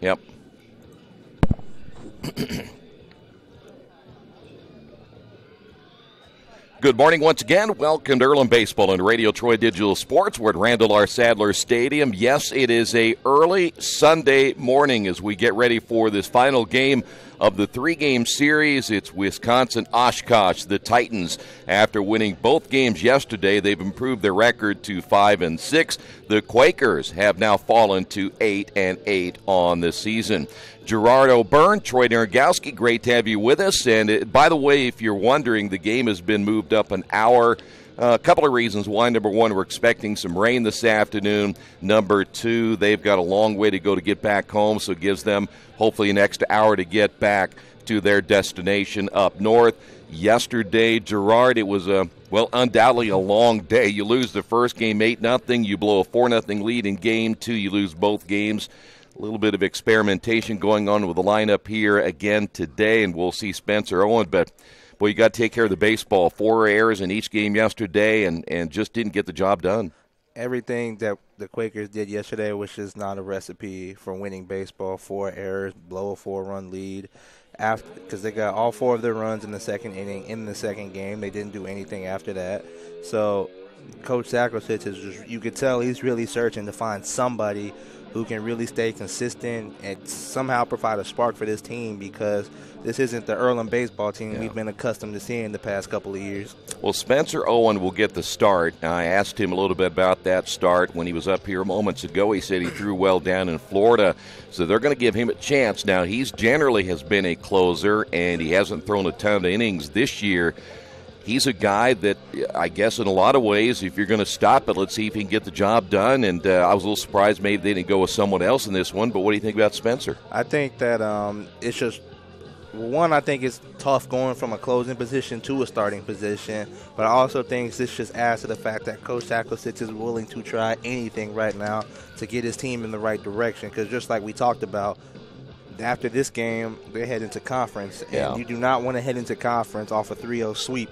Yep. Good morning once again. Welcome to Earlham Baseball and Radio Troy Digital Sports. We're at Randall R. Sadler Stadium. Yes, it is a early Sunday morning as we get ready for this final game of the three-game series. It's Wisconsin-Oshkosh, the Titans. After winning both games yesterday, they've improved their record to 5-6. The Quakers have now fallen to 8-8 on the season. Gerard O'Byrne, Troy Naragowski, great to have you with us. And by the way, if you're wondering, the game has been moved up an hour. A couple of reasons why. Number one, we're expecting some rain this afternoon. Number two, they've got a long way to go to get back home, so it gives them hopefully an extra hour to get back to their destination up north. Yesterday, Gerard, it was undoubtedly a long day. You lose the first game 8-0. You blow a 4-0 lead in game two. You lose both games. A little bit of experimentation going on with the lineup here again today, and we'll see Spencer Owen. But, boy, you got to take care of the baseball. 4 errors in each game yesterday and just didn't get the job done. Everything that the Quakers did yesterday was just not a recipe for winning baseball. 4 errors, blow a 4-run lead. Because they got all 4 of their runs in the second inning in the second game. They didn't do anything after that. So Coach Sakrosich is just, you could tell he's really searching to find somebody who can really stay consistent and somehow provide a spark for this team, because this isn't the Earlham baseball team we've been accustomed to seeing the past couple of years. Well, Spencer Owen will get the start. I asked him a little bit about that start when he was up here moments ago. He said he threw well down in Florida, so they're going to give him a chance. Now, he's generally has been a closer, and he hasn't thrown a ton of innings this year. He's a guy that, I guess, in a lot of ways, if you're going to stop it, let's see if he can get the job done. And I was a little surprised maybe they didn't go with someone else in this one. But what do you think about Spencer? I think that it's just, one, I think it's tough going from a closing position to a starting position. But I also think this just adds to the fact that Coach Sakrosich is willing to try anything right now to get his team in the right direction. Because just like we talked about, after this game, they head into conference. And you do not want to head into conference off a 3-0 sweep,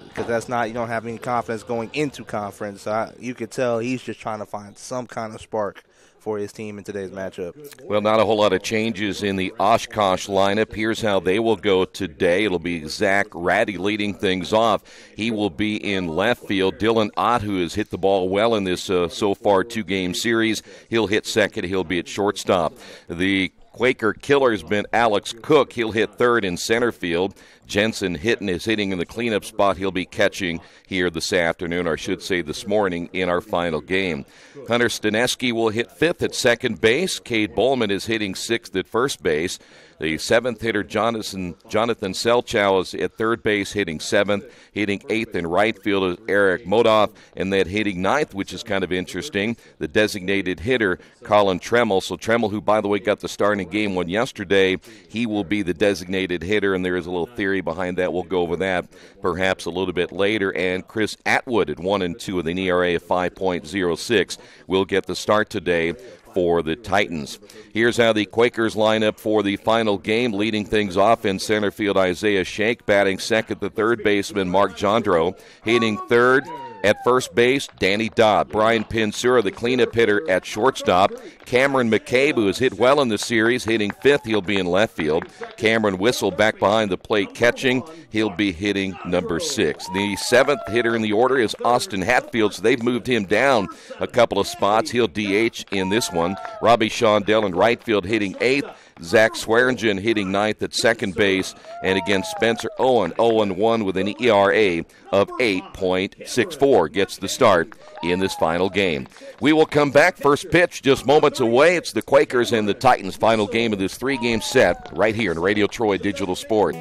because that's not, you don't have any confidence going into conference. So you could tell he's just trying to find some kind of spark for his team in today's matchup. Well, not a whole lot of changes in the Oshkosh lineup. Here's how they will go today. It'll be Zach Ratty leading things off. He will be in left field. Dylan Ott, who has hit the ball well in this so far 2-game series, he'll hit second. He'll be at shortstop. The Quaker killer has been Alex Cook. He'll hit third in center field. Jensen Hitton is hitting in the cleanup spot. He'll be catching here this afternoon, or I should say this morning, in our final game. Hunter Staneski will hit fifth at second base. Cade Bowman is hitting sixth at first base. The seventh hitter, Jonathan Selchow, is at third base, hitting seventh. Hitting eighth in right field is Eric Modoff, and then hitting ninth, which is kind of interesting, the designated hitter, Colin Tremmel. So Tremmel, who, by the way, got the start in game one yesterday, he will be the designated hitter, and there is a little theory behind that. We'll go over that perhaps a little bit later. And Chris Atwood at 1-2 with an ERA of 5.06 will get the start today for the Titans. Here's how the Quakers line up for the final game. Leading things off in center field, Isaiah Shank. Batting second, the third baseman, Mark Jandro. Hitting third at first base, Danny Dodd. Brian Pinsura, the cleanup hitter, at shortstop. Cameron McCabe, who has hit well in the series, hitting fifth. He'll be in left field. Cameron Whistle back behind the plate catching. He'll be hitting number 6. The seventh hitter in the order is Austin Hatfield, so they've moved him down a couple of spots. He'll DH in this one. Robbie Shondell in right field hitting 8th. Zach Swearingen hitting 9th at second base. And again, Spencer Owen, 0-1 with an ERA of 8.64, gets the start in this final game. We will come back. First pitch just moments away. It's the Quakers and the Titans' final game of this 3-game set right here in Radio Troy Digital Sport.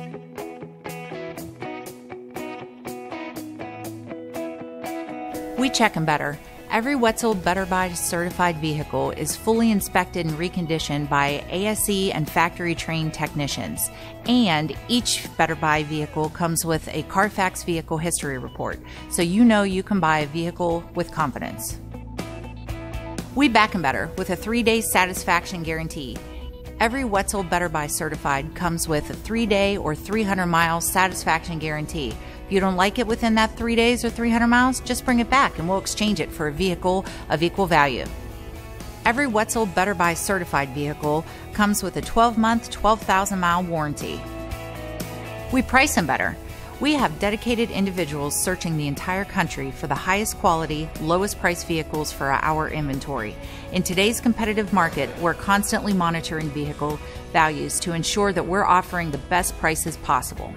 We check them better. Every Wetzel Better Buy certified vehicle is fully inspected and reconditioned by ASE and factory-trained technicians. And each Better Buy vehicle comes with a Carfax vehicle history report, so you know you can buy a vehicle with confidence. We back 'em better with a 3-day satisfaction guarantee. Every Wetzel Better Buy certified comes with a 3-day or 300-mile satisfaction guarantee. If you don't like it within that 3 days or 300 miles, just bring it back and we'll exchange it for a vehicle of equal value. Every Wetzel Better Buy certified vehicle comes with a 12-month, 12,000-mile warranty. We price them better. We have dedicated individuals searching the entire country for the highest quality, lowest price vehicles for our inventory. In today's competitive market, we're constantly monitoring vehicle values to ensure that we're offering the best prices possible.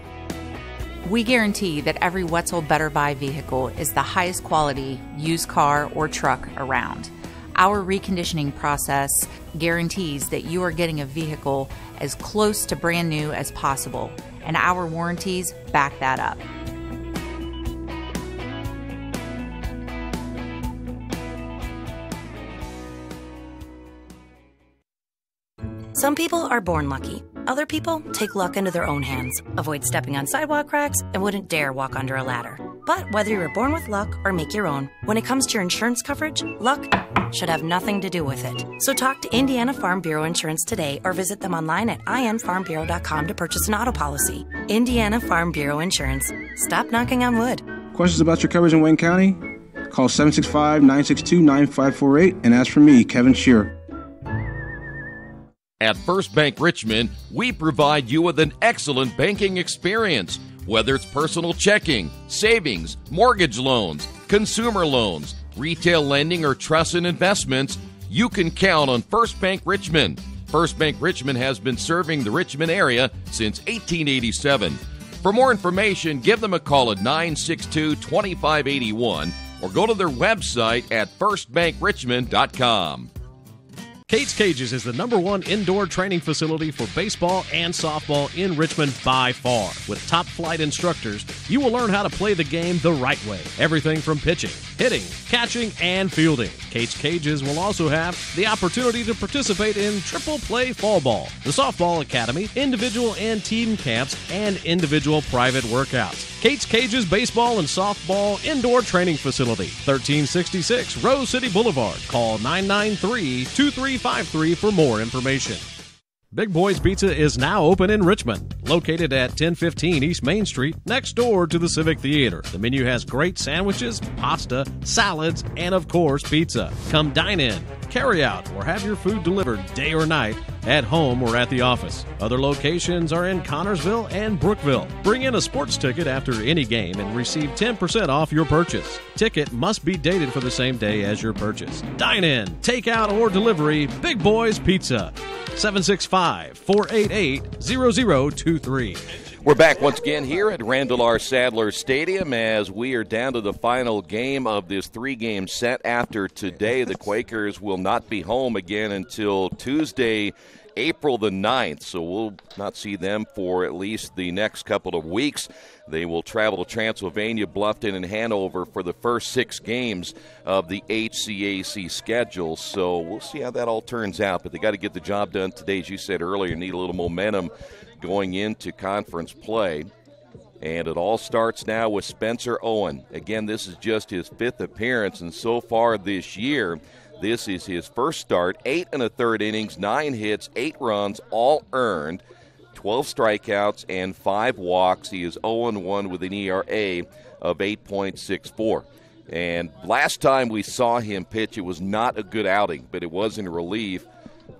We guarantee that every Wetzel Better Buy vehicle is the highest quality used car or truck around. Our reconditioning process guarantees that you are getting a vehicle as close to brand new as possible, and our warranties back that up. Some people are born lucky. Other people take luck into their own hands, avoid stepping on sidewalk cracks, and wouldn't dare walk under a ladder. But whether you're born with luck or make your own, when it comes to your insurance coverage, luck should have nothing to do with it. So talk to Indiana Farm Bureau Insurance today or visit them online at infarmbureau.com to purchase an auto policy. Indiana Farm Bureau Insurance. Stop knocking on wood. Questions about your coverage in Wayne County? Call 765-962-9548 and ask for me, Kevin Shearer. At First Bank Richmond, we provide you with an excellent banking experience. Whether it's personal checking, savings, mortgage loans, consumer loans, retail lending, or trust and investments, you can count on First Bank Richmond. First Bank Richmond has been serving the Richmond area since 1887. For more information, give them a call at 962-2581 or go to their website at firstbankrichmond.com. Kate's Cages is the #1 indoor training facility for baseball and softball in Richmond by far. With top flight instructors, you will learn how to play the game the right way. Everything from pitching, hitting, catching, and fielding. Kate's Cages will also have the opportunity to participate in triple play fall ball, the softball academy, individual and team camps, and individual private workouts. Kate's Cages Baseball and Softball Indoor Training Facility, 1366 Rose City Boulevard. Call 993-2353 for more information. Big Boys Pizza is now open in Richmond, located at 1015 East Main Street, next door to the Civic Theater. The menu has great sandwiches, pasta, salads, and of course, pizza. Come dine in, carry out, or have your food delivered day or night, at home or at the office. Other locations are in Connorsville and Brookville. Bring in a sports ticket after any game and receive 10% off your purchase. Ticket must be dated for the same day as your purchase. Dine in, take out, or delivery, Big Boys Pizza. 765-488-0023. We're back once again here at Randall R. Sadler Stadium as we are down to the final game of this three-game set. After today, the Quakers will not be home again until Tuesday, April the 9th, so we'll not see them for at least the next couple of weeks. They will travel to Transylvania, Bluffton, and Hanover for the first 6 games of the HCAC schedule. So we'll see how that all turns out, but they got to get the job done today. As you said earlier, need a little momentum going into conference play. And it all starts now with Spencer Owen. Again, this is just his 5th appearance, and so far this year, this is his first start. 8 1/3 innings, 9 hits, 8 runs, all earned, 12 strikeouts, and 5 walks. He is 0-1 with an ERA of 8.64. And last time we saw him pitch, it was not a good outing, but it was in relief.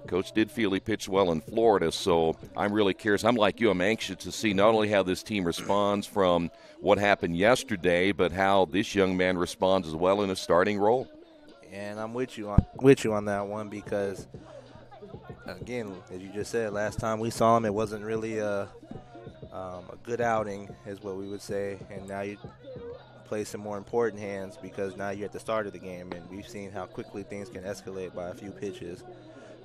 Coach did feel he pitched well in Florida, so I'm really curious. I'm like you. I'm anxious to see not only how this team responds from what happened yesterday, but how this young man responds as well in a starting role. And I'm with you on that one because, again, as you just said, last time we saw him, it wasn't really a good outing, is what we would say. And now you play some more important hands because now you're at the start of the game, and we've seen how quickly things can escalate by a few pitches.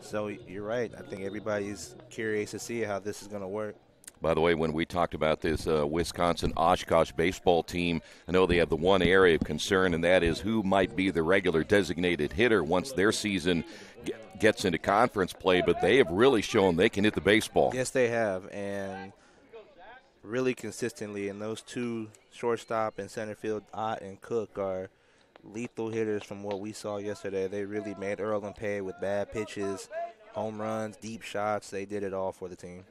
So you're right. I think everybody's curious to see how this is going to work. By the way, when we talked about this Wisconsin-Oshkosh baseball team, I know they have the one area of concern, and that is who might be the regular designated hitter once their season gets into conference play. But they have really shown they can hit the baseball. Yes, they have, and really consistently. And those two, shortstop and center field, Ott and Cook, are lethal hitters from what we saw yesterday. They really made Earlham pay with bad pitches, home runs, deep shots. They did it all for the team.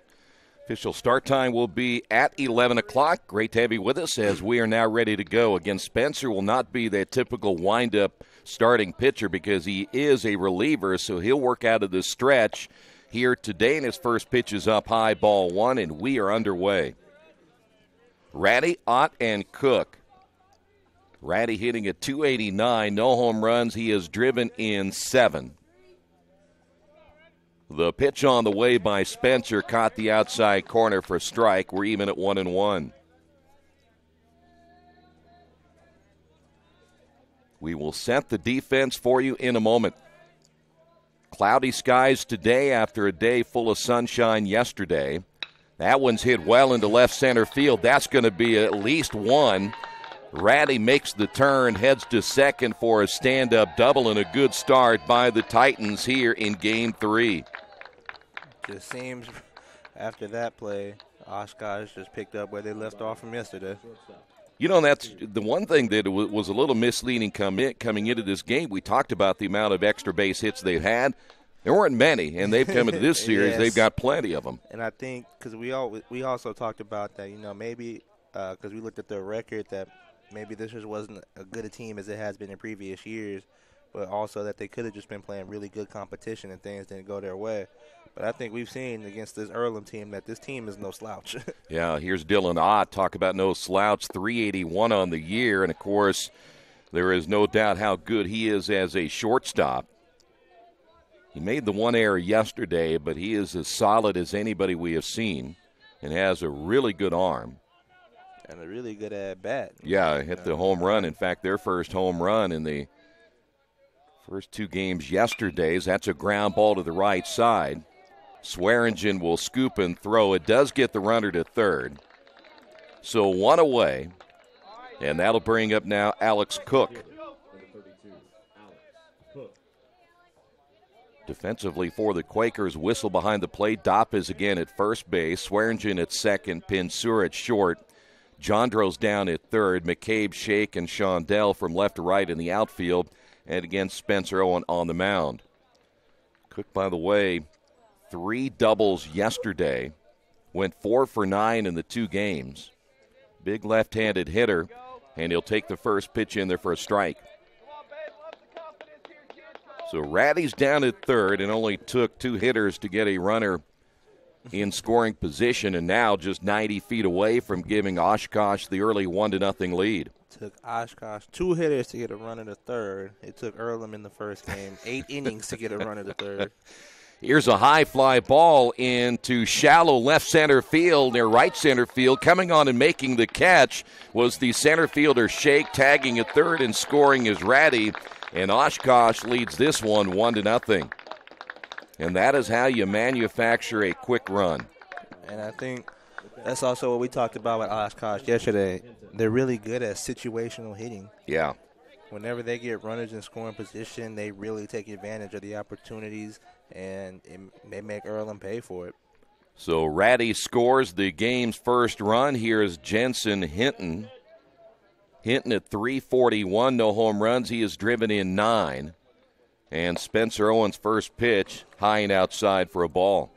Official start time will be at 11 o'clock. Great to have you with us as we are now ready to go. Again, Spencer will not be that typical wind-up starting pitcher because he is a reliever, so he'll work out of the stretch here today, and his first pitch is up high, ball one, and we are underway. Ratty, Ott, and Cook. Ratty hitting at .289, no home runs. He has driven in 7. The pitch on the way by Spencer caught the outside corner for a strike. We're even at 1-1. We will set the defense for you in a moment. Cloudy skies today after a day full of sunshine yesterday. That one's hit well into left center field. That's going to be at least one. Ratty makes the turn, heads to second for a stand-up double, and a good start by the Titans here in Game 3. It seems after that play, Oshkosh just picked up where they left off from yesterday. You know, that's the one thing that was a little misleading coming into this game. We talked about the amount of extra base hits they've had. There weren't many, and they've come into this series. Yes. They've got plenty of them. And I think because we also talked about that, maybe because we looked at their record that maybe this just wasn't as good a team as it has been in previous years, but also that they could have just been playing really good competition and things didn't go their way. But I think we've seen against this Earlham team that this team is no slouch. Yeah, here's Dylan Ott. Talk about no slouch, 381 on the year. And, of course, there is no doubt how good he is as a shortstop. He made the one error yesterday, but he is as solid as anybody we have seen and has a really good arm. And a really good at-bat. Yeah, hit the home run. In fact, their first home run in the first 2 games yesterday's. That's a ground ball to the right side. Swearingen will scoop and throw. It does get the runner to third. So 1 away, and that'll bring up now Alex Cook. Defensively for the Quakers, whistle behind the plate. Dopp is again at first base. Swearingen at second. Pinsur at short. Jondro's down at third. McCabe, Shake, and Shondell from left to right in the outfield. And again, Spencer Owen on the mound. Cook, by the way, 3 doubles yesterday. Went 4 for 9 in the 2 games. Big left-handed hitter, and he'll take the first pitch in there for a strike. So Ratty's down at third and only took 2 hitters to get a runner in scoring position, and now just 90 feet away from giving Oshkosh the early 1-0 lead. Took Oshkosh 2 hitters to get a runner to third. It took Earlham in the first game 8 innings to get a runner to third. Here's a high fly ball into shallow left center field, near right center field. Coming on and making the catch was the center fielder Shake, tagging at third and scoring is Ratty. And Oshkosh leads this one 1-0. And that is how you manufacture a quick run. And I think that's also what we talked about with Oshkosh yesterday. They're really good at situational hitting. Yeah. Whenever they get runners in scoring position, they really take advantage of the opportunities, and they make Earlham pay for it. So Ratty scores the game's first run. Here's Jensen Hinton. Hinton at .341, no home runs. He has driven in 9. And Spencer Owens' first pitch, high and outside for a ball.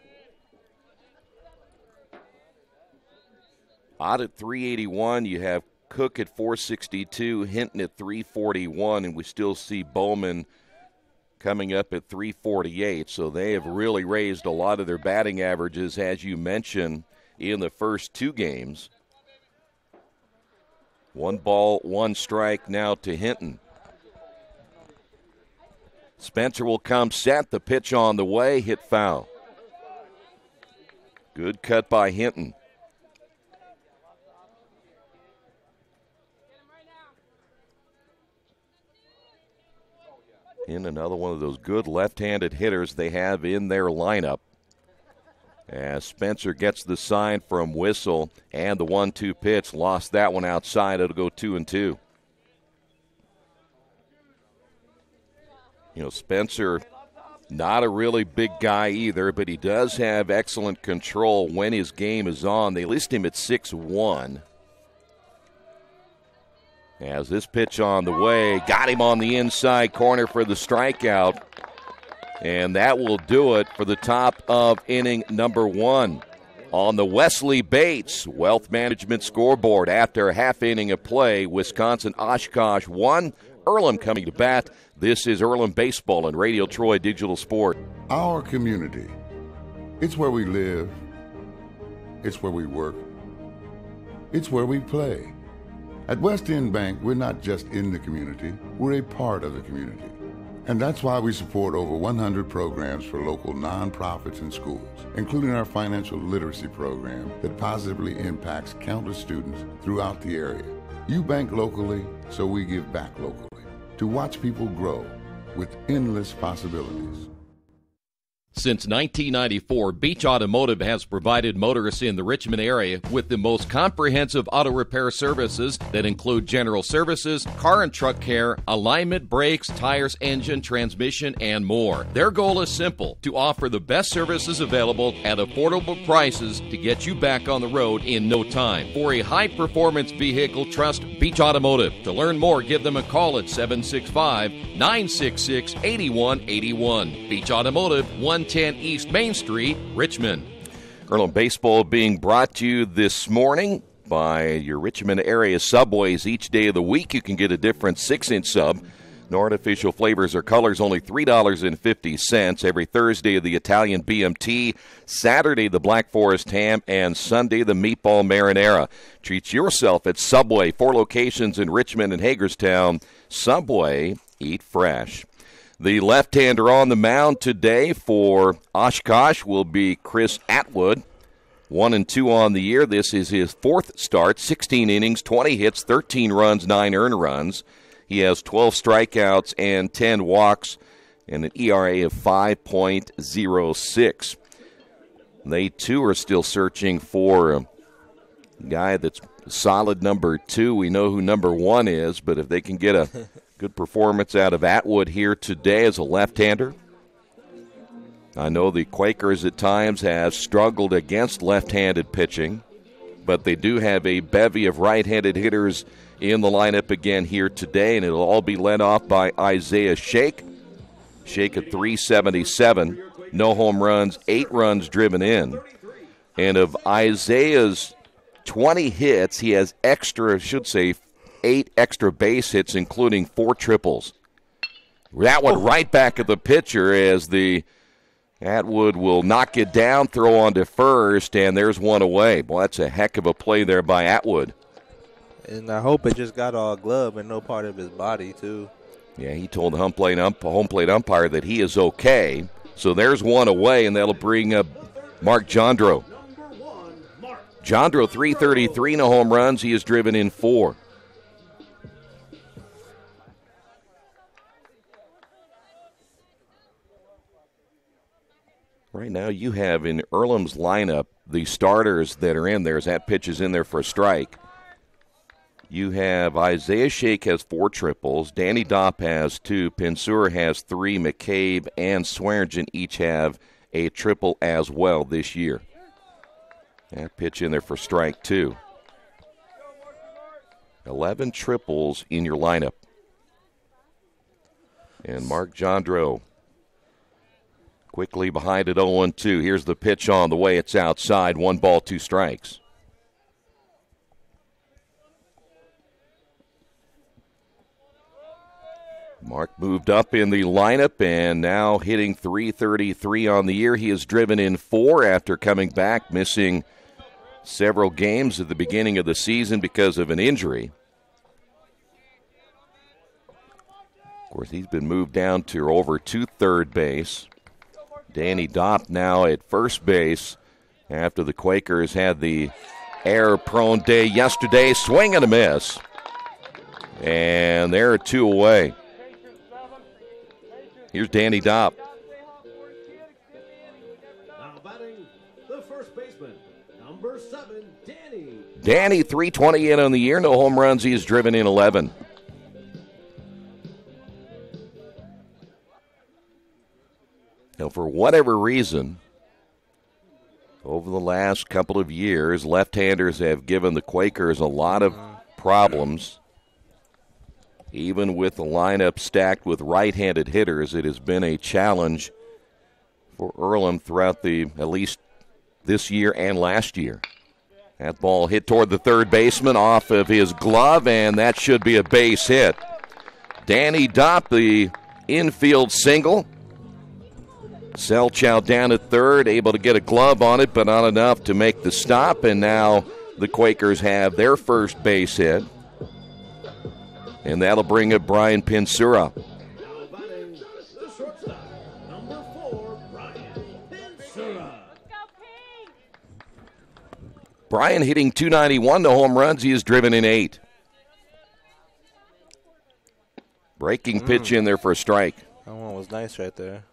Ott at .381. You have Cook at .462, Hinton at .341, and we still see Bowman coming up at .348. So they have really raised a lot of their batting averages, as you mentioned, in the first 2 games. 1 ball, 1 strike now to Hinton. Spencer will come set. The pitch on the way, hit foul. Good cut by Hinton. In another one of those good left-handed hitters they have in their lineup. As Spencer gets the sign from Whistle and the 1-2 pitch, lost that one outside. It'll go 2-2. You know, Spencer, not a really big guy either, but he does have excellent control when his game is on. They list him at 6'1". As this pitch on the way, got him on the inside corner for the strikeout. And that will do it for the top of inning number 1. On the Wesley Bates Wealth Management scoreboard, after a half inning of play, Wisconsin-Oshkosh 1, Earlham coming to bat. This is Earlham Baseball and Radio Troy Digital Sport. Our community, it's where we live, it's where we work, it's where we play. At West End Bank, we're not just in the community, we're a part of the community. And that's why we support over 100 programs for local nonprofits and schools, including our financial literacy program that positively impacts countless students throughout the area. You bank locally, so we give back locally to watch people grow with endless possibilities. Since 1994, Beach Automotive has provided motorists in the Richmond area with the most comprehensive auto repair services that include general services, car and truck care, alignment, brakes, tires, engine, transmission, and more. Their goal is simple: to offer the best services available at affordable prices to get you back on the road in no time. For a high-performance vehicle, trust Beach Automotive. To learn more, give them a call at 765-966-8181. Beach Automotive, 110 East Main Street, Richmond. Earlham Baseball being brought to you this morning by your Richmond area Subways. Each day of the week you can get a different 6-inch sub. No artificial flavors or colors, only $3.50. Every Thursday the Italian BMT, Saturday the Black Forest ham, and Sunday the meatball marinara. Treat yourself at Subway. 4 locations in Richmond and Hagerstown. Subway, eat fresh. The left-hander on the mound today for Oshkosh will be Chris Atwood. 1-2 on the year. This is his 4th start, 16 innings, 20 hits, 13 runs, 9 earned runs. He has 12 strikeouts and 10 walks and an ERA of 5.06. They, too, are still searching for a guy that's solid number 2. We know who number 1 is, but if they can get a good performance out of Atwood here today as a left-hander. I know the Quakers at times have struggled against left-handed pitching, but they do have a bevy of right-handed hitters in the lineup again here today, and it'll all be led off by Isaiah Shake. Shake at .377, no home runs, 8 runs driven in. And of Isaiah's 20 hits, he has 8 extra base hits, including 4 triples. That one right back at the pitcher as the Atwood will knock it down, throw on to first, and there's one away. Boy, that's a heck of a play there by Atwood. And I hope it just got all glove and no part of his body, too. Yeah, he told the home plate umpire that he is okay. So there's one away, and that'll bring up Mark Jandro. Jandro, .333, no home runs. He has driven in 4. Right now you have in Earlham's lineup the starters that are in there as that pitch is in there for a strike. You have Isaiah Shake has 4 triples. Danny Dopp has 2. Penseur has 3. McCabe and Swearingen each have a triple as well this year. That pitch in there for strike 2. 11 triples in your lineup. And Mark Jandro quickly behind it 0-2. Here's the pitch on the way. It's outside. 1 ball, 2 strikes. Mark moved up in the lineup and now hitting .333 on the year. He has driven in 4 after coming back, missing several games at the beginning of the season because of an injury. Of course, he's been moved down to over to third base. Danny Dopp now at first base after the Quakers had the error-prone day yesterday. Swing and a miss. And there are 2 away. Here's Danny Dopp. Now batting the first baseman, number 7, Danny. Danny, .328 in on the year. No home runs. He has driven in 11. Now, for whatever reason, over the last couple of years, left-handers have given the Quakers a lot of problems. Even with the lineup stacked with right-handed hitters, it has been a challenge for Earlham throughout the at least this year and last year. That ball hit toward the third baseman off of his glove, and that should be a base hit. Danny Dopp, the infield single. Selchow down at third, able to get a glove on it, but not enough to make the stop, and now the Quakers have their first base hit. And that'll bring up Brian Pinsura. Brian hitting .291 to home runs. He has driven in 8. Breaking pitch in there for a strike. That one was nice right there.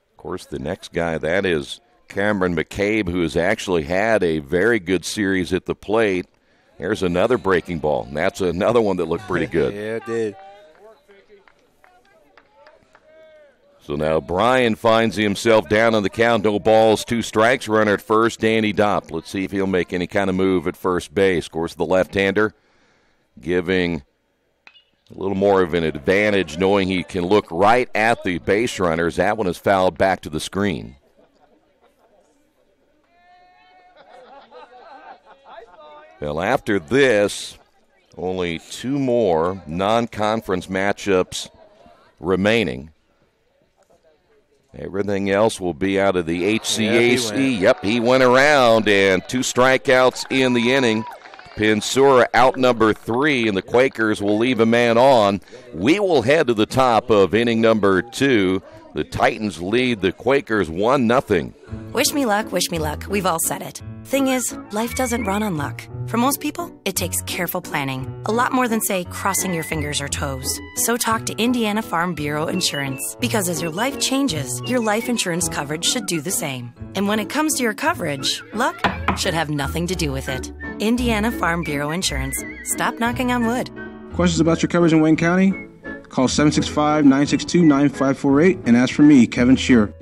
Of course, the next guy, that is Cameron McCabe, who has actually had a very good series at the plate. There's another breaking ball. And that's another one that looked pretty good. Yeah, it did. So now Brian finds himself down on the count. No balls, 2 strikes. Runner at first, Danny Dopp. Let's see if he'll make any kind of move at first base. Of course, the left-hander giving a little more of an advantage, knowing he can look right at the base runners. That one is fouled back to the screen. Well, after this, only 2 more non-conference matchups remaining. Everything else will be out of the HCAC. He went around, and 2 strikeouts in the inning. Pinsura out number 3, and the Quakers will leave a man on. We will head to the top of inning number 2. The Titans lead the Quakers 1-0. Wish me luck, wish me luck. We've all said it. Thing is, life doesn't run on luck. For most people, it takes careful planning. A lot more than, say, crossing your fingers or toes. So talk to Indiana Farm Bureau Insurance. Because as your life changes, your life insurance coverage should do the same. And when it comes to your coverage, luck should have nothing to do with it. Indiana Farm Bureau Insurance. Stop knocking on wood. Questions about your coverage in Wayne County? Call 765-962-9548 and ask for me, Kevin Shearer.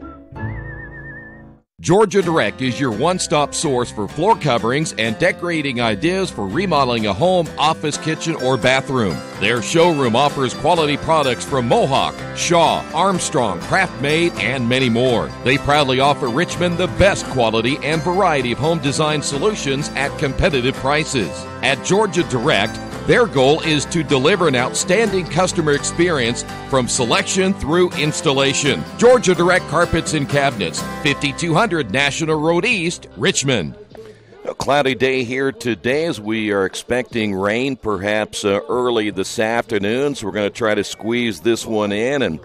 Georgia Direct is your one-stop source for floor coverings and decorating ideas for remodeling a home, office, kitchen, or bathroom. Their showroom offers quality products from Mohawk, Shaw, Armstrong, Craft-Made, and many more. They proudly offer Richmond the best quality and variety of home design solutions at competitive prices. At Georgia Direct, their goal is to deliver an outstanding customer experience from selection through installation. Georgia Direct Carpets and Cabinets, 5200 National Road East, Richmond. A cloudy day here today as we are expecting rain perhaps early this afternoon. So we're going to try to squeeze this one in and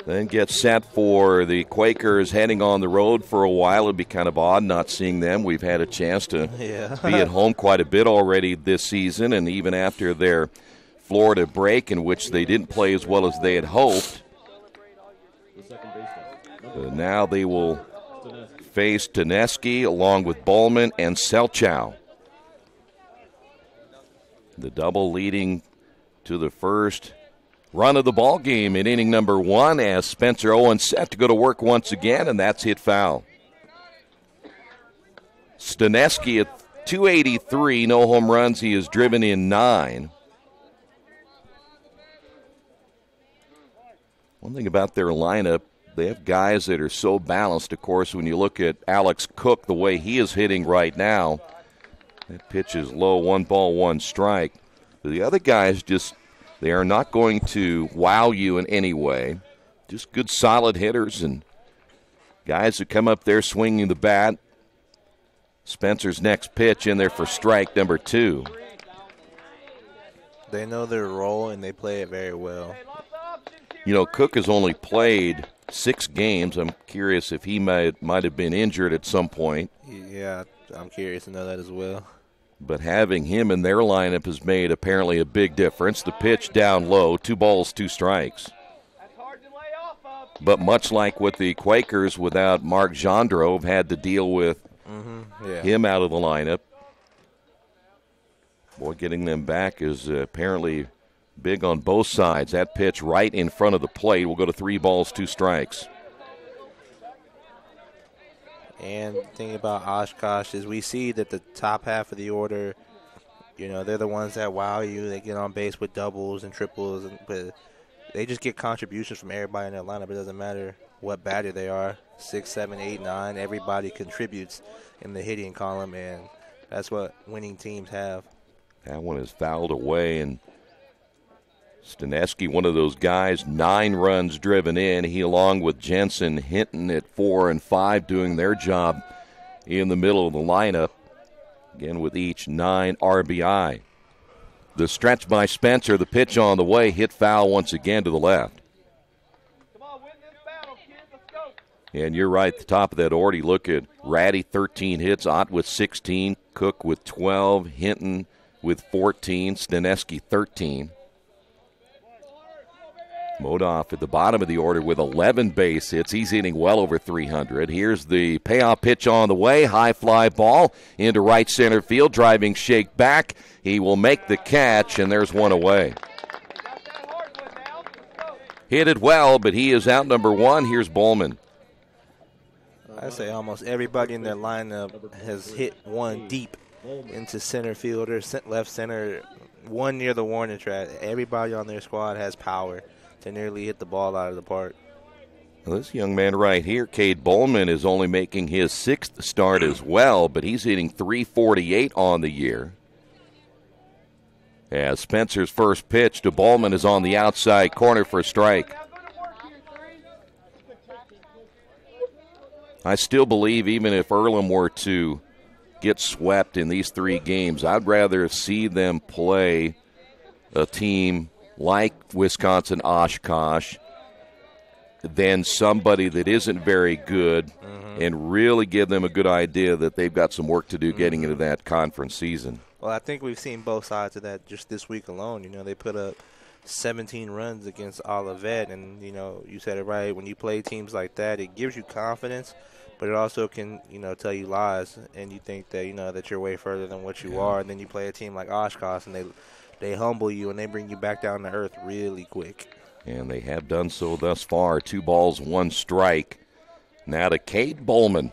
then get set for the Quakers heading on the road for a while. It'd be kind of odd not seeing them. We've had a chance to be at home quite a bit already this season, and even after their Florida break in which they didn't play as well as they had hoped. Now they will face Taneski along with Bowman and Selchow. The double leading to the first run of the ball game in inning number 1 as Spencer Owens set to go to work once again, and that's hit foul. Staneski at .283, no home runs. He has driven in 9. One thing about their lineup, they have guys that are so balanced. Of course, when you look at Alex Cook, the way he is hitting right now, that pitch is low, 1 ball, 1 strike. The other guys just, they are not going to wow you in any way. Just good, solid hitters and guys who come up there swinging the bat. Spencer's next pitch in there for strike number 2. They know their role, and they play it very well. You know, Cook has only played 6 games. I'm curious if he might have been injured at some point. Yeah, I'm curious to know that as well. But having him in their lineup has made apparently a big difference. The pitch down low, 2 balls, 2 strikes. But much like what the Quakers without Mark Gendreau have had to deal with him out of the lineup. Boy, getting them back is apparently big on both sides. That pitch right in front of the plate will go to 3 balls, 2 strikes. And the thing about Oshkosh is we see that the top half of the order, you know, they're the ones that wow you. They get on base with doubles and triples. But they just get contributions from everybody in their lineup. It doesn't matter what batter they are, 6, 7, 8, 9. Everybody contributes in the hitting column, and that's what winning teams have. That one is fouled away, and Staneski, one of those guys, 9 runs driven in. He, along with Jensen Hinton at 4 and 5, doing their job in the middle of the lineup. Again, with each 9 RBI. The stretch by Spencer, the pitch on the way, hit foul once again to the left. And you're right at the top of that order. You look at Ratty, 13 hits, Ott with 16, Cook with 12, Hinton with 14, Staneski 13. Modoff at the bottom of the order with 11 base hits. He's hitting well over 300. Here's the payoff pitch on the way. High fly ball into right center field. Driving shake back. He will make the catch, and there's one away. Hit it well, but he is out number 1. Here's Bowman. I say almost everybody in their lineup has hit one deep into center field or left center, one near the warning track. Everybody on their squad has power to nearly hit the ball out of the park. Well, this young man right here, Cade Bowman, is only making his 6th start as well, but he's hitting .348 on the year. As Spencer's first pitch to Bowman is on the outside corner for a strike. I still believe even if Earlham were to get swept in these 3 games, I'd rather see them play a team like Wisconsin-Oshkosh than somebody that isn't very good and really give them a good idea that they've got some work to do getting into that conference season. Well, I think we've seen both sides of that just this week alone. You know, they put up 17 runs against Olivet, and, you know, you said it right. When you play teams like that, it gives you confidence, but it also can, you know, tell you lies, and you think that, you know, that you're way further than what you are, and then you play a team like Oshkosh, and they humble you, and they bring you back down to earth really quick. And they have done so thus far. 2 balls, 1 strike. Now to Cade Bowman.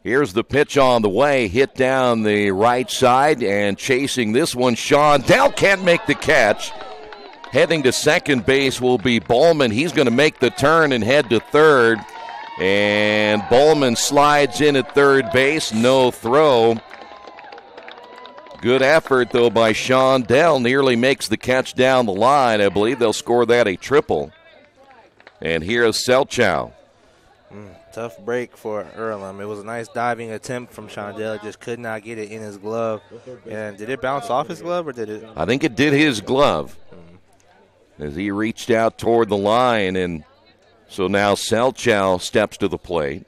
Here's the pitch on the way, hit down the right side, and chasing this one, Sean Dell can't make the catch. Heading to second base will be Bowman. He's going to make the turn and head to third. And Bowman slides in at third base, no throw. Good effort, though, by Sean Dell. Nearly makes the catch down the line. I believe they'll score that a triple. And here's Selchow. Tough break for Earlham. It was a nice diving attempt from Shondell. Just could not get it in his glove. And did it bounce off his glove or did it? I think it did his glove as he reached out toward the line. And so now Selchow steps to the plate.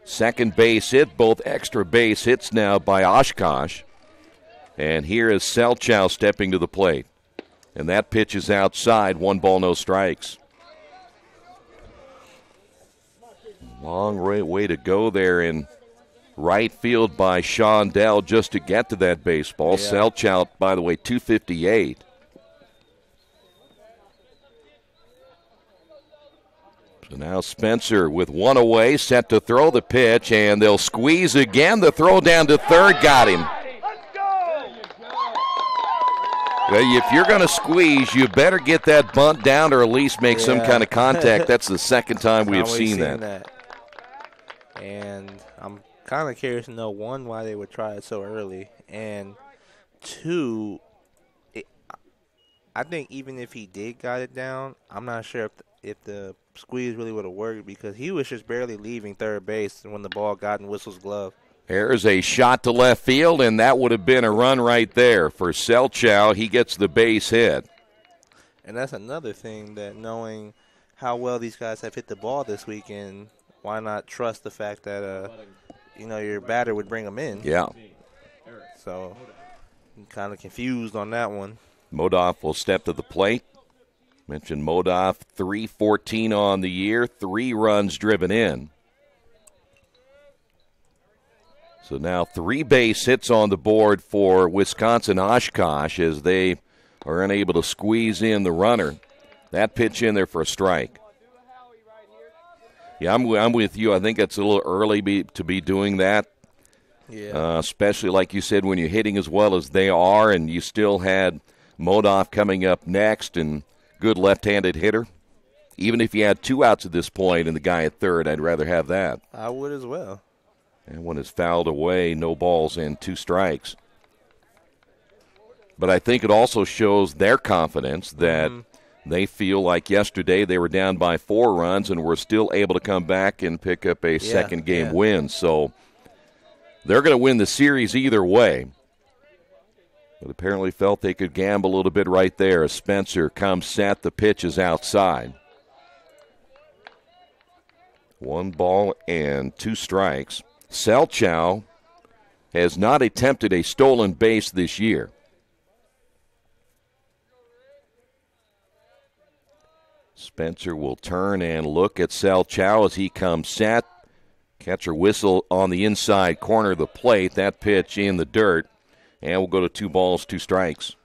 Second base hit, both extra base hits now by Oshkosh. And here is Selchow stepping to the plate. And that pitch is outside, 1 ball, no strikes. Long way to go there in right field by Sean Dell just to get to that baseball. Yeah. Selchow, by the way, 258. So now Spencer with 1 away, set to throw the pitch, and they'll squeeze again. The throw down to third got him. If you're going to squeeze, you better get that bunt down or at least make some kind of contact. That's the second time we've seen that. And I'm kind of curious to know, 1, why they would try it so early, and 2, I think even if he did got it down, I'm not sure if the squeeze really would have worked because he was just barely leaving third base when the ball got in Whistle's glove. There's a shot to left field, and that would have been a run right there for Selchow. He gets the base hit. And that's another thing, that knowing how well these guys have hit the ball this weekend, why not trust the fact that, your batter would bring them in? Yeah. So I'm kind of confused on that one. Modoff will step to the plate. Mentioned Modoff, 314 on the year, 3 runs driven in. So now 3 base hits on the board for Wisconsin-Oshkosh as they are unable to squeeze in the runner. That pitch in there for a strike. Yeah, I'm with you. I think it's a little early to be doing that. Yeah. Especially, like you said, when you're hitting as well as they are, and you still had Modoff coming up next, and good left-handed hitter. Even if you had 2 outs at this point and the guy at third, I'd rather have that. I would as well. And one is fouled away, no balls and 2 strikes. But I think it also shows their confidence that they feel like yesterday they were down by 4 runs and were still able to come back and pick up a second-game win. So they're going to win the series either way. But apparently felt they could gamble a little bit right there as Spencer comes set. The pitch is outside. 1 ball and 2 strikes. Selchow has not attempted a stolen base this year. Spencer will turn and look at Selchow as he comes set. Catcher whistle on the inside corner of the plate. That pitch in the dirt. And we'll go to 2 balls, 2 strikes.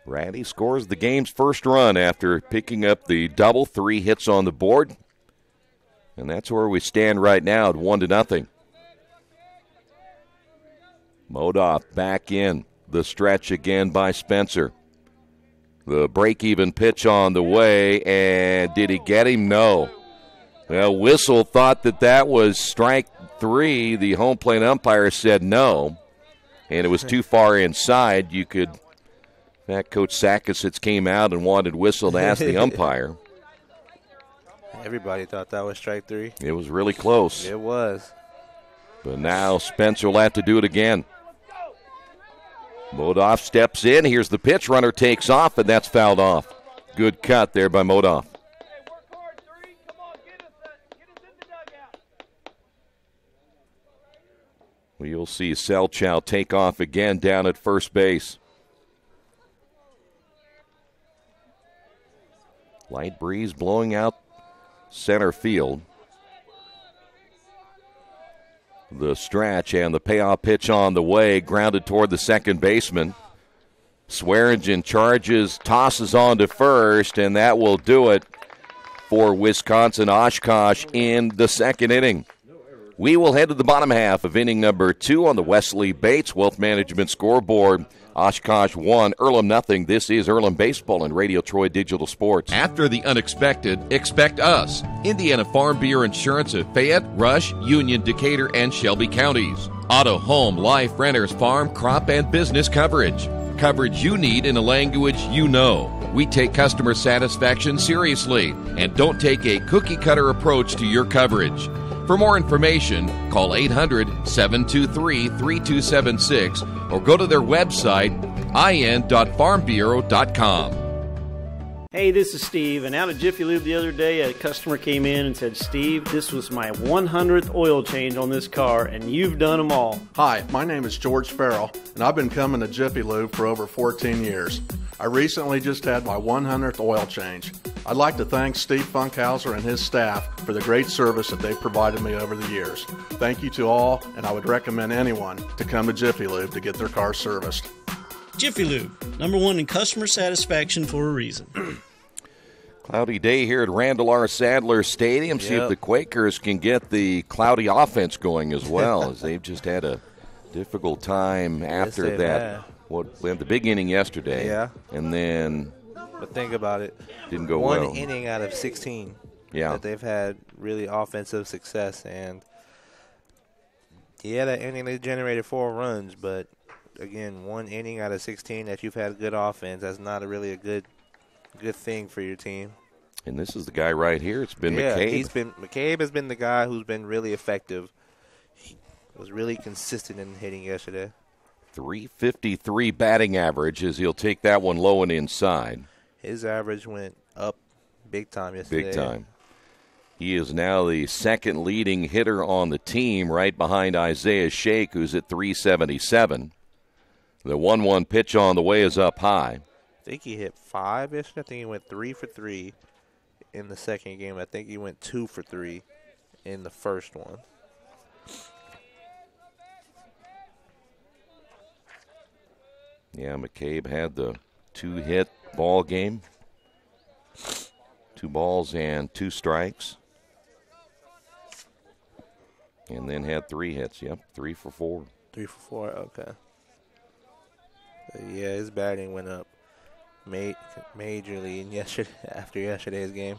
Ratty scores the game's first run after picking up the double, 3 hits on the board. And that's where we stand right now at 1-0. Modoff back in the stretch again by Spencer. The break-even pitch on the way, and did he get him? No. Well, Whistle thought that was strike 3. The home plate umpire said no, and it was too far inside. You could, in fact, Coach Sakasitz came out and wanted Whistle to ask the umpire. Everybody thought that was strike 3. It was really close. It was. But now Spencer will have to do it again. Modoff steps in. Here's the pitch. Runner takes off, and that's fouled off. Good cut there by Modoff. We'll see Selchow take off again down at first base. Light breeze blowing out center field. The stretch and the payoff pitch on the way, grounded toward the second baseman. Swearingen charges, tosses on to first, and that will do it for Wisconsin-Oshkosh in the second inning. We will head to the bottom half of inning number 2 on the Wesley Bates Wealth Management scoreboard. Oshkosh 1, Earlham nothing. This is Earlham Baseball and Radio Troy Digital Sports. After the unexpected, expect us. Indiana Farm Bureau Insurance of Fayette, Rush, Union, Decatur, and Shelby counties. Auto, home, life, renters, farm, crop, and business coverage. Coverage you need in a language you know. We take customer satisfaction seriously and don't take a cookie-cutter approach to your coverage. For more information, call 800-723-3276 or go to their website, in.farmbureau.com. Hey, this is Steve, and out at Jiffy Lube the other day, a customer came in and said, Steve, this was my 100th oil change on this car, and you've done them all. Hi, my name is George Farrell, and I've been coming to Jiffy Lube for over 14 years. I recently just had my 100th oil change. I'd like to thank Steve Funkhauser and his staff for the great service that they've provided me over the years. Thank you to all, and I would recommend anyone to come to Jiffy Lube to get their car serviced. Jiffy Lube, #1 in customer satisfaction for a reason. Cloudy day here at Randall R. Sadler Stadium. See if the Quakers can get the cloudy offense going as well, as they've just had a difficult time after that. We had the big inning yesterday. Yeah. And then. But think about it. Didn't go well. 1 inning out of 16 that they've had really offensive success. And, that inning they generated 4 runs. But, again, 1 inning out of 16 that you've had good offense, that's not really a good thing for your team. And this is the guy right here. It's been McCabe. McCabe has been the guy who's been really effective. He was really consistent in hitting yesterday. .353 batting average as he'll take that one low and inside. His average went up big time yesterday. Big time. He is now the second leading hitter on the team, right behind Isaiah Shake, who's at .377. The 1-1 pitch on the way is up high. I think he hit 5 yesterday. I think he went 3 for 3 in the second game. I think he went 2 for 3 in the first one. Yeah, McCabe had the 2-hit ball game. 2 balls and 2 strikes. And then had 3 hits. 3 for 4. 3 for 4, okay. Yeah, his batting went up majorly after yesterday's game.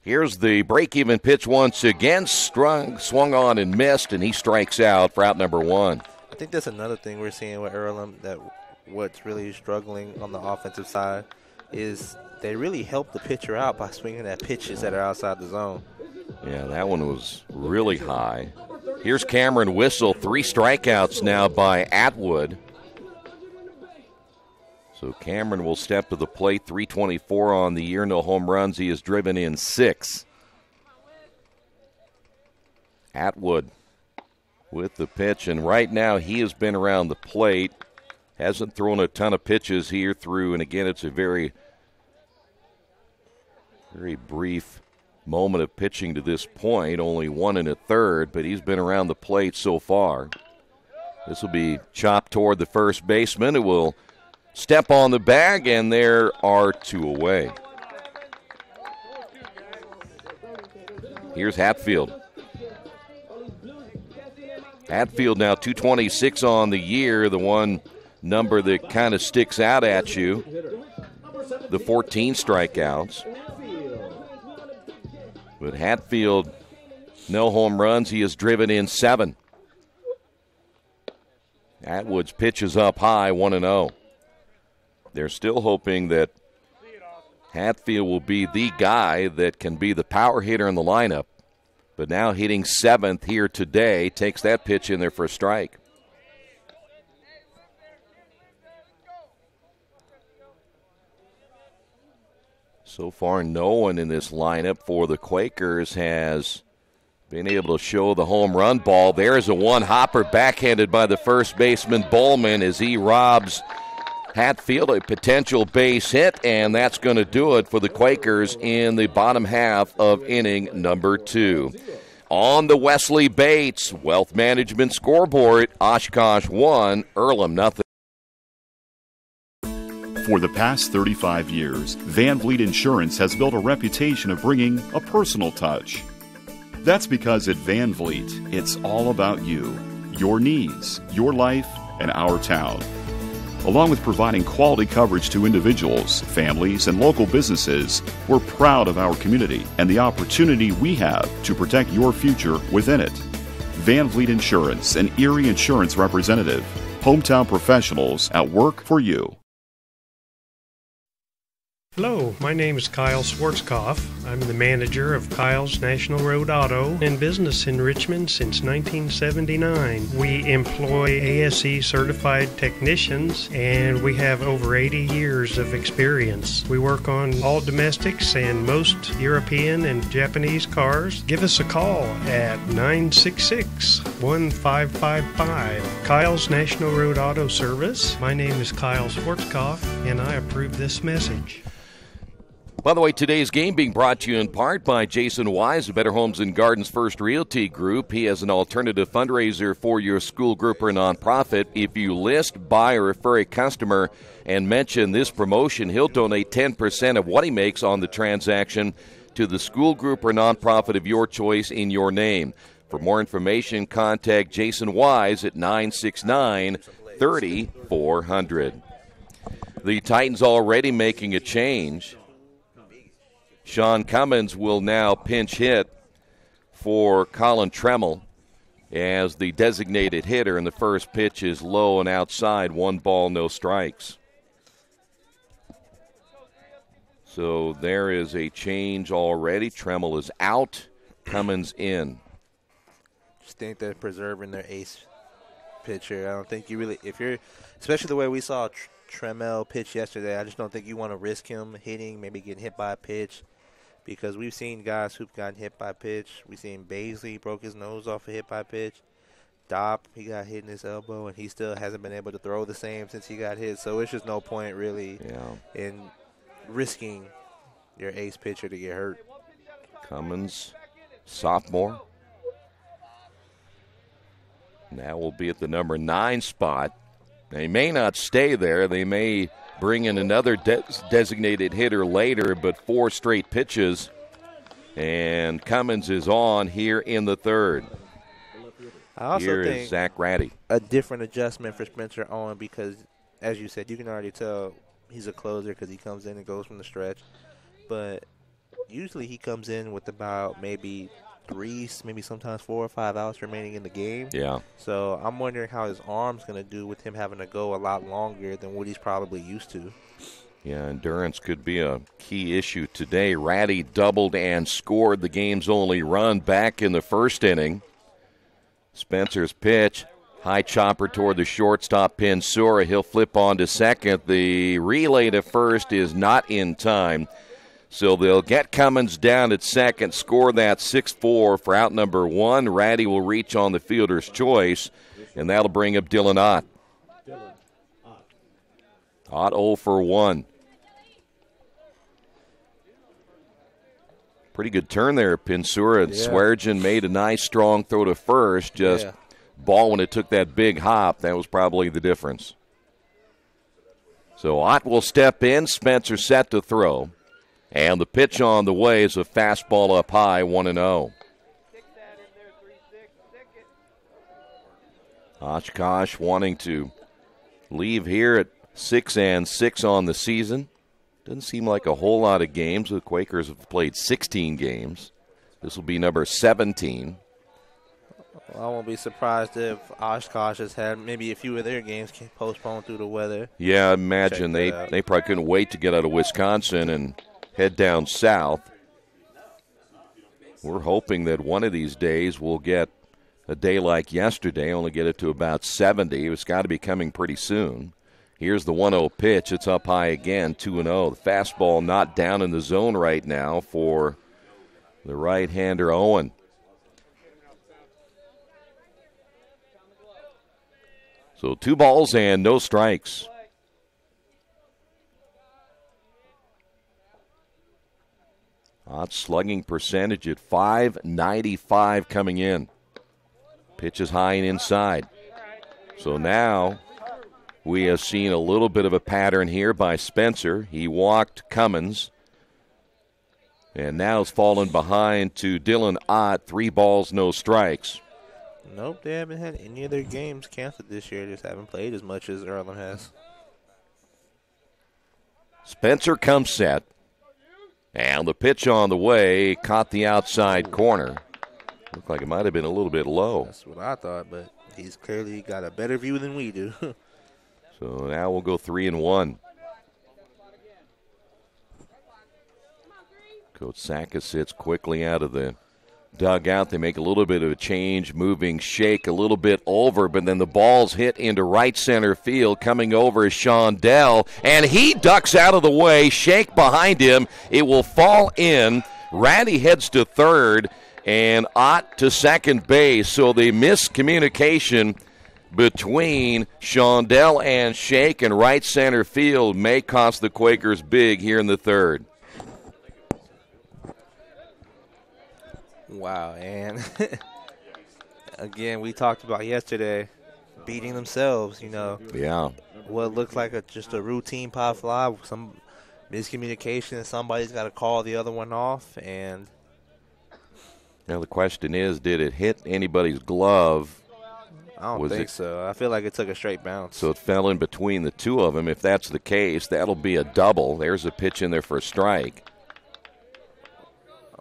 Here's the break-even pitch once again. Swung on and missed, and he strikes out for out number 1. I think that's another thing we're seeing with Earlham, that what's really struggling on the offensive side is they really help the pitcher out by swinging at pitches that are outside the zone. Yeah, that one was really high. Here's Cameron Whistle, 3 strikeouts now by Atwood. So Cameron will step to the plate, 324 on the year, no home runs. He has driven in 6. Atwood with the pitch, and right now he has been around the plate. Hasn't thrown a ton of pitches here through, and again, it's a very, very brief moment of pitching to this point, only 1 1/3, but he's been around the plate so far. This will be chopped toward the first baseman, who will step on the bag, and there are 2 away. Here's Hatfield. Hatfield now 226 on the year, the one number that kind of sticks out at you, the 14 strikeouts. But Hatfield, no home runs. He has driven in 7. Atwood's pitch is up high, 1-0. They're still hoping that Hatfield will be the guy that can be the power hitter in the lineup. But now hitting 7th here today, takes that pitch in there for a strike. So far, no one in this lineup for the Quakers has been able to show the home run ball. There's a one-hopper backhanded by the first baseman, Bowman, as he robs Hatfield a potential base hit, and that's going to do it for the Quakers in the bottom half of inning number 2. On the Wesley Bates Wealth Management scoreboard, Oshkosh 1, Earlham nothing. For the past 35 years, Van Vliet Insurance has built a reputation of bringing a personal touch. That's because at Van Vliet, it's all about you, your needs, your life, and our town. Along with providing quality coverage to individuals, families, and local businesses, we're proud of our community and the opportunity we have to protect your future within it. Van Vliet Insurance, an Erie Insurance representative. Hometown professionals at work for you. Hello, my name is Kyle Schwarzkopf. I'm the manager of Kyle's National Road Auto and business in Richmond since 1979. We employ ASE certified technicians and we have over 80 years of experience. We work on all domestics and most European and Japanese cars. Give us a call at 966-1555. Kyle's National Road Auto Service. My name is Kyle Schwarzkopf and I approve this message. By the way, today's game being brought to you in part by Jason Wise of Better Homes and Gardens First Realty Group. He has an alternative fundraiser for your school group or nonprofit. If you list, buy, or refer a customer and mention this promotion, he'll donate 10% of what he makes on the transaction to the school group or nonprofit of your choice in your name. For more information, contact Jason Wise at 969-3400. The Titans already making a change. Sean Cummins will now pinch hit for Colin Tremmel as the designated hitter, and the first pitch is low and outside. 1 ball, no strikes. So there is a change already. Tremmel is out, Cummins in. Just think they're preserving their ace pitcher. I don't think you really, if you're, especially the way we saw Tremmel pitch yesterday, I just don't think you want to risk him hitting, maybe getting hit by a pitch. Because we've seen guys who've gotten hit by pitch. We've seen Baisley broke his nose off a hit by pitch. Dopp, he got hit in his elbow, and he still hasn't been able to throw the same since he got hit. So it's just no point really in risking your ace pitcher to get hurt. Cummins, sophomore. Now will be at the number 9 spot. They may not stay there. They may bring in another designated hitter later, but 4 straight pitches. And Cummins is on here in the 3rd. I also here think is Zach Ratty. a different adjustment for Spencer Owen because, as you said, you can already tell he's a closer because he comes in and goes from the stretch. But usually he comes in with about maybe 3, maybe sometimes 4 or 5 outs remaining in the game. Yeah. So I'm wondering how his arm's going to do with him having to go a lot longer than what he's probably used to. Yeah, endurance could be a key issue today. Ratty doubled and scored the game's only run back in the first inning. Spencer's pitch, high chopper toward the shortstop, Pinsura. He'll flip on to second. The relay to first is not in time. So they'll get Cummins down at second, score that 6-4 for out number 1. Ratty will reach on the fielder's choice, and that'll bring up Dylan Ott. Ott 0 for 1. Pretty good turn there, Pinsura. Yeah. Swearengin made a nice, strong throw to first. Just ball when it took that big hop, that was probably the difference. So Ott will step in. Spencer set to throw. And the pitch on the way is a fastball up high, 1-0. Oshkosh wanting to leave here at 6-6 on the season. Doesn't seem like a whole lot of games. The Quakers have played 16 games. This will be number 17. Well, I won't be surprised if Oshkosh has had maybe a few of their games postponed due to weather. Yeah, I imagine they probably couldn't wait to get out of Wisconsin and head down south. We're hoping that one of these days we'll get a day like yesterday, only get it to about 70. It's got to be coming pretty soon. Here's the 1-0 pitch. It's up high again, 2-0. The fastball not down in the zone right now for the right-hander Owen. So 2 balls and no strikes. Odd slugging percentage at .595 coming in. Pitch is high and inside. So now we have seen a little bit of a pattern here by Spencer. He walked Cummins. And now it's fallen behind to Dylan Ott. 3 balls, no strikes. Nope, they haven't had any of their games canceled this year. Just haven't played as much as Earlham has. Spencer comes set. And the pitch on the way caught the outside corner. Looked like it might have been a little bit low. That's what I thought, but he's clearly got a better view than we do. So now we'll go 3-1. Coach Saka sits quickly out of the dugout. They make a little bit of a change, moving Shake a little bit over, but then the ball's hit into right center field. Coming over is Shondell, and he ducks out of the way. Shake behind him. It will fall in. Ratty heads to third, and Ott to second base. So the miscommunication between Shondell and Shake in right center field may cost the Quakers big here in the third. Wow, and again, we talked about yesterday beating themselves, Yeah. What looked like just a routine pop fly, some miscommunication, and somebody's got to call the other one off. And now the question is, did it hit anybody's glove? I don't think so. I feel like it took a straight bounce. So it fell in between the two of them. If that's the case, that'll be a double. There's a pitch in there for a strike.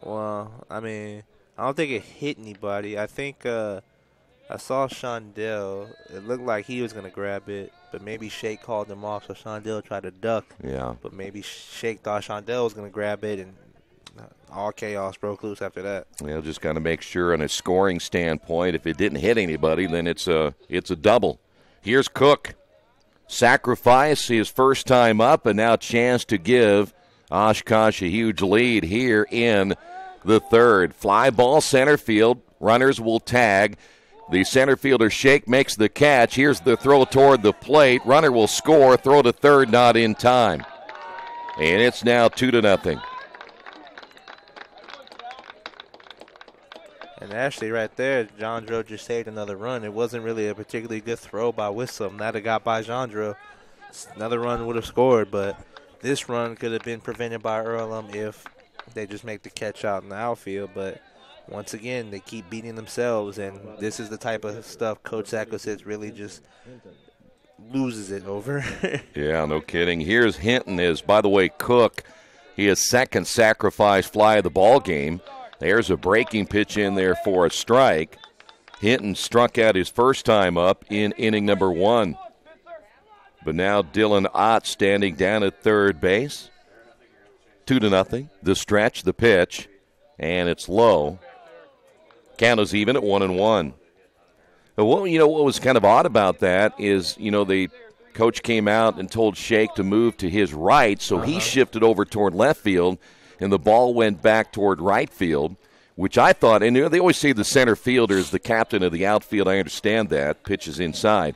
Well, I mean, I don't think it hit anybody. I think I saw Shondell. It looked like he was going to grab it, but maybe Shake called him off, so Shondell tried to duck. Yeah. But maybe Shake thought Shondell was going to grab it, and all chaos broke loose after that. Well, just got to make sure on a scoring standpoint, if it didn't hit anybody, then it's a double. Here's Cook. Sacrifice his first time up, and now a chance to give Oshkosh a huge lead here in the third. Fly ball center field. Runners will tag. The center fielder Shake makes the catch. Here's the throw toward the plate. Runner will score. Throw to third, not in time. And it's now 2-0. And actually right there, Jandro just saved another run. It wasn't really a particularly good throw by Whistle. That got by Jandro. Another run would have scored, but this run could have been prevented by Earlham if they just make the catch out in the outfield. But once again, they keep beating themselves, and this is the type of stuff Coach Sackositz really just loses it over. Yeah, no kidding. Here's Hinton is, by the way, Cook. He is second sacrifice fly of the ball game. There's a breaking pitch in there for a strike. Hinton struck out his first time up in inning number 1. But now Dylan Ott standing down at third base. 2-0. The stretch, the pitch, and it's low. Count is even at 1-1. But what was kind of odd about that is, the coach came out and told Shake to move to his right, so he shifted over toward left field, and the ball went back toward right field, which I thought, and they always say the center fielder is the captain of the outfield. I understand that. Pitches inside.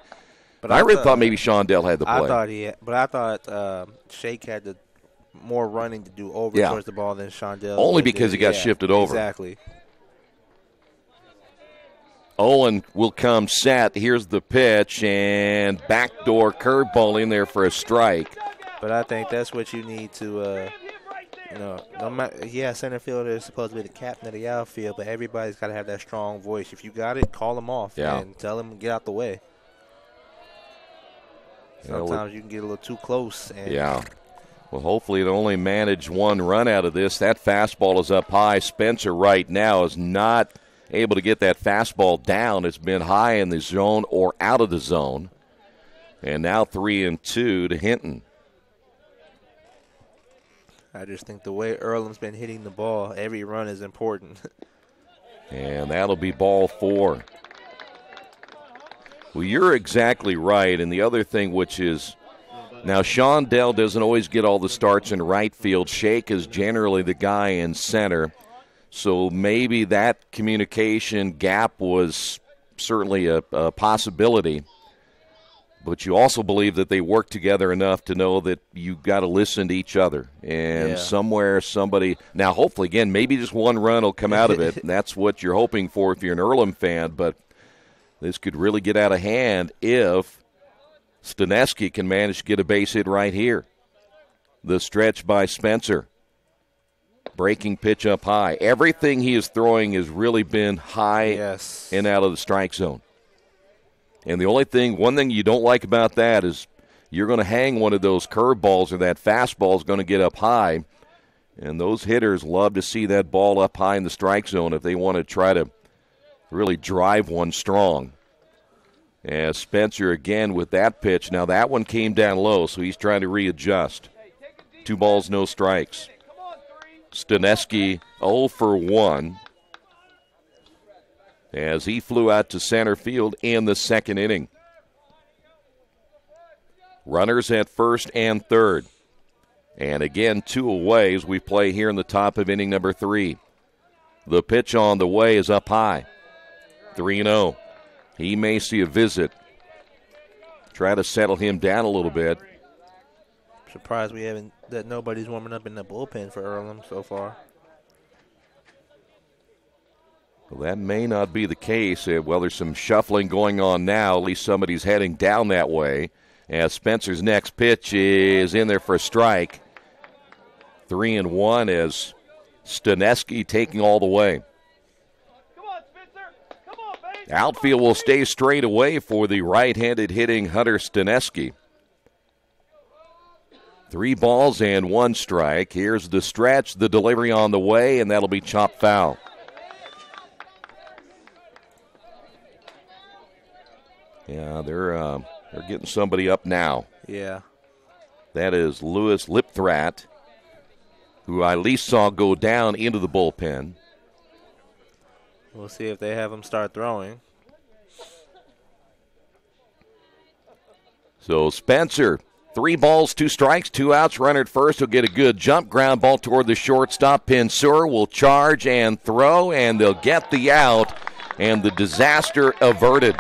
But I really thought maybe Shondell had the play. I thought Shake had the more running to do over towards the ball than Shondell. Only because he got shifted over. Exactly. Owen will come set. Here's the pitch, and backdoor curveball in there for a strike. But I think that's what you need to, no matter, center fielder is supposed to be the captain of the outfield, but everybody's got to have that strong voice. If you got it, call them off and tell them to get out the way. Sometimes you can get a little too close. Well, hopefully they'll only manage one run out of this. That fastball is up high. Spencer right now is not able to get that fastball down. It's been high in the zone or out of the zone. And now 3-2 to Hinton. I just think the way Earlham's been hitting the ball, every run is important. And that'll be ball 4. Well, you're exactly right. And the other thing, which is, now Shondell doesn't always get all the starts in right field. Shake is generally the guy in center. So maybe that communication gap was certainly a possibility. But you also believe that they work together enough to know that you've got to listen to each other. And somewhere somebody – now, hopefully, again, maybe just one run will come out of it. And that's what you're hoping for if you're an Earlham fan. But this could really get out of hand if Staneski can manage to get a base hit right here. The stretch by Spencer. Breaking pitch up high. Everything he is throwing has really been high and out of the strike zone. And the one thing you don't like about that is you're going to hang one of those curveballs or that fastball is going to get up high. And those hitters love to see that ball up high in the strike zone if they want to try to really drive one strong. As Spencer again with that pitch. Now that one came down low, so he's trying to readjust. 2 balls, no strikes. Staneski 0 for 1 as he flew out to center field in the second inning. Runners at first and third. And again, 2 away as we play here in the top of inning number 3. The pitch on the way is up high. 3-0. He may see a visit. Try to settle him down a little bit. Surprised that nobody's warming up in the bullpen for Earlham so far. Well, that may not be the case. Well, there's some shuffling going on now. At least somebody's heading down that way. As Spencer's next pitch is in there for a strike. 3-1 as Staneski taking all the way. Outfield will stay straight away for the right-handed hitting Hunter Staneski. 3 balls and 1 strike. Here's the stretch, the delivery on the way, and that'll be chopped foul. Yeah, they're getting somebody up now. Yeah. That is Lewis Lipthrat, who I at least saw go down into the bullpen. We'll see if they have him start throwing. So Spencer, 3 balls, 2 strikes, 2 outs, runner at first. He'll get a good jump, ground ball toward the shortstop. Pinsur will charge and throw, and they'll get the out, and the disaster averted.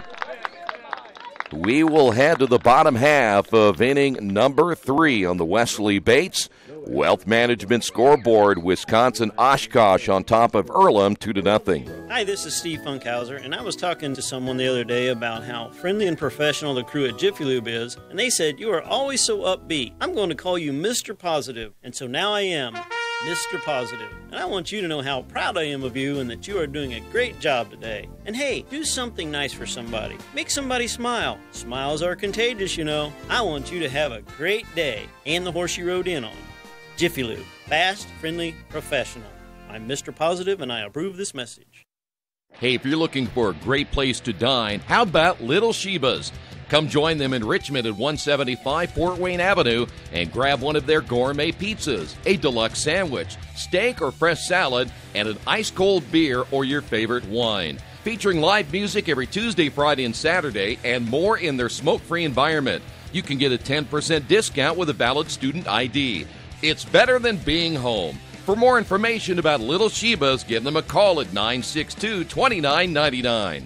We will head to the bottom half of inning number 3 on the Wesley Bates Wealth Management Scoreboard. Wisconsin-Oshkosh on top of Earlham 2-0. Hi, this is Steve Funkhauser, and I was talking to someone the other day about how friendly and professional the crew at Jiffy Lube is, and they said, "You are always so upbeat. I'm going to call you Mr. Positive," and so now I am. Mr. Positive, and I want you to know how proud I am of you and that you are doing a great job today. And hey, do something nice for somebody. Make somebody smile. Smiles are contagious, you know. I want you to have a great day and the horse you rode in on. Jiffy Lube, fast, friendly, professional. I'm Mr. Positive, and I approve this message. Hey, if you're looking for a great place to dine, how about Little Sheba's? Come join them in Richmond at 175 Fort Wayne Avenue and grab one of their gourmet pizzas, a deluxe sandwich, steak or fresh salad, and an ice-cold beer or your favorite wine. Featuring live music every Tuesday, Friday, and Saturday, and more in their smoke-free environment. You can get a 10% discount with a valid student ID. It's better than being home. For more information about Little Sheba's, give them a call at 962-2999.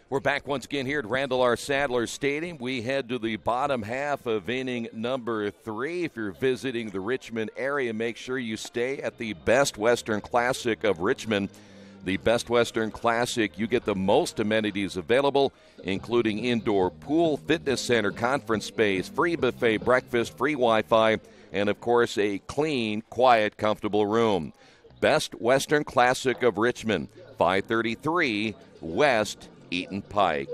We're back once again here at Randall R. Sadler Stadium. We head to the bottom half of inning number 3. If you're visiting the Richmond area, make sure you stay at the Best Western Classic of Richmond. The Best Western Classic, you get the most amenities available, including indoor pool, fitness center, conference space, free buffet breakfast, free Wi-Fi, and, of course, a clean, quiet, comfortable room. Best Western Classic of Richmond, 533 West Eaton Pike.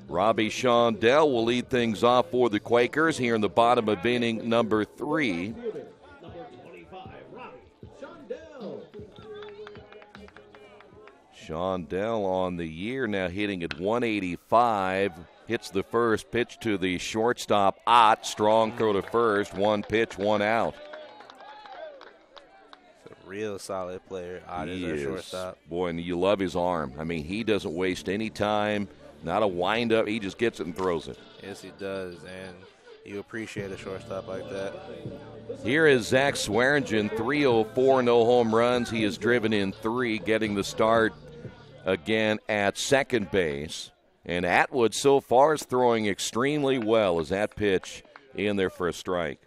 Robbie Shondell will lead things off for the Quakers here in the bottom of inning number 3. Shondell on the year now hitting at 185. Hits the first pitch to the shortstop, Ott. Strong throw to first. 1 pitch, 1 out. Real solid player. Ott is our shortstop. Boy, and you love his arm. I mean, he doesn't waste any time. Not a wind-up. He just gets it and throws it. Yes, he does, and you appreciate a shortstop like that. Here is Zach Swearingen, 304, no home runs. He has driven in 3, getting the start again at second base. And Atwood so far is throwing extremely well as that pitch in there for a strike.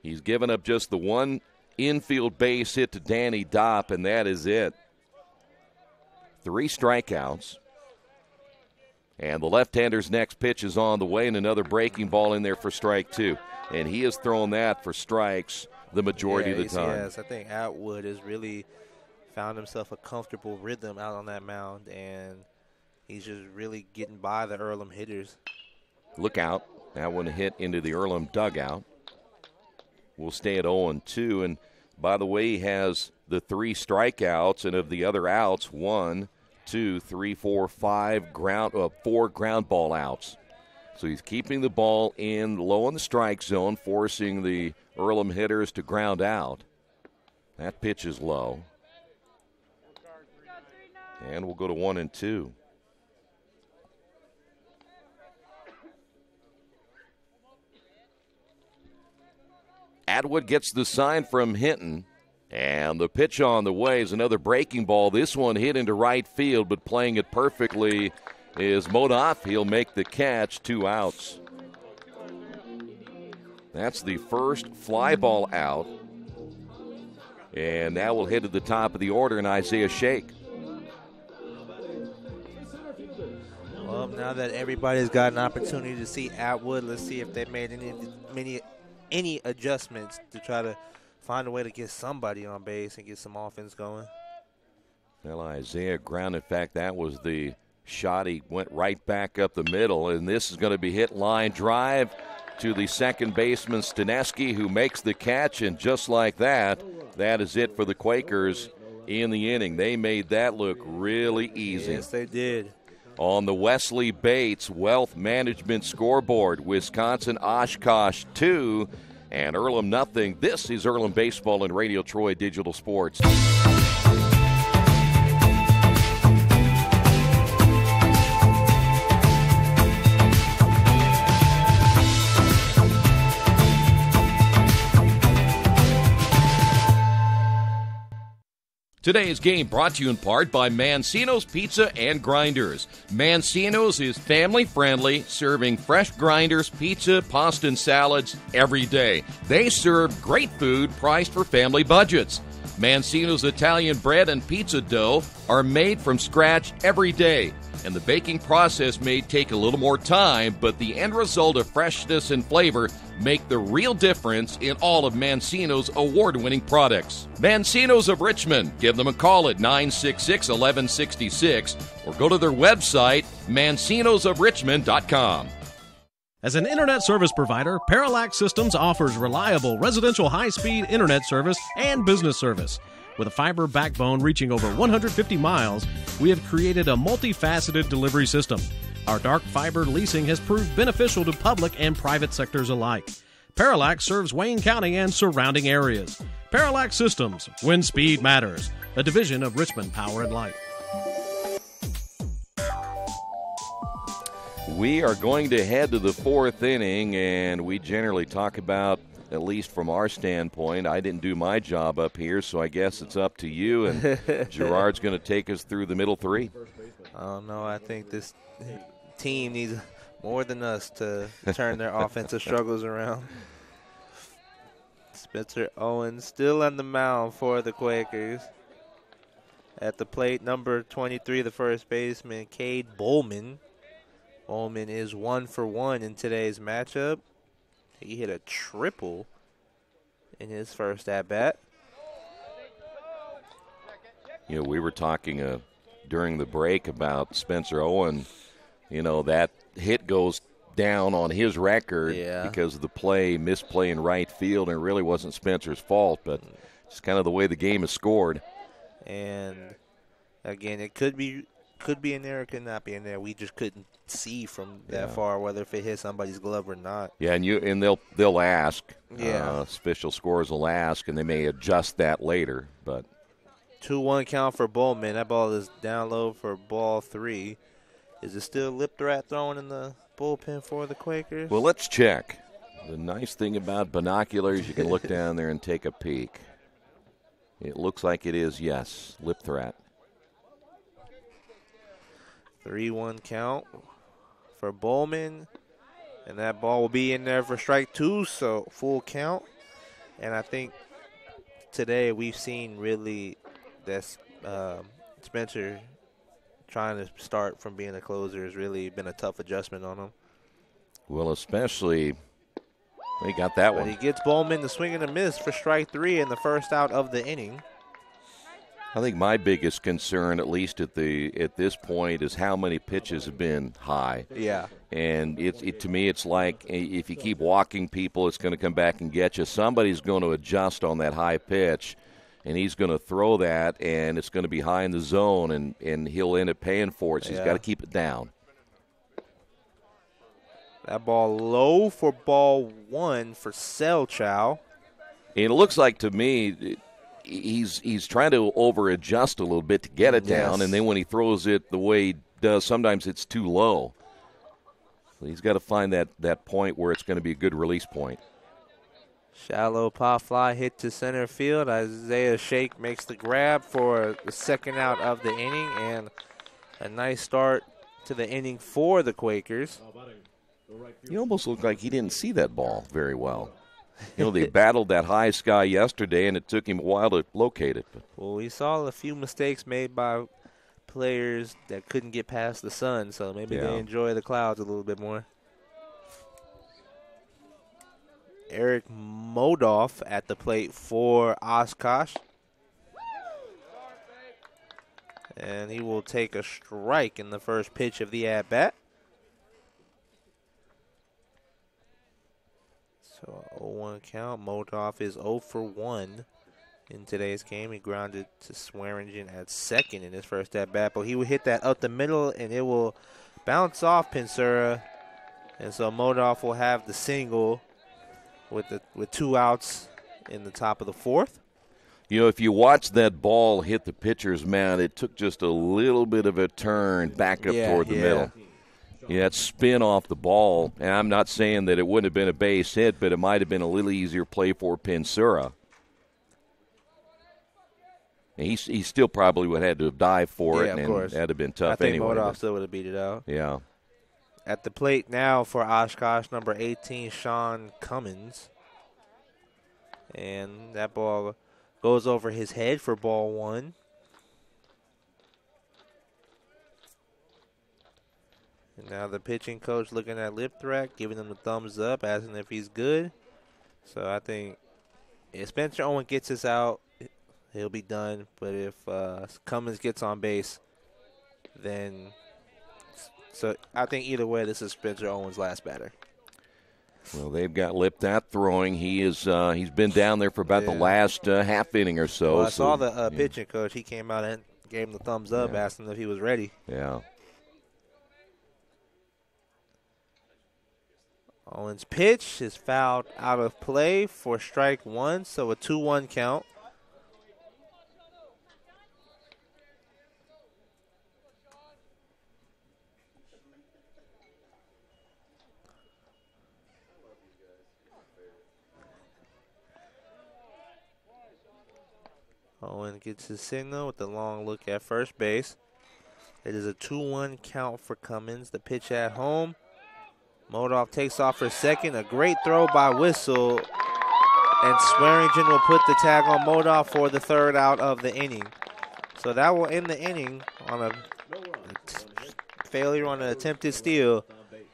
He's given up just the one infield base hit to Danny Dopp, and that is it. 3 strikeouts. And the left-hander's next pitch is on the way, and another breaking ball in there for strike 2. And he has thrown that for strikes the majority of the time. Yes, I think Atwood has really found himself a comfortable rhythm out on that mound, and he's just really getting by the Earlham hitters. Look out. That one hit into the Earlham dugout. We'll stay at 0-2, and by the way, he has the 3 strikeouts, and of the other outs, 4 ground ball outs. So he's keeping the ball in low in the strike zone, forcing the Earlham hitters to ground out. That pitch is low. And we'll go to 1-2. Atwood gets the sign from Hinton, and the pitch on the way is another breaking ball. This one hit into right field, but playing it perfectly is Modoff. He'll make the catch, 2 outs. That's the first fly ball out, and now we'll hit at the top of the order in Isaiah Shake. Well, now that everybody's got an opportunity to see Atwood, let's see if they made any adjustments to try to find a way to get somebody on base and get some offense going. Well, Isaiah ground. In fact, that was the shot. He went right back up the middle, and this is going to be hit line drive to the second baseman, Staneski, who makes the catch, and just like that, that is it for the Quakers in the inning. They made that look really easy. Yes, they did. On the Wesley Bates Wealth Management scoreboard, Wisconsin-Oshkosh 2 and Earlham nothing. This is Earlham Baseball and Radio Troy Digital Sports. Today's game brought to you in part by Mancino's Pizza and Grinders. Mancino's is family-friendly, serving fresh grinders, pizza, pasta, and salads every day. They serve great food priced for family budgets. Mancino's Italian bread and pizza dough are made from scratch every day, and the baking process may take a little more time, but the end result of freshness and flavor make the real difference in all of Mancino's award-winning products. Mancino's of Richmond. Give them a call at 966-1166 or go to their website, mancinosofrichmond.com. As an internet service provider, Parallax Systems offers reliable residential high-speed internet service and business service. With a fiber backbone reaching over 150 miles, we have created a multifaceted delivery system. Our dark fiber leasing has proved beneficial to public and private sectors alike. Parallax serves Wayne County and surrounding areas. Parallax Systems, when speed matters, a division of Richmond Power and Light. We are going to head to the fourth inning, and we generally talk about, at least from our standpoint, I didn't do my job up here, so I guess it's up to you, and Gerard's going to take us through the middle three. Oh, no, I think this team needs more than us to turn their offensive struggles around. Spencer Owens still on the mound for the Quakers. At the plate, number 23, the first baseman, Cade Bowman. Bowman is 1 for 1 in today's matchup. He hit a triple in his first at-bat. You know, we were talking during the break about Spencer Owen. You know, that hit goes down on his record because of the misplay in right field, and it really wasn't Spencer's fault, but it's kind of the way the game is scored. And, again, it could be in there, it could not be in there. We just couldn't see from that far whether if it hit somebody's glove or not. Yeah, and they'll ask. Official scores will ask, and they may adjust that later. But 2-1 count for Bowman. That ball is down low for ball 3. Is it still Lip Threat throwing in the bullpen for the Quakers? Well, let's check. The nice thing about binoculars, you can look down there and take a peek. It looks like it is, yes, Lip Threat. 3-1 count for Bowman, and that ball will be in there for strike 2, so full count. And I think today we've seen really that Spencer trying to start from being a closer has really been a tough adjustment on him. Well, especially he got that one. He gets Bowman to swing and a miss for strike 3 in the first out of the inning. I think my biggest concern, at least at this point, is how many pitches have been high. Yeah. And to me, it's like if you keep walking people, it's going to come back and get you. Somebody's going to adjust on that high pitch, and he's going to throw that, and it's going to be high in the zone, and he'll end up paying for it. So he's got to keep it down. That ball low for ball 1 for Selchow. And it looks like to me he's trying to over-adjust a little bit to get it down, and then when he throws it the way he does, sometimes it's too low. So he's got to find that point where it's going to be a good release point. Shallow pop fly hit to center field. Isaiah Shake makes the grab for the second out of the inning, and a nice start to the inning for the Quakers. He almost looked like he didn't see that ball very well. You know, they battled that high sky yesterday, and it took him a while to locate it. Well, we saw a few mistakes made by players that couldn't get past the sun, so maybe they enjoy the clouds a little bit more. Eric Modoff at the plate for Oshkosh. And he will take a strike in the first pitch of the at-bat. So 0-1 count. Modoff is 0 for 1 in today's game. He grounded to Swearingen at second in his first at-bat, but he will hit that up the middle, and it will bounce off Pensura. And so Modoff will have the single with 2 outs in the top of the fourth. You know, if you watch that ball hit the pitcher's mound, it took just a little bit of a turn back up toward the middle. Yeah, that spin off the ball, and I'm not saying that it wouldn't have been a base hit, but it might have been a little easier play for Pensura. And he still probably would have had to have dived for it, and that would have been tough anyway. I think Modoff still would have beat it out. Yeah. At the plate now for Oshkosh, number 18, Sean Cummins. And that ball Goes over his head for ball 1. And now the pitching coach looking at Lipthrak, giving him the thumbs up, asking if he's good. So I think if Spencer Owen gets us out, he'll be done. But if Cummins gets on base, then so I think either way, this is Spencer Owen's last batter. Well, they've got Lipthrak throwing. He's been down there for about the last half inning or so. Well, I saw the pitching coach. He came out and gave him the thumbs up, asked him if he was ready. Yeah. Owens' pitch is fouled out of play for strike 1, so a 2-1 count. Owen gets his signal with the long look at first base. It is a 2-1 count for Cummins. The pitch at home. Modoff takes off for second. A great throw by Whistle. And Swearingen will put the tag on Modoff for the third out of the inning. So that will end the inning on a failure on an attempted steal.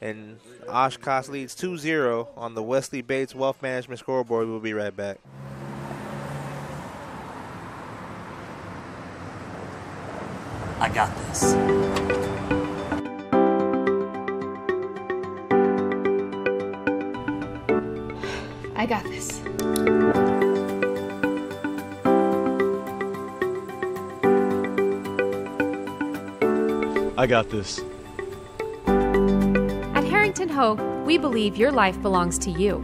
And Oshkosh leads 2-0 on the Wesley Bates Wealth Management scoreboard. We'll be right back. I got this. I got this. I got this. At Harrington Hogue, we believe your life belongs to you.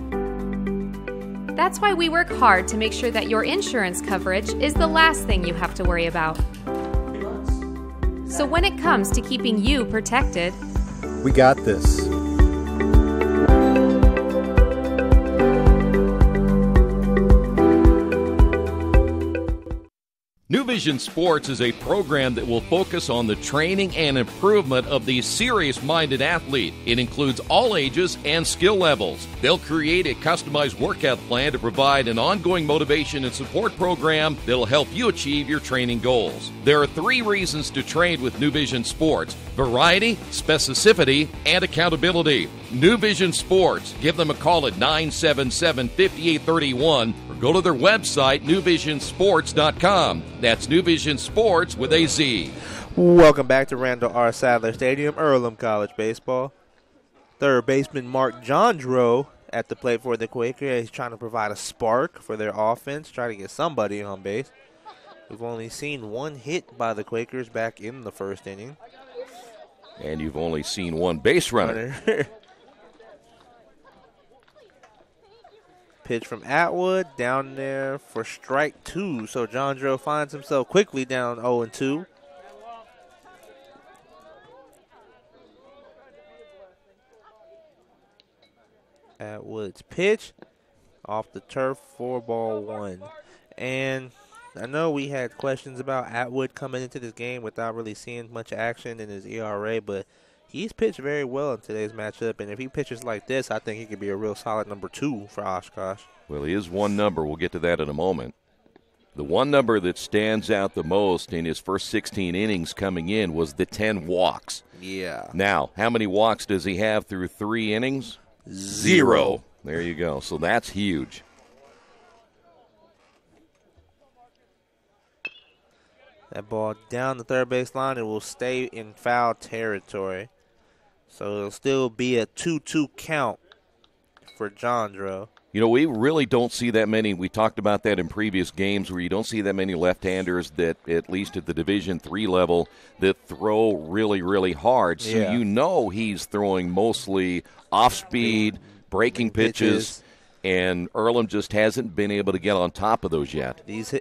That's why we work hard to make sure that your insurance coverage is the last thing you have to worry about. So when it comes to keeping you protected, We got this. New Vision Sports is a program that will focus on the training and improvement of the serious-minded athlete. It includes all ages and skill levels. They'll create a customized workout plan to provide an ongoing motivation and support program that'll help you achieve your training goals. There are 3 reasons to train with New Vision Sports: variety, specificity, and accountability. New Vision Sports. Give them a call at 977-5831 or go to their website, newvisionsports.com. That's New Vision Sports with a Z. Welcome back to Randall R. Sadler Stadium, Earlham College Baseball. Third baseman Mark Jondro at the plate for the Quaker. He's trying to provide a spark for their offense, trying to get somebody on base. We've only seen 1 hit by the Quakers back in the first inning. And you've only seen 1 base runner. Pitch from Atwood down there for strike 2. So Jondro finds himself quickly down 0-2. Atwood's pitch off the turf for ball 1. And I know we had questions about Atwood coming into this game without really seeing much action in his ERA, but he's pitched very well in today's matchup, and if he pitches like this, I think he could be a real solid number 2 for Oshkosh. Well, he is one number. We'll get to that in a moment. The one number that stands out the most in his first 16 innings coming in was the 10 walks. Yeah. Now, how many walks does he have through 3 innings? 0. There you go. So that's huge. That ball down the third base line, it will stay in foul territory. So it'll still be a 2-2 count for Jondro. You know, we really don't see that many. We talked about that in previous games where you don't see that many left-handers that, at least at the Division III level, that throw really, really hard. So you know he's throwing mostly off-speed, breaking pitches. And Earlham just hasn't been able to get on top of those yet. These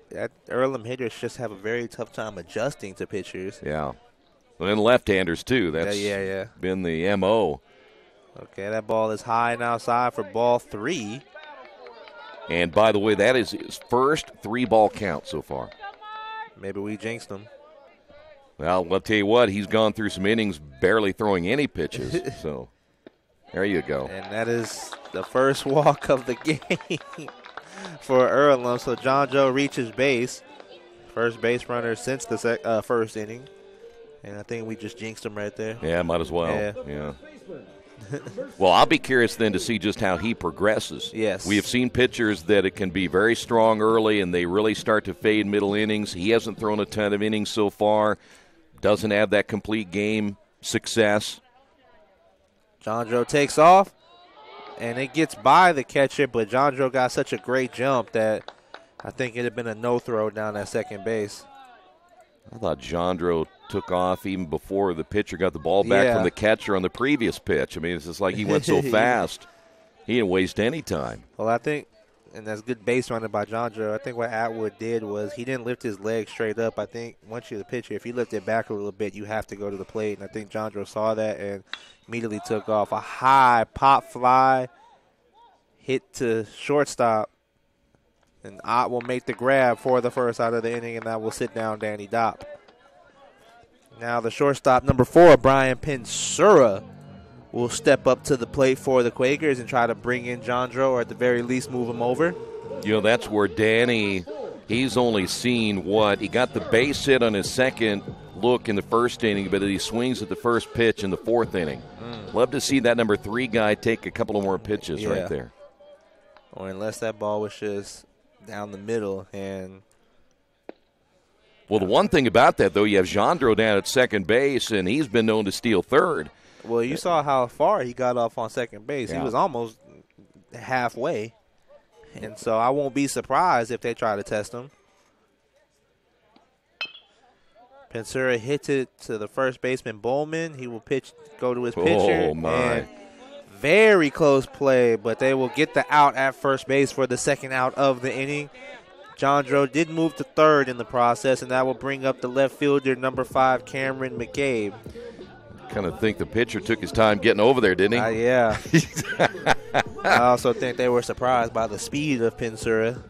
Earlham hitters just have a very tough time adjusting to pitchers. Yeah. And then left-handers, too. That's been the M.O. Okay, that ball is high and outside for ball 3. And, by the way, that is his first 3-ball count so far. Maybe we jinxed him. Well, I'll tell you what, he's gone through some innings barely throwing any pitches. So, there you go. And that is the first walk of the game. for Earlham. So John Joe reaches base. First base runner since the first inning. And I think we just jinxed him right there. Yeah, might as well. Yeah. Well, I'll be curious then to see just how he progresses. Yes. We have seen pitchers that it can be very strong early and they really start to fade middle innings. He hasn't thrown a ton of innings so far. Doesn't have that complete game success. John Joe takes off, and it gets by the catcher, but John Joe got such a great jump that I think it had been a no-throw down at second base. I thought Jandro took off even before the pitcher got the ball back from the catcher on the previous pitch. I mean, it's just like he went so fast. He didn't waste any time. Well, I think, and that's good base running by Jandro, I think what Atwood did was he didn't lift his leg straight up. I think once you're the pitcher, if you lift it back a little bit, you have to go to the plate. And I think Jandro saw that and immediately took off. A high pop fly hit to shortstop. And Ott will make the grab for the first out of the inning, and that will sit down Danny Dopp. Now the shortstop, number 4, Brian Pensura, will step up to the plate for the Quakers and try to bring in Jandro, or at the very least move him over. You know, that's where Danny, he's only seen he got the base hit on his second look in the first inning, but he swings at the first pitch in the fourth inning. Love to see that number 3 guy take a couple of more pitches right there. Or unless that ball was just down the middle. And well, the one thing about that, though, you have Jandro down at second base, and he's been known to steal third. Well, you saw how far he got off on second base. Yeah. He was almost halfway. And so I won't be surprised if they try to test him. Pensura hits it to the first baseman, Bowman. He will go to his pitcher. Oh, my. And very close play, but they will get the out at first base for the second out of the inning. Jandro did move to third in the process, and that will bring up the left fielder, number 5, Cameron McCabe. Kind of think the pitcher took his time getting over there, didn't he? Yeah. I also think they were surprised by the speed of Pensura.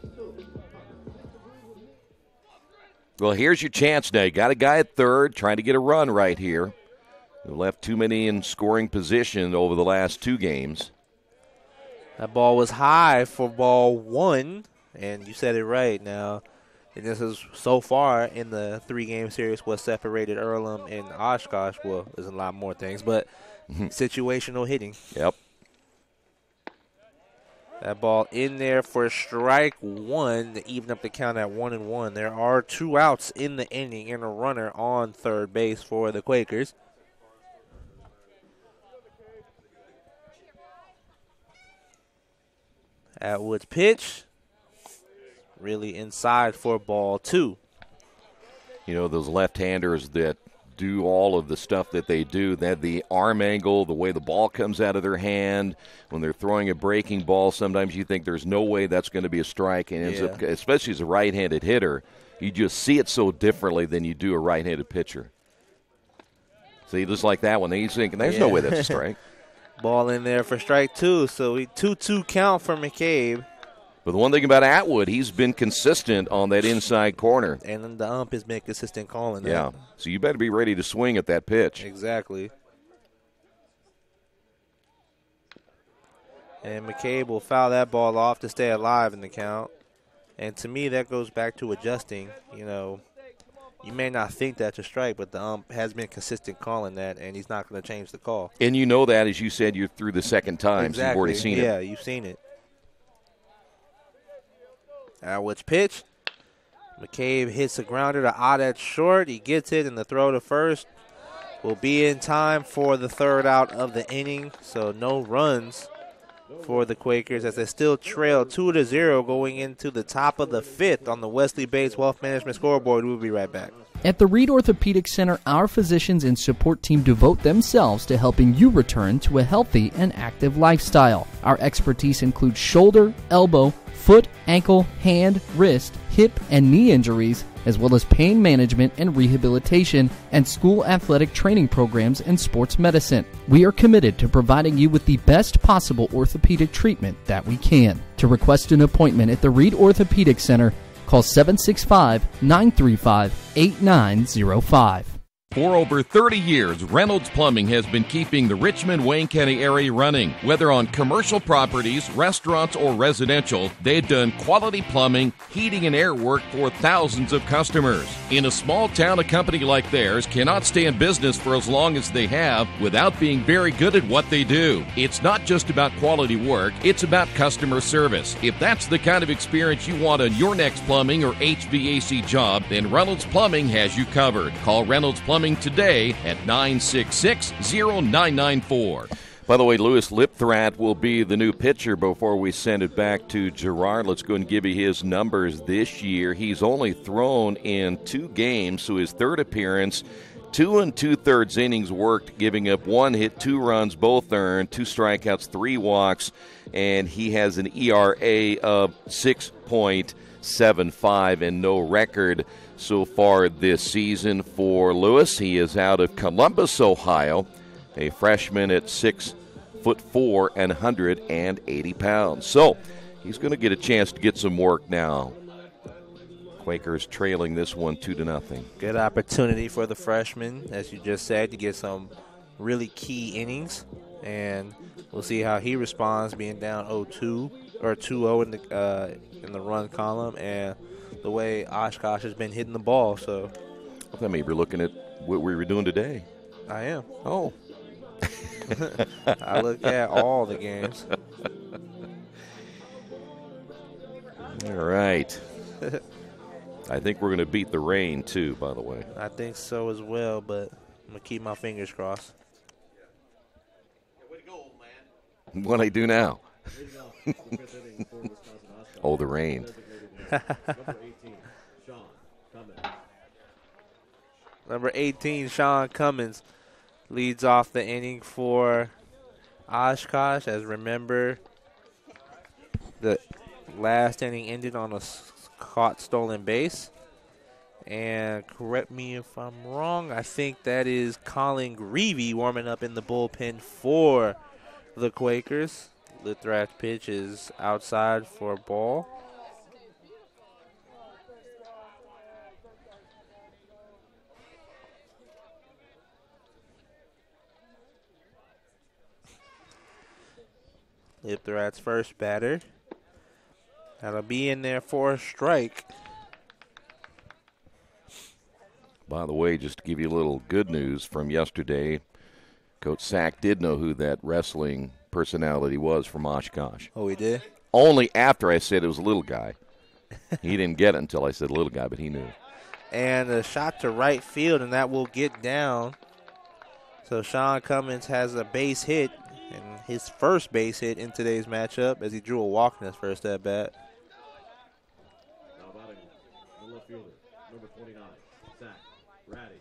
Well, here's your chance now. You got a guy at third trying to get a run right here. We left too many in scoring position over the last 2 games. That ball was high for ball 1, and you said it right now. And this is so far in the 3-game series what separated Earlham and Oshkosh. Well, there's a lot more things, but situational hitting. Yep. That ball in there for strike 1 to even up the count at 1-1. There are 2 outs in the inning and a runner on third base for the Quakers. Atwood's pitch, really inside for ball 2. You know, those left-handers that do all of the stuff that they do, that the arm angle, the way the ball comes out of their hand, when they're throwing a breaking ball, sometimes you think there's no way that's going to be a strike, and ends up, especially as a right-handed hitter, you just see it so differently than you do a right-handed pitcher. See, just like that one, he's thinking, there's no way that's a strike. Ball in there for strike 2, so 2-2 count for McCabe. But the one thing about Atwood, he's been consistent on that inside corner. And then the ump has been consistent calling that. Yeah, so you better be ready to swing at that pitch. Exactly. And McCabe will foul that ball off to stay alive in the count. And to me, that goes back to adjusting. You know, you may not think that's a strike, but the ump has been consistent calling that, and he's not going to change the call. And you know that, as you said, you're through the second time. Exactly. So you've already seen it. Yeah, you've seen it. Atwood's pitch. McCabe hits a grounder to Ott at short. He gets it, and the throw to first will be in time for the third out of the inning. So no runs for the Quakers as they still trail 2-0 going into the top of the 5th on the Wesley Bates Wealth Management scoreboard. We'll be right back. At the Reed Orthopedic Center, our physicians and support team devote themselves to helping you return to a healthy and active lifestyle. Our expertise includes shoulder, elbow, foot, ankle, hand, wrist, hip, and knee injuries, as well as pain management and rehabilitation, and school athletic training programs and sports medicine. We are committed to providing you with the best possible orthopedic treatment that we can. To request an appointment at the Reed Orthopedic Center, call 765-935-8905. For over 30 years, Reynolds Plumbing has been keeping the Richmond-Wayne County area running. Whether on commercial properties, restaurants, or residential, they've done quality plumbing, heating, and air work for thousands of customers. In a small town, a company like theirs cannot stay in business for as long as they have without being very good at what they do. It's not just about quality work, it's about customer service. If that's the kind of experience you want on your next plumbing or HVAC job, then Reynolds Plumbing has you covered. Call Reynolds Plumbing today at 966-0994. By the way, Louis Lipthrat will be the new pitcher before we send it back to Gerard. Let's go and give you his numbers this year. He's only thrown in 2 games, so his third appearance, 2 2/3 innings worked, giving up 1 hit, 2 runs, both earned, 2 strikeouts, 3 walks, and he has an ERA of 6.75 and no record so far this season for Lewis. He is out of Columbus, Ohio, a freshman at 6'4" and 180 pounds. So he's going to get a chance to get some work now. Quakers trailing this one 2-0. Good opportunity for the freshman, as you just said, to get some really key innings, and we'll see how he responds being down 0-2 or 2-0 in the run column, and the way Oshkosh has been hitting the ball. So I mean, we're looking at what we were doing today. I am. Oh. I look at all the games. All right. I think we're going to beat the rain, too, by the way. I think so as well, but I'm going to keep my fingers crossed. What I do now? Oh, the rain. Number 18, Sean Cummins, leads off the inning for Oshkosh. As remember, the last inning ended on a caught stolen base. And correct me if I'm wrong, I think that is Colin Greavy warming up in the bullpen for the Quakers. Lithrat's pitch is outside for a ball. Lithrat's first batter. That'll be in there for a strike. By the way, just to give you a little good news from yesterday, Coach Sack did know who that wrestling personality was from Oshkosh. Oh, he did? Only after I said it was a little guy. He didn't get it until I said little guy, but he knew. And a shot to right field, and that will get down. So Sean Cummins has a base hit, and his first base hit in today's matchup as he drew a walk in his first at bat. Now batting the left fielder, number 29, Zach Ratty.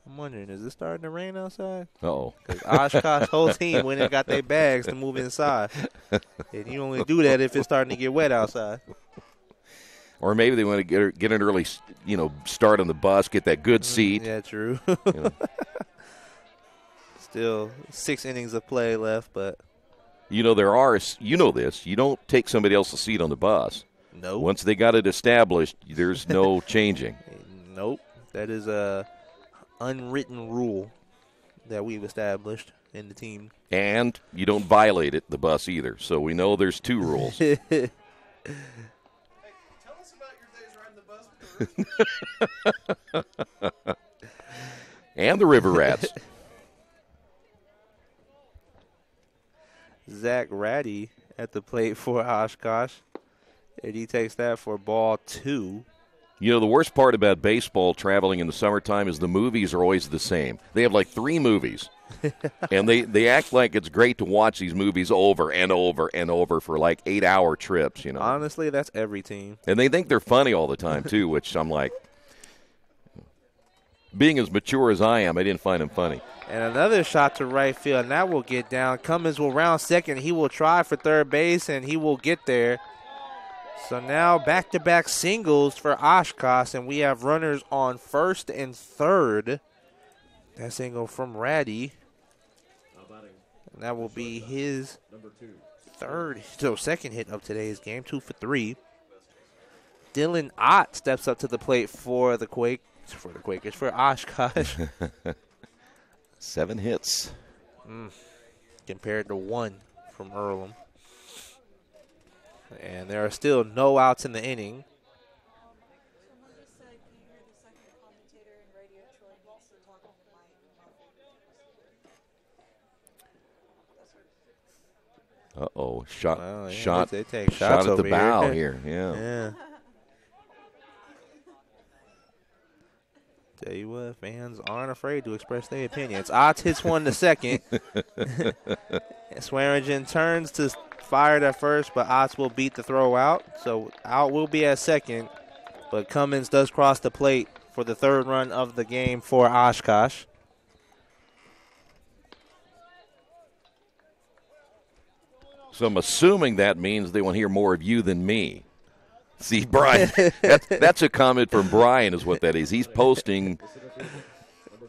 I'm wondering, is it starting to rain outside? Uh-oh. Because Oshkosh whole team went and got their bags to move inside. And you only do that if it's starting to get wet outside. Or maybe they want to get an early, start on the bus, get that good seat. Yeah, true. Still 6 innings of play left, but. There are, this, you don't take somebody else's seat on the bus. No. Once they got it established, there's no changing. Nope. That is a unwritten rule that we've established in the team. And you don't violate it, the bus either. So we know there's 2 rules. Hey, tell us about your days riding the bus. And the River Rats. Zach Ratty at the plate for Oshkosh. And he takes that for ball 2. The worst part about baseball traveling in the summertime is the movies are always the same. They have like 3 movies. And they act like it's great to watch these movies over and over and over for like 8-hour trips, Honestly, that's every team. And they think they're funny all the time, too, which I'm like, being as mature as I am, I didn't find them funny. And another shot to right field, and that will get down. Cummins will round second. He will try for third base, and he will get there. So now back-to-back singles for Oshkosh, and we have runners on first and third. That single from Ratty. And that will be his second hit of today's game, 2 for 3. Dylan Ott steps up to the plate for the for the Quakers. For Oshkosh. 7 hits. Compared to 1 from Earlham. And there are still no outs in the inning. Uh-oh. Shot they take shots at the over bow here. Yeah. Tell you what, fans aren't afraid to express their opinions. Otts hits one to second. Swearingen turns to fire at first, but Otts will beat the throw out. So out will be at second, but Cummins does cross the plate for the 3rd run of the game for Oshkosh. So I'm assuming that means they want to hear more of you than me. See, Brian, that's a comment from Brian is what that is. He's posting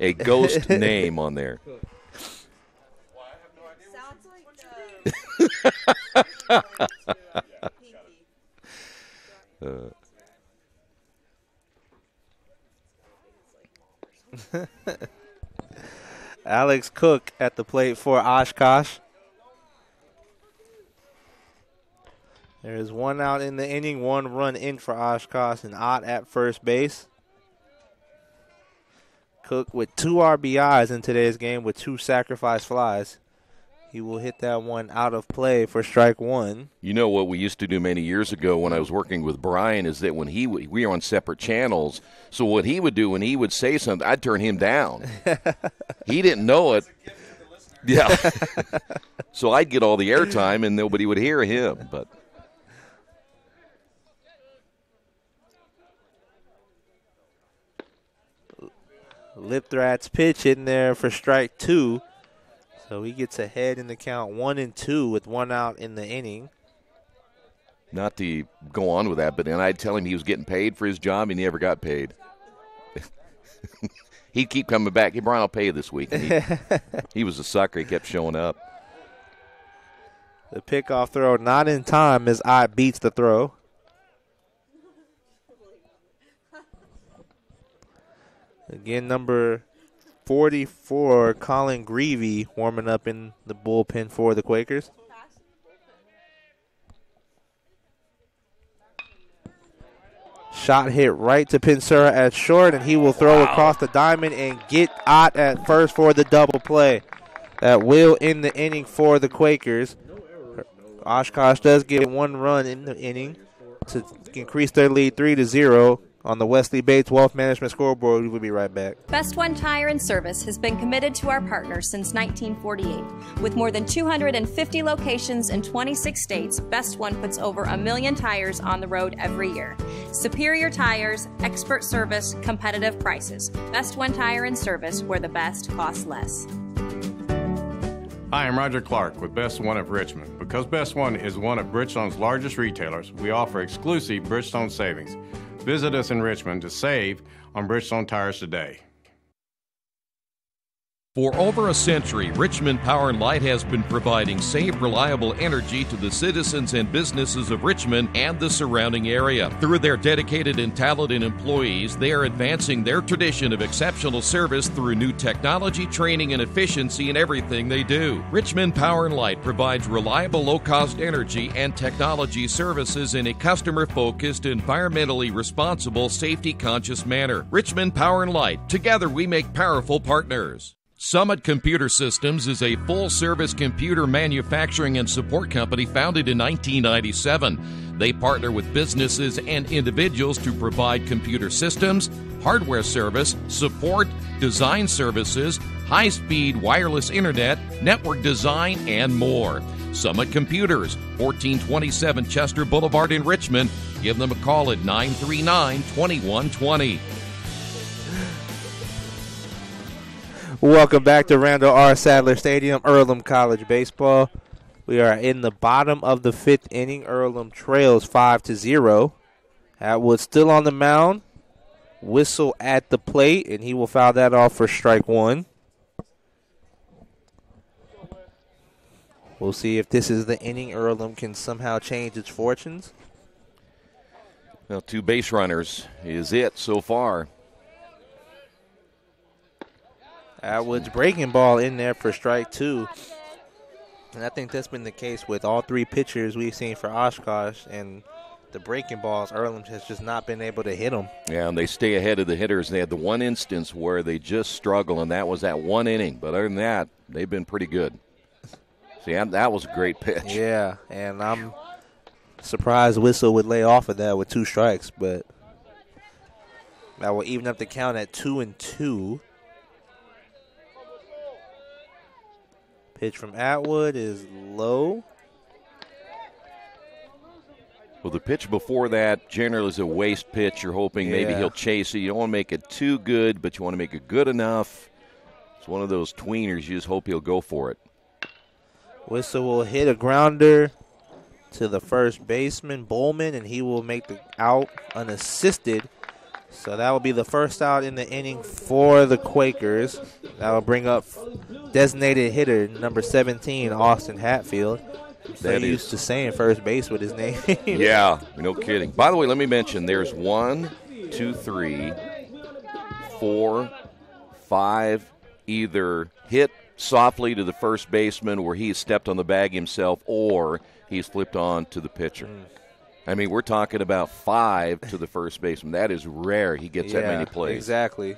a ghost name on there. Alex Cook at the plate for Oshkosh. There is 1 out in the inning, 1 run in for Oshkosh, and Ott at first base. Cook with 2 RBIs in today's game with 2 sacrifice flies. He will hit that one out of play for strike 1. You know what we used to do many years ago when I was working with Brian is that when we were on separate channels, so what he would do when he would say something, I'd turn him down. He didn't know it. Yeah. So I'd get all the airtime and nobody would hear him, but Lipthrat's pitch in there for strike 2. So he gets ahead in the count 1-2 with 1 out in the inning. Not to go on with that, but then I'd tell him he was getting paid for his job and he never got paid. He'd keep coming back. Hey, Brian, I'll pay you this week. And he was a sucker. He kept showing up. The pickoff throw not in time as Ott beats the throw. Again, number 44, Colin Greavy, warming up in the bullpen for the Quakers. Shot hit right to Pinsura at short, and he will throw across the diamond and get Ott at first for the double play. That will end the inning for the Quakers. Oshkosh does get 1 run in the inning to increase their lead 3-0. On the Wesley Bates Wealth Management scoreboard, we'll be right back. Best One Tire and Service has been committed to our partners since 1948. With more than 250 locations in 26 states, Best One puts over 1 million tires on the road every year. Superior tires, expert service, competitive prices. Best One Tire and Service, where the best costs less. Hi, I'm Roger Clark with Best One of Richmond. Because Best One is one of Bridgestone's largest retailers, we offer exclusive Bridgestone savings. Visit us in Richmond to save on Bridgestone tires today. For over a century, Richmond Power & Light has been providing safe, reliable energy to the citizens and businesses of Richmond and the surrounding area. Through their dedicated and talented employees, they are advancing their tradition of exceptional service through new technology, training, and efficiency in everything they do. Richmond Power & Light provides reliable, low-cost energy and technology services in a customer-focused, environmentally responsible, safety-conscious manner. Richmond Power & Light. Together we make powerful partners. Summit Computer Systems is a full-service computer manufacturing and support company founded in 1997. They partner with businesses and individuals to provide computer systems, hardware service, support, design services, high-speed wireless internet, network design, and more. Summit Computers, 1427 Chester Boulevard in Richmond. Give them a call at 939-2120. Welcome back to Randall R. Sadler Stadium, Earlham College Baseball. We are in the bottom of the 5th inning. Earlham trails 5-0. Atwood still on the mound. Whistle at the plate, and he will foul that off for strike 1. We'll see if this is the inning Earlham can somehow change its fortunes. Well, 2 base runners is it so far. Atwood's breaking ball in there for strike 2. And I think that's been the case with all 3 pitchers we've seen for Oshkosh. And the breaking balls, Earlham has just not been able to hit them. Yeah, and they stay ahead of the hitters. They had the one instance where they just struggle, and that was that 1 inning. But other than that, they've been pretty good. See, that was a great pitch. Yeah, and I'm surprised Whistle would lay off of that with 2 strikes. But that will even up the count at 2-2. Pitch from Atwood is low. Well, the pitch before that generally is a waste pitch. You're hoping maybe he'll chase it. You don't want to make it too good, but you want to make it good enough. It's one of those tweeners. You just hope he'll go for it. Whistle will hit a grounder to the first baseman, Bowman, and he will make the out unassisted. So that will be the first out in the inning for the Quakers. That will bring up designated hitter number 17, Austin Hatfield. So used to saying first base with his name. Yeah, no kidding. By the way, let me mention there's 1, 2, 3, 4, 5 either hit softly to the first baseman where he stepped on the bag himself or he's flipped on to the pitcher. I mean, we're talking about 5 to the first baseman. That is rare. He gets that many plays. Exactly.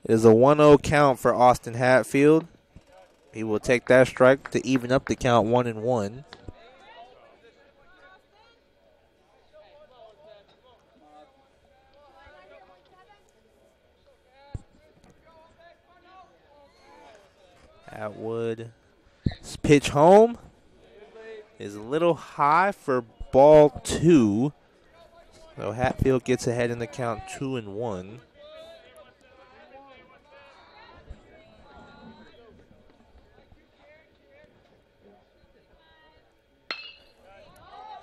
It is a 1-0 count for Austin Hatfield. He will take that strike to even up the count 1-1. Atwood's pitch home is a little high for ball 2. So Hatfield gets ahead in the count 2-1.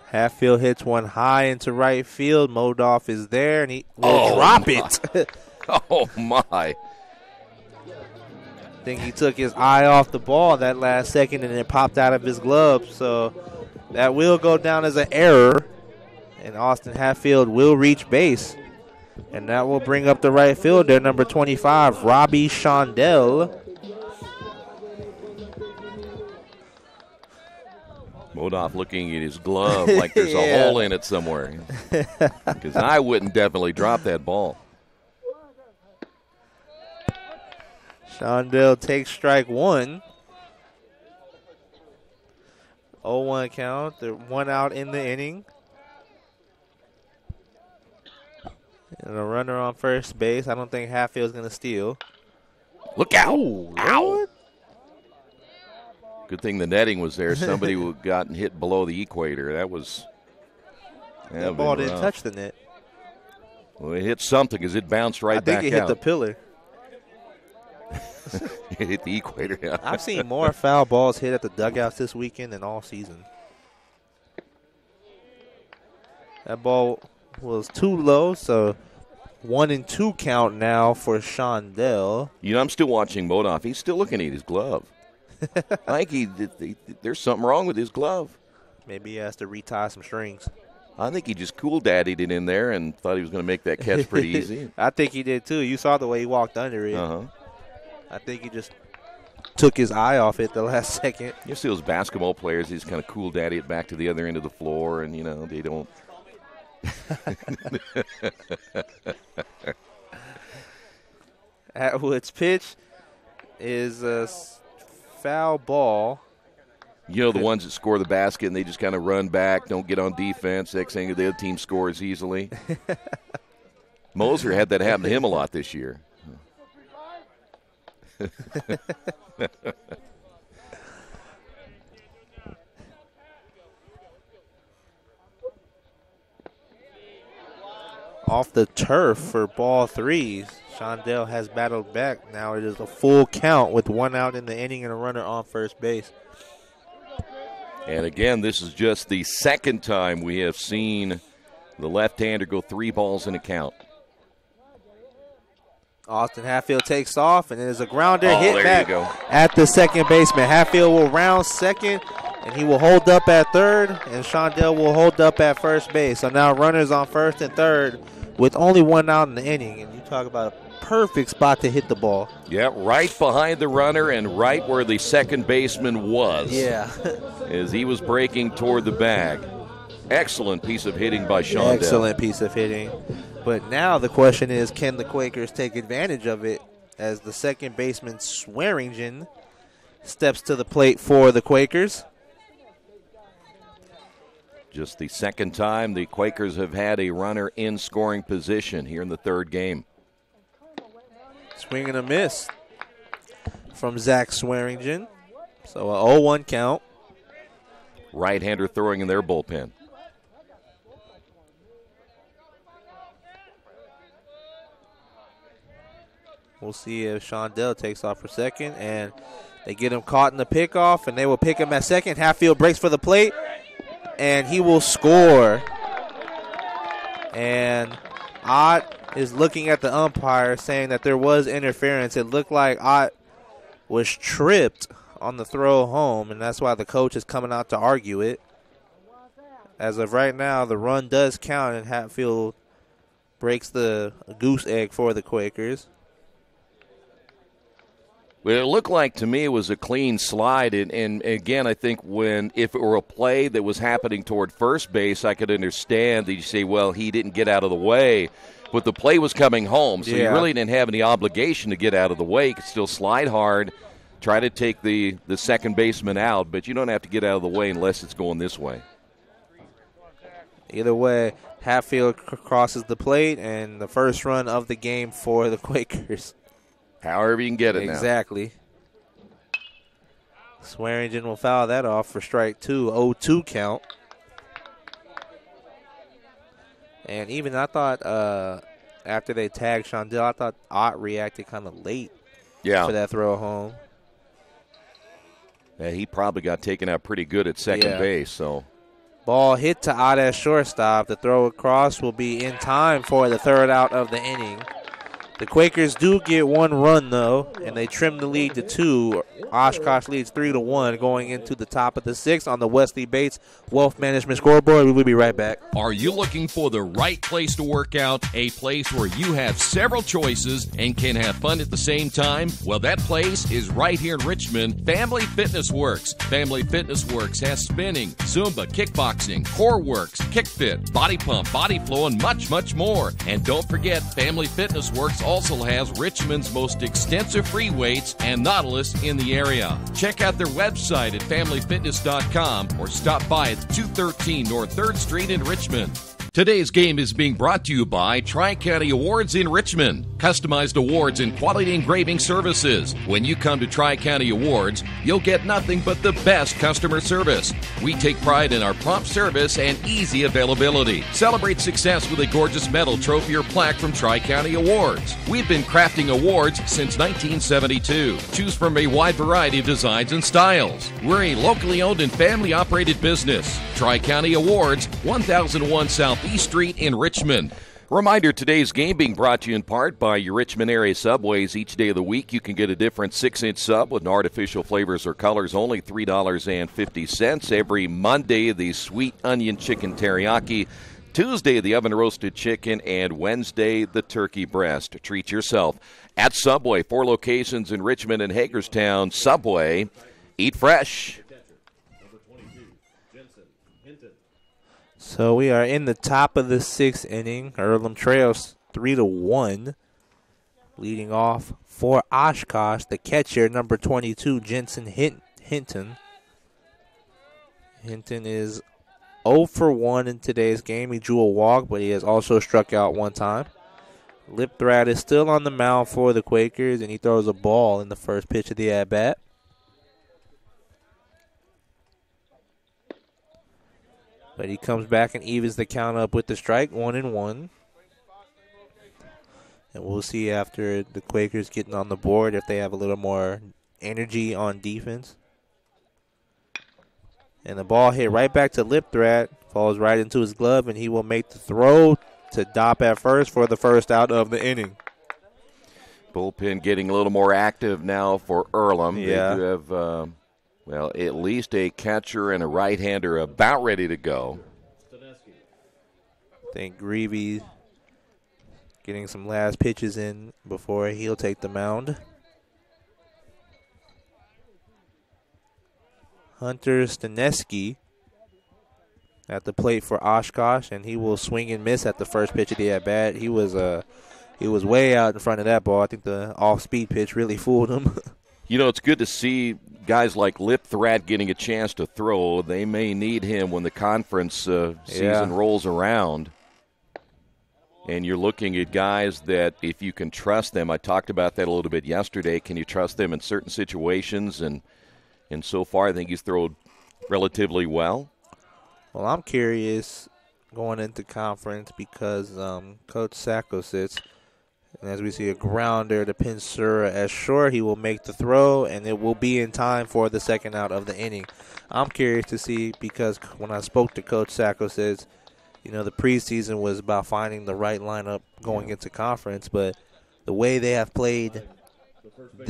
Hatfield hits one high into right field. Modoff is there, and he will drop it. Oh, my. I think he took his eye off the ball that last second, and it popped out of his glove. So that will go down as an error, and Austin Hatfield will reach base. And that will bring up the right fielder, number 25, Robbie Shondell. Modoff looking at his glove like there's a hole in it somewhere. Because I wouldn't definitely drop that ball. Shondell takes strike 1. 0-1 count. They're 1 out in the inning. And a runner on first base. I don't think Hatfield's going to steal. Look out. Ow. Good thing the netting was there. Somebody who had gotten hit below the equator. That was. That ball didn't touch the net. Well, it hit something because it bounced right back out. I think it hit the pillar. It hit the equator. Yeah. I've seen more foul balls hit at the dugouts this weekend than all season. That ball was too low, so 1-2 count now for Shondell. You know, I'm still watching Modoff. He's still looking at his glove. I think there's something wrong with his glove. Maybe he has to retie some strings. I think he just cool daddied it in there and thought he was going to make that catch pretty easy. I think he did too. You saw the way he walked under it. Uh-huh. I think he just took his eye off it the last second. You see those basketball players, they just kind of cool daddy it back to the other end of the floor, and, you know, they don't. Atwood's pitch is a foul ball. You know, the ones that score the basket and they just kind of run back, don't get on defense. Next thing, the other team scores easily. Moser had that happen to him a lot this year. Off the turf for ball 3. Shondell has battled back. Now it is a full count with 1 out in the inning and a runner on first base. And again, this is just the second time we have seen the left-hander go 3 balls in a count. Austin Hatfield takes off, and it is a grounder hit back at the second baseman. Hatfield will round second, and he will hold up at third, and Shondell will hold up at first base. So now runners on first and third with only 1 out in the inning. And you talk about perfect spot to hit the ball. Yeah, right behind the runner and right where the second baseman was. Yeah. As he was breaking toward the bag. Excellent piece of hitting by Shondell. Excellent piece of hitting. But now the question is, can the Quakers take advantage of it as the second baseman Swearingen steps to the plate for the Quakers? Just the second time the Quakers have had a runner in scoring position here in the third game. Swing and a miss from Zach Swearingen. So a 0-1 count. Right-hander throwing in their bullpen. We'll see if Shondell takes off for second, and they get him caught in the pickoff, and they will pick him at second. Hatfield breaks for the plate, and he will score. And Ott is looking at the umpire saying that there was interference. It looked like Ott was tripped on the throw home, and that's why the coach is coming out to argue it. As of right now, the run does count, and Hatfield breaks the goose egg for the Quakers. Well, it looked like to me it was a clean slide, and again, I think if it were a play that was happening toward first base, I could understand that you say, well, he didn't get out of the way, but the play was coming home, so you really didn't have any obligation to get out of the way. You could still slide hard, try to take the second baseman out, but you don't have to get out of the way unless it's going this way. Either way, Hatfield crosses the plate, and the first run of the game for the Quakers. However you can get it now. Exactly. Swearingen will foul that off for strike two, 0-2 count. And even I thought after they tagged Shondell, I thought Ott reacted kind of late for that throw home. Yeah, he probably got taken out pretty good at second base. So ball hit to Ott at shortstop. The throw across will be in time for the third out of the inning. The Quakers do get one run, though, and they trim the lead to 2. Oshkosh leads 3-1 going into the top of the 6th on the Wesley Bates Wealth Management scoreboard. We will be right back. Are you looking for the right place to work out, a place where you have several choices and can have fun at the same time? Well, that place is right here in Richmond, Family Fitness Works. Family Fitness Works has spinning, Zumba, kickboxing, core works, kick fit, body pump, body flow, and much, much more. And don't forget, Family Fitness Works also has Richmond's most extensive free weights and Nautilus in the area. Check out their website at familyfitness.com or stop by at 213 North 3rd Street in Richmond. Today's game is being brought to you by Tri-County Awards in Richmond. Customized awards and quality engraving services. When you come to Tri-County Awards, you'll get nothing but the best customer service. We take pride in our prompt service and easy availability. Celebrate success with a gorgeous medal, trophy, or plaque from Tri-County Awards. We've been crafting awards since 1972. Choose from a wide variety of designs and styles. We're a locally owned and family-operated business. Tri-County Awards, 1001 South East Street in Richmond. Reminder, today's game being brought to you in part by your Richmond area Subways. Each day of the week, you can get a different 6-inch sub with no artificial flavors or colors, only $3.50. Every Monday, the sweet onion chicken teriyaki. Tuesday, the oven-roasted chicken. And Wednesday, the turkey breast. Treat yourself at Subway. 4 locations in Richmond and Hagerstown. Subway, eat fresh. So we are in the top of the 6th inning. Earlham trails 3-1. Leading off for Oshkosh, the catcher, number 22, Jensen Hinton. Hinton is 0 for 1 in today's game. He drew a walk, but he has also struck out one time. Lipthrad is still on the mound for the Quakers, and he throws a ball in the first pitch of the at-bat. But he comes back and evens the count up with the strike, 1-1. And we'll see after the Quakers getting on the board if they have a little more energy on defense. And the ball hit right back to Lipthrad, falls right into his glove, and he will make the throw to Dopp at first for the first out of the inning. Bullpen getting a little more active now for Earlham. Yeah. They do have... well, at least a catcher and a right-hander about ready to go. I think Greavy getting some last pitches in before he'll take the mound. Hunter Staneski at the plate for Oshkosh, and he will swing and miss at the first pitch of the at-bat. He was way out in front of that ball. I think the off-speed pitch really fooled him. You know, it's good to see guys like Lipthrat getting a chance to throw. They may need him when the conference season rolls around. And you're looking at guys that if you can trust them, I talked about that a little bit yesterday, can you trust them in certain situations? And so far I think he's thrown relatively well. Well, I'm curious going into conference because Coach Sacco sits, and as we see a grounder to Pinsura as short, he will make the throw, and it will be in time for the second out of the inning. I'm curious to see because when I spoke to Coach Sacco says, you know, the preseason was about finding the right lineup going into conference, but the way they have played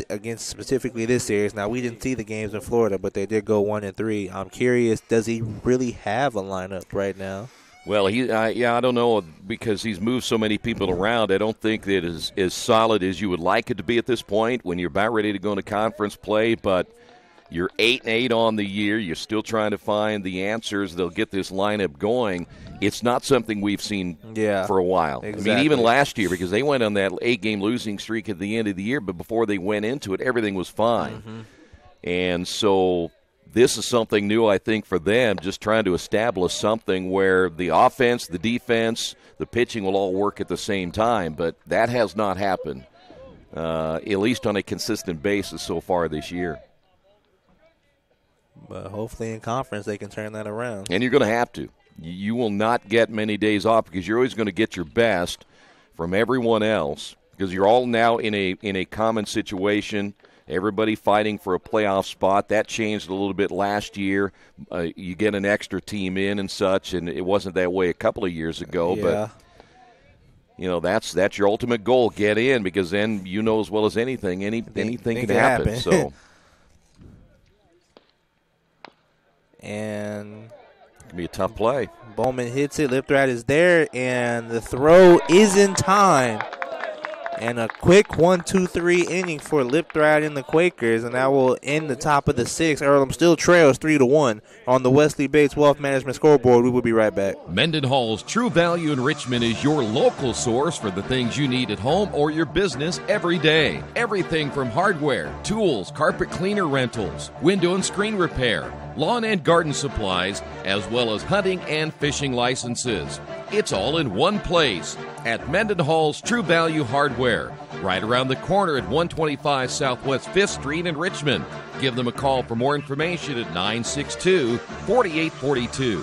against specifically this series. Now, we didn't see the games in Florida, but they did go 1-3. I'm curious, does he really have a lineup right now? Well, I don't know because he's moved so many people around. I don't think that it is as solid as you would like it to be at this point when you're about ready to go into conference play, but you're 8-8 on the year. You're still trying to find the answers. They'll get this lineup going. It's not something we've seen for a while. Exactly. I mean, even last year, because they went on that 8-game losing streak at the end of the year, but before they went into it, everything was fine. Mm-hmm. And so this is something new, I think, for them, just trying to establish something where the offense, the defense, the pitching will all work at the same time. But that has not happened, at least on a consistent basis so far this year. But hopefully in conference they can turn that around. And you're going to have to. You will not get many days off because you're always going to get your best from everyone else because you're all now in a common situation. Everybody fighting for a playoff spot. That changed a little bit last year. You get an extra team in and such, and it wasn't that way a couple of years ago. Yeah. But, you know, that's your ultimate goal, get in, because then you know as well as anything, anything can happen. So. And it can be a tough play. Bowman hits it. Lipthrat is there, and the throw is in time. And a quick 1-2-3 inning for Lipthrat and the Quakers, and that will end the top of the sixth. Earlham still trails 3-1 on the Wesley Bates Wealth Management scoreboard. We will be right back. Mendenhall's True Value in Richmond is your local source for the things you need at home or your business every day. Everything from hardware, tools, carpet cleaner rentals, window and screen repair, lawn and garden supplies, as well as hunting and fishing licenses. It's all in one place at Mendenhall's True Value Hardware, right around the corner at 125 Southwest 5th Street in Richmond. Give them a call for more information at 962-4842.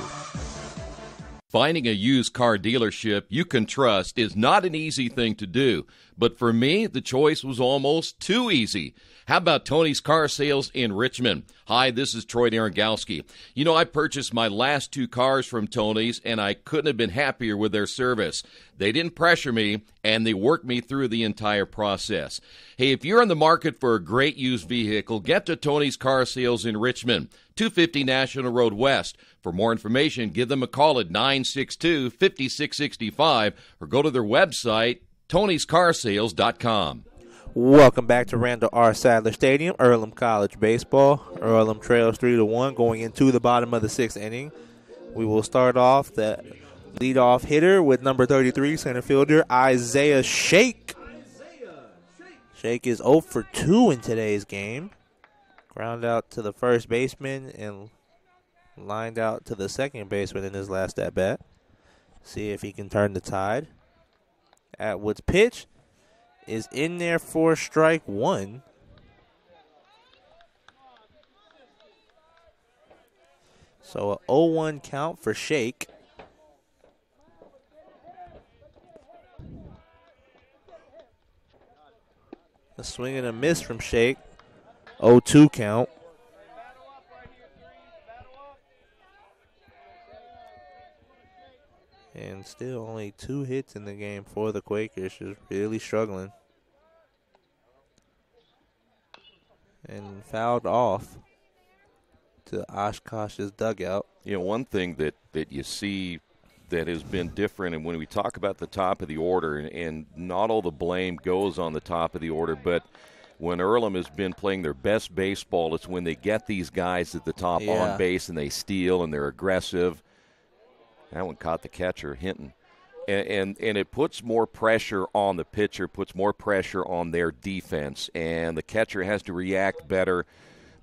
Finding a used car dealership you can trust is not an easy thing to do, but for me, the choice was almost too easy. How about Tony's Car Sales in Richmond? Hi, this is Troy Narangowski. You know, I purchased my last two cars from Tony's, and I couldn't have been happier with their service. They didn't pressure me, and they worked me through the entire process. Hey, if you're in the market for a great used vehicle, get to Tony's Car Sales in Richmond, 250 National Road West. For more information, give them a call at 962-5665 or go to their website, tonyscarsales.com. Welcome back to Randall R. Sadler Stadium, Earlham College Baseball. Earlham trails 3-1 going into the bottom of the sixth inning. We will start off the leadoff hitter with number 33, center fielder Isaiah Shake. Shake is 0 for 2 in today's game. Ground out to the first baseman and lined out to the second baseman in his last at-bat. See if he can turn the tide. Atwood's pitch is in there for strike one. So a 0-1 count for Shake. A swing and a miss from Shake. 0-2 count. And still only 2 hits in the game for the Quakers. Just really struggling. And fouled off to Oshkosh's dugout. You know, one thing that you see that has been different. And when we talk about the top of the order, and not all the blame goes on the top of the order, but when Earlham has been playing their best baseball, it's when they get these guys at the top on base and they steal and they're aggressive. That one caught the catcher, Hinton. And it puts more pressure on the pitcher, puts more pressure on their defense, and the catcher has to react better.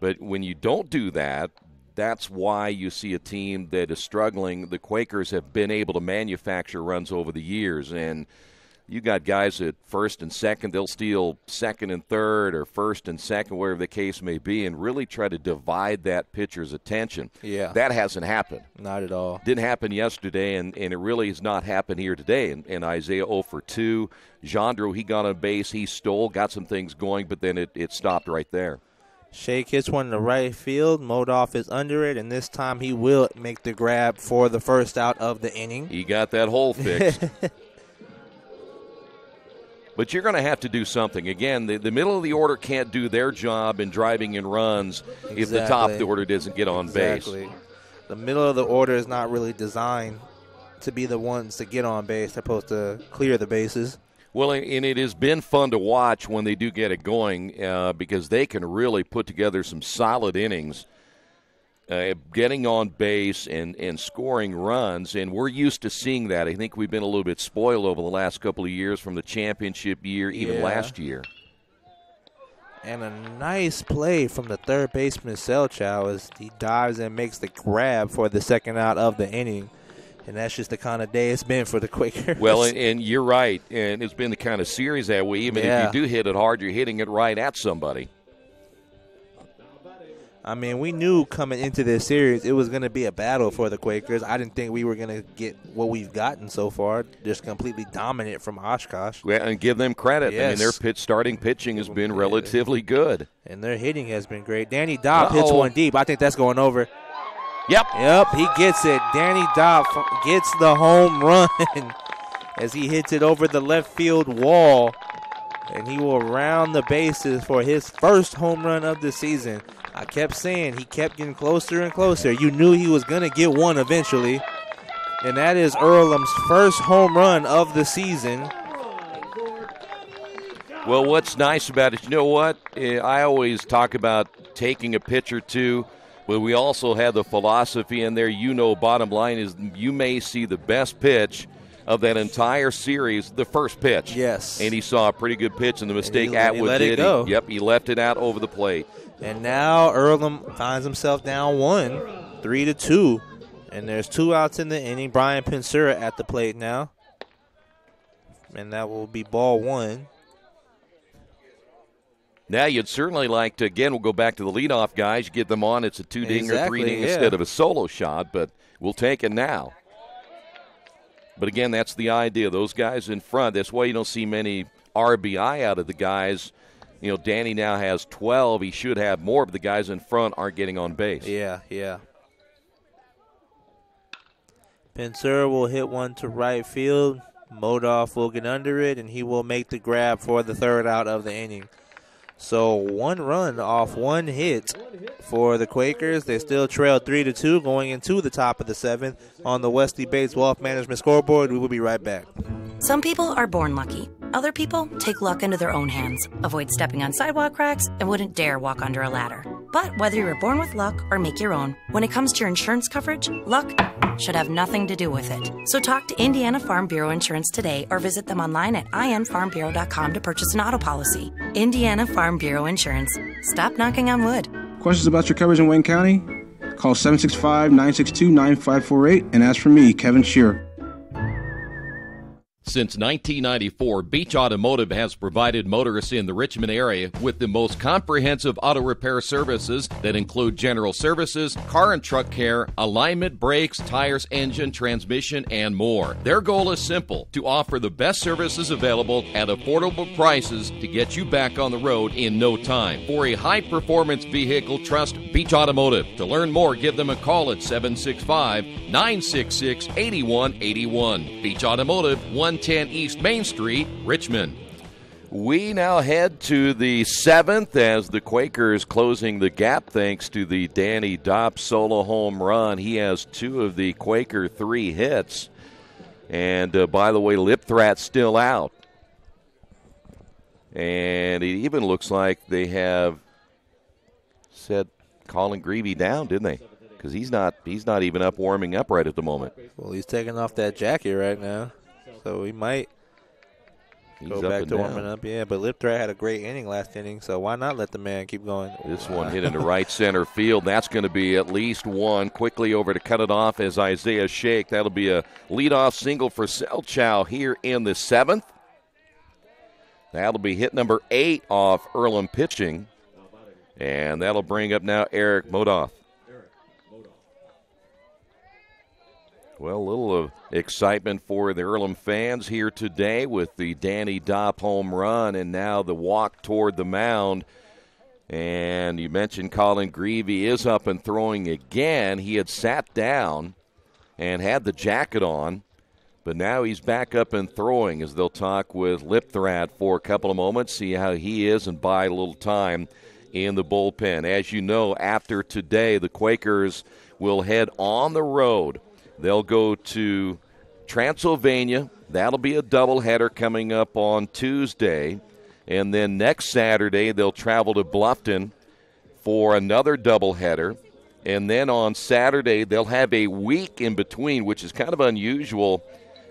But when you don't do that, that's why you see a team that is struggling. The Quakers have been able to manufacture runs over the years, and you got guys at first and second, they'll steal second and third or first and second, wherever the case may be, and really try to divide that pitcher's attention. Yeah. That hasn't happened. Not at all. Didn't happen yesterday, and it really has not happened here today. And Isaiah 0 for 2. Jandro, he got on base, he stole, got some things going, but then it stopped right there. Shake hits one to right field. Modoff is under it, and this time he will make the grab for the first out of the inning. He got that hole fixed. But you're going to have to do something. Again, the middle of the order can't do their job in driving in runs if the top of the order doesn't get on base. The middle of the order is not really designed to be the ones to get on base. They're supposed to clear the bases. Well, and it has been fun to watch when they do get it going because they can really put together some solid innings, getting on base and scoring runs, and we're used to seeing that. I think we've been a little bit spoiled over the last couple of years from the championship year, even last year. And a nice play from the third baseman, Selchow, as he dives and makes the grab for the second out of the inning. And that's just the kind of day it's been for the Quakers. Well, and you're right, and it's been the kind of series that way. Even if you do hit it hard, you're hitting it right at somebody. I mean, we knew coming into this series it was going to be a battle for the Quakers. I didn't think we were going to get what we've gotten so far, just completely dominant from Oshkosh. Yeah, and give them credit. Yes. I mean, their starting pitching has been relatively good. And their hitting has been great. Danny Dopp hits one deep. I think that's going over. Yep, he gets it. Danny Dopp gets the home run as he hits it over the left field wall. And he will round the bases for his first home run of the season. I kept saying he kept getting closer and closer. You knew he was going to get one eventually. And that is Earlham's first home run of the season. Well, what's nice about it, you know what? I always talk about taking a pitch or two, but we also have the philosophy in there. Bottom line is you may see the best pitch of that entire series, the first pitch. Yes. And he saw a pretty good pitch, and the mistake Atwood did. He left it out over the plate. And now Earlham finds himself down 3-2. And there's 2 outs in the inning. Brian Pensura at the plate now. And that will be ball 1. Now you'd certainly like to, again, we'll go back to the leadoff guys. You get them on, it's a 2-ding or 3-ding instead of a solo shot, but we'll take it now. But again, that's the idea. Those guys in front, that's why you don't see many RBI out of the guys. Danny now has 12. He should have more, but the guys in front aren't getting on base. Yeah. Pensura will hit one to right field. Modoff will get under it, and he will make the grab for the third out of the inning. So 1 run off 1 hit for the Quakers. They still trail 3-2 going into the top of the 7th on the Wesley Bates Wealth Management scoreboard. We will be right back. Some people are born lucky. Other people take luck into their own hands, avoid stepping on sidewalk cracks, and wouldn't dare walk under a ladder. But whether you were born with luck or make your own, when it comes to your insurance coverage, luck should have nothing to do with it. So talk to Indiana Farm Bureau Insurance today or visit them online at infarmbureau.com to purchase an auto policy. Indiana Farm Bureau Insurance. Stop knocking on wood. Questions about your coverage in Wayne County? Call 765-962-9548 and ask for me, Kevin Shearer. Since 1994, Beach Automotive has provided motorists in the Richmond area with the most comprehensive auto repair services that include general services, car and truck care, alignment, brakes, tires, engine, transmission, and more. Their goal is simple: to offer the best services available at affordable prices to get you back on the road in no time. For a high-performance vehicle, trust Beach Automotive. To learn more, give them a call at 765-966-8181. Beach Automotive, 110 East Main Street, Richmond. We now head to the 7th as the Quakers closing the gap thanks to the Danny Dopp solo home run. He has 2 of the Quaker 3 hits. And, by the way, Lipthrat's still out. And it even looks like they have set Colin Greavy down, didn't they? Because he's not even up warming up right at the moment. Well, he's taking off that jacket right now, so he might go back to warming up. Yeah, but Lipthrat had a great inning last inning, so why not let the man keep going? This one hit into right center field. That's going to be at least one. Quickly over to cut it off as Isaiah Shake. That'll be a leadoff single for Selchow here in the 7th. That'll be hit number 8 off Earlham pitching. And that'll bring up now Eric Modoff. Well, a little excitement for the Earlham fans here today with the Danny Dopp home run and now the walk toward the mound. And you mentioned Colin Greavy is up and throwing again. He had sat down and had the jacket on, but now he's back up and throwing as they'll talk with Lipthrat for a couple of moments, see how he is, and buy a little time in the bullpen. As you know, after today, the Quakers will head on the road. They'll go to Transylvania. That'll be a doubleheader coming up on Tuesday. And then next Saturday, they'll travel to Bluffton for another doubleheader. And then on Saturday, they'll have a week in between, which is kind of unusual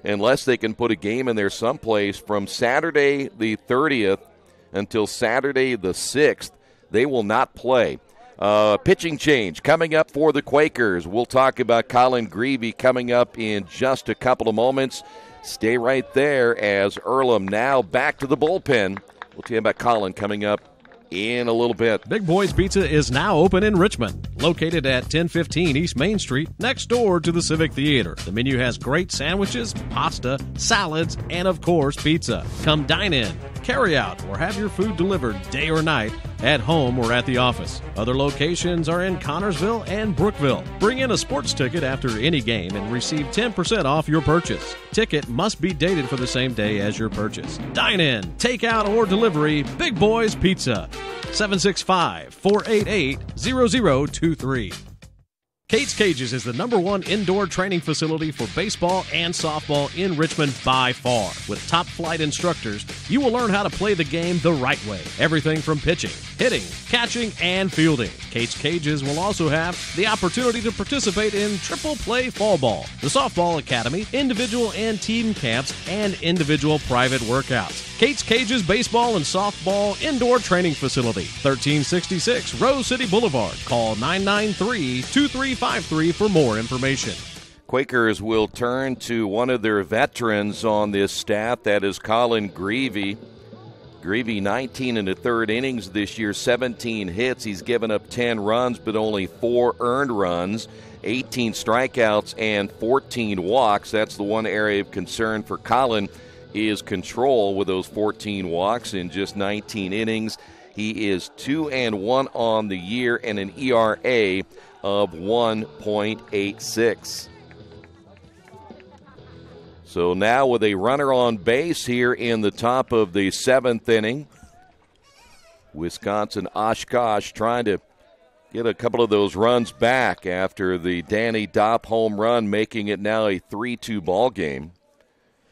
unless they can put a game in there someplace. From Saturday the 30th until Saturday the 6th, they will not play. Pitching change coming up for the Quakers. We'll talk about Colin Greavy coming up in just a couple of moments. Stay right there as Earlham now back to the bullpen. We'll tell you about Colin coming up in a little bit. Big Boys Pizza is now open in Richmond, located at 1015 East Main Street, next door to the Civic Theater. The menu has great sandwiches, pasta, salads, and of course, pizza. Come dine in, carry out, or have your food delivered day or night, at home or at the office. Other locations are in Connorsville and Brookville. Bring in a sports ticket after any game and receive 10% off your purchase. Ticket must be dated for the same day as your purchase. Dine in, take out, or delivery. Big Boys Pizza. 765-488-0023. Kate's Cages is the #1 indoor training facility for baseball and softball in Richmond by far. With top-flight instructors, you will learn how to play the game the right way. Everything from pitching, hitting, catching, and fielding. Kate's Cages will also have the opportunity to participate in triple play fall ball, the softball academy, individual and team camps, and individual private workouts. Kate's Cages Baseball and Softball Indoor Training Facility, 1366 Rose City Boulevard. Call 993-2353 for more information. Quakers will turn to one of their veterans on this staff. That is Colin Greavy. Greavy 19 in the third innings this year, 17 hits. He's given up 10 runs, but only 4 earned runs, 18 strikeouts, and 14 walks. That's the one area of concern for Colin, is control with those 14 walks in just 19 innings. He is 2-1 on the year and an ERA of 1.86. So now with a runner on base here in the top of the 7th inning, Wisconsin-Oshkosh trying to get a couple of those runs back after the Danny Dopp home run, making it now a 3-2 ball game.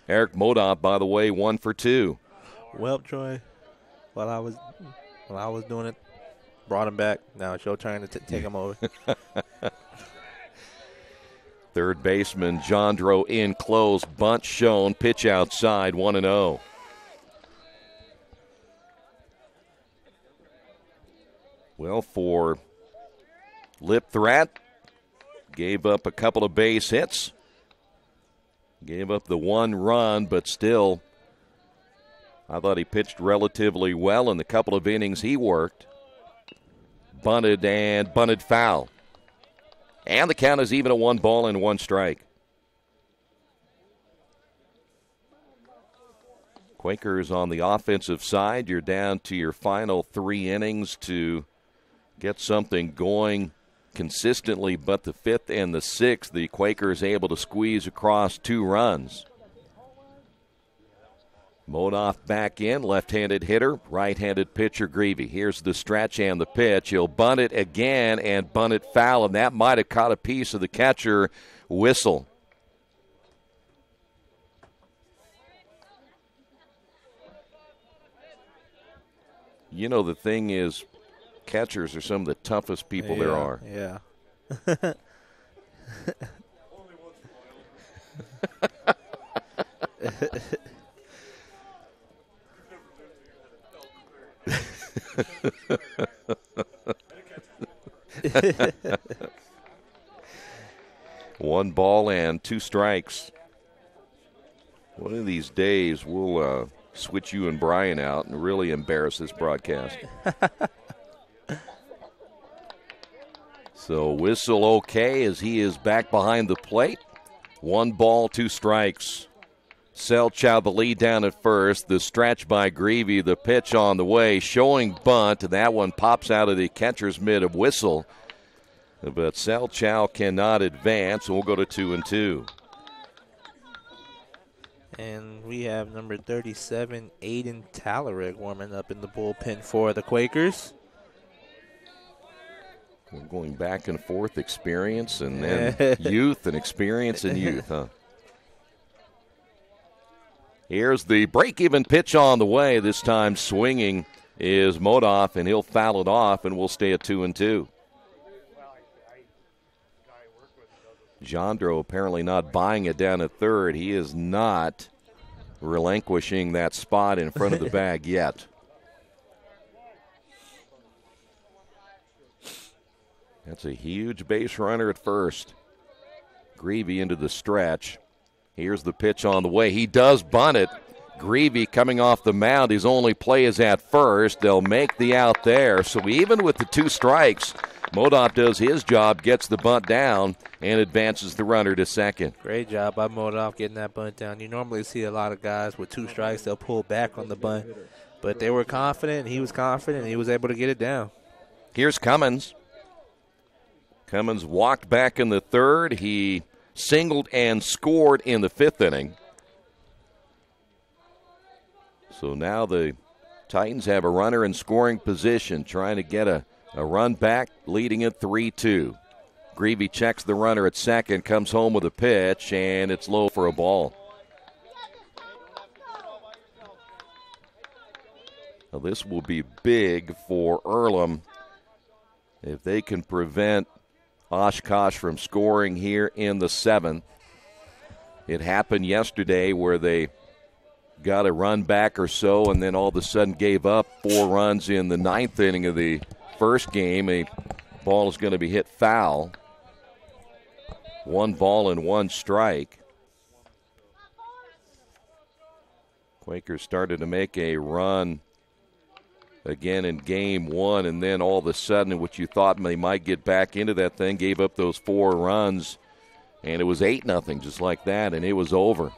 Eric Modoff, by the way, 1 for 2. Well, Troy, while I was doing it, brought him back. Now it's your turn to take him over. Third baseman Jandro in close, bunt shown, pitch outside, 1-0. Well, for Lipthrat, gave up a couple of base hits. Gave up the 1 run, but still, I thought he pitched relatively well in the couple of innings he worked. Bunted and bunted foul. And the count is even at 1 ball and 1 strike. Quakers on the offensive side. You're down to your final 3 innings to get something going consistently, but the 5th and the 6th, the Quakers able to squeeze across 2 runs. Modoff back in, left-handed hitter, right-handed pitcher Greavy. Here's the stretch and the pitch. He'll bunt it again and bunt it foul, and that might have caught a piece of the catcher whistle. You know, the thing is, catchers are some of the toughest people there are. Yeah. One ball and 2 strikes. One of these days, we'll switch you and Brian out and really embarrass this broadcast. So whistle okay as he is back behind the plate. 1 ball, 2 strikes. Selchow the lead down at first. The stretch by Greavy, the pitch on the way, showing bunt. That one pops out of the catcher's mitt of Whistle. But Selchow cannot advance. We'll go to 2-2. And we have number 37, Aiden Talarick, warming up in the bullpen for the Quakers. We're going back and forth, experience and then youth and experience and youth, huh? Here's the break-even pitch on the way. This time swinging is Modoff, and he'll foul it off, and we'll stay at 2-2. Jandro apparently not buying it down at third. He is not relinquishing that spot in front of the bag yet. That's a huge base runner at first. Greavy into the stretch. Here's the pitch on the way. He does bunt it. Greavy coming off the mound. His only play is at first. They'll make the out there. So even with the 2 strikes, Modoff does his job, gets the bunt down, and advances the runner to second. Great job by Modoff getting that bunt down. You normally see a lot of guys with 2 strikes, they'll pull back on the bunt. But they were confident, and he was confident, and he was able to get it down. Here's Cummins. Cummins walked back in the third. He singled and scored in the 5th inning. So now the Titans have a runner in scoring position, trying to get a run back, leading it 3-2. Greavy checks the runner at second, comes home with a pitch, and it's low for a ball. Now this will be big for Earlham if they can prevent Oshkosh from scoring here in the 7th. It happened yesterday where they got a run back or so and then all of a sudden gave up 4 runs in the 9th inning of the first game. A ball is going to be hit foul. 1 ball and 1 strike. Quakers started to make a run again in game 1, and then all of a sudden, what you thought they might get back into that thing, gave up those 4 runs, and it was 8-0 just like that, and it was over.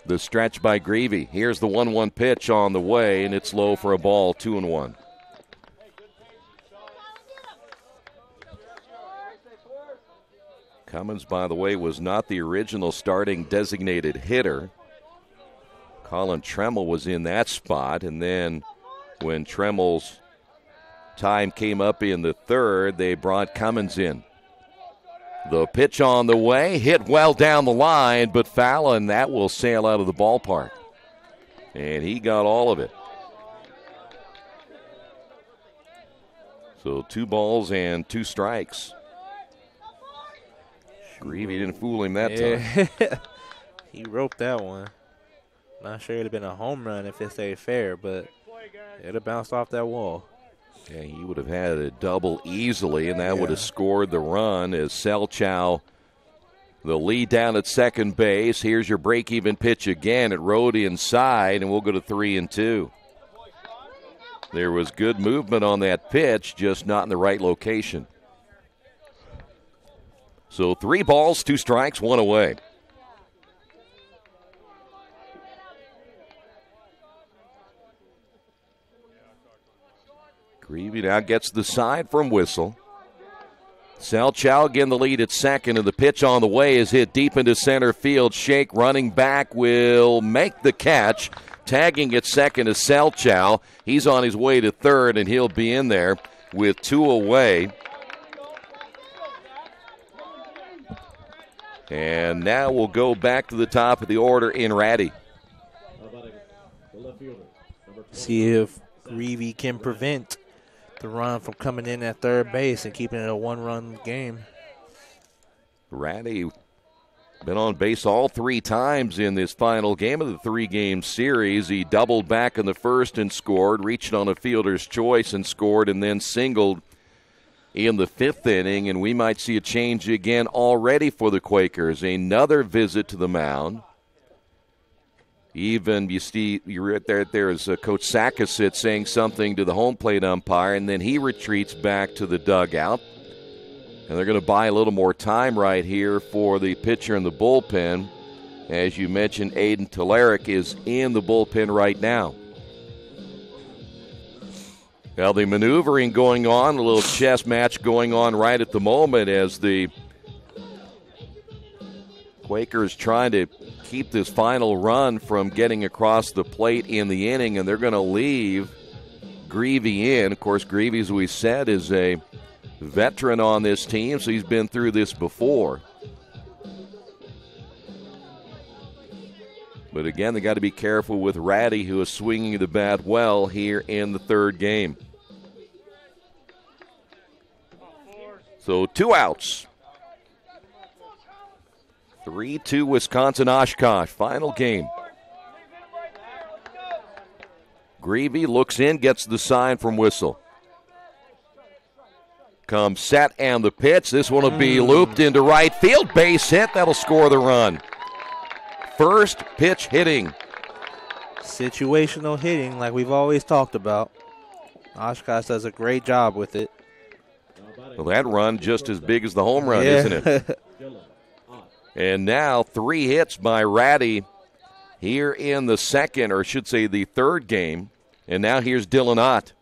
The stretch by Greavy. Here's the 1-1 pitch on the way, and it's low for a ball, 2-1. Cummins, by the way, was not the original starting designated hitter. Colin Tremmel was in that spot, and then when Tremmel's time came up in the 3rd, they brought Cummins in. The pitch on the way, hit well down the line, but foul, and that will sail out of the ballpark. And he got all of it. So 2 balls and 2 strikes. Greavy didn't fool him that time. He roped that one. Not sure it would have been a home run if it stayed fair, but it would have bounced off that wall. Yeah, he would have had a double easily, and that would have scored the run as Selchow, the lead down at second base. Here's your break-even pitch again. It rode inside, and we'll go to 3-2. There was good movement on that pitch, just not in the right location. So 3 balls, 2 strikes, 1 away. Greavy now gets the side from Whistle. Selchow again the lead at second, and the pitch on the way is hit deep into center field. Shake running back will make the catch. Tagging at second is Selchow. He's on his way to third, and he'll be in there with 2 away. And now we'll go back to the top of the order in Ratty. See if Reeve can prevent the run from coming in at third base and keeping it a one-run game. Ratty been on base all 3 times in this final game of the 3-game series. He doubled back in the first and scored, reached on a fielder's choice and scored, and then singled in the 5th inning, and we might see a change again already for the Quakers. Another visit to the mound. Even you're right there's Coach Sakosit saying something to the home plate umpire, and then he retreats back to the dugout. And they're going to buy a little more time right here for the pitcher in the bullpen. As you mentioned, Aiden Telerik is in the bullpen right now. Now the maneuvering going on, a little chess match going on right at the moment as the Quakers trying to keep this final run from getting across the plate in the inning, and they're going to leave Greavy in. Of course, Greavy, as we said, is a veteran on this team, so he's been through this before. But again, they got to be careful with Ratty, who is swinging the bat well here in the 3rd game. So 2 outs. 3-2 Wisconsin-Oshkosh, final game. Greavy looks in, gets the sign from Whistle. Comes set and the pitch. This one will be looped into right field. Base hit. That'll score the run. First pitch hitting. Situational hitting like we've always talked about. Oshkosh does a great job with it. Well, that run just as big as the home run, isn't it? And now 3 hits by Ratty here in the 2nd, or I should say the 3rd game. And now here's Dylan Ott.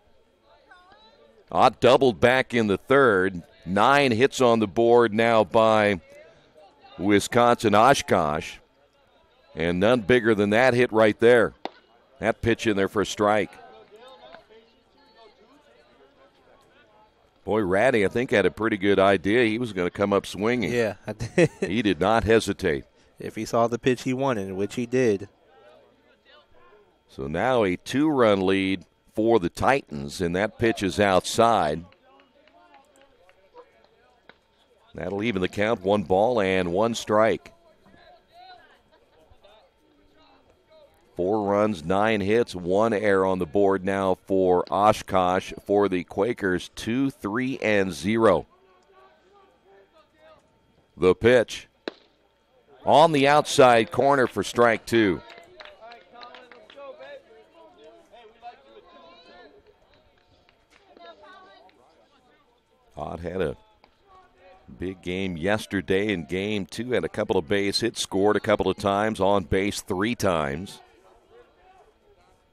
Ott doubled back in the 3rd. 9 hits on the board now by Wisconsin-Oshkosh. And none bigger than that hit right there. That pitch in there for a strike. Boy, Ratty, I think, had a pretty good idea. He was going to come up swinging. Yeah. He did not hesitate. If he saw the pitch he wanted, which he did. So now a 2-run lead for the Titans, and that pitch is outside. That'll even the count, 1 ball and 1 strike. 4 runs, 9 hits, 1 error on the board now for Oshkosh. For the Quakers, 2-3-0. The pitch on the outside corner for strike 2. Ott had a big game yesterday in game 2. Had a couple of base hits, scored a couple of times, on base 3 times.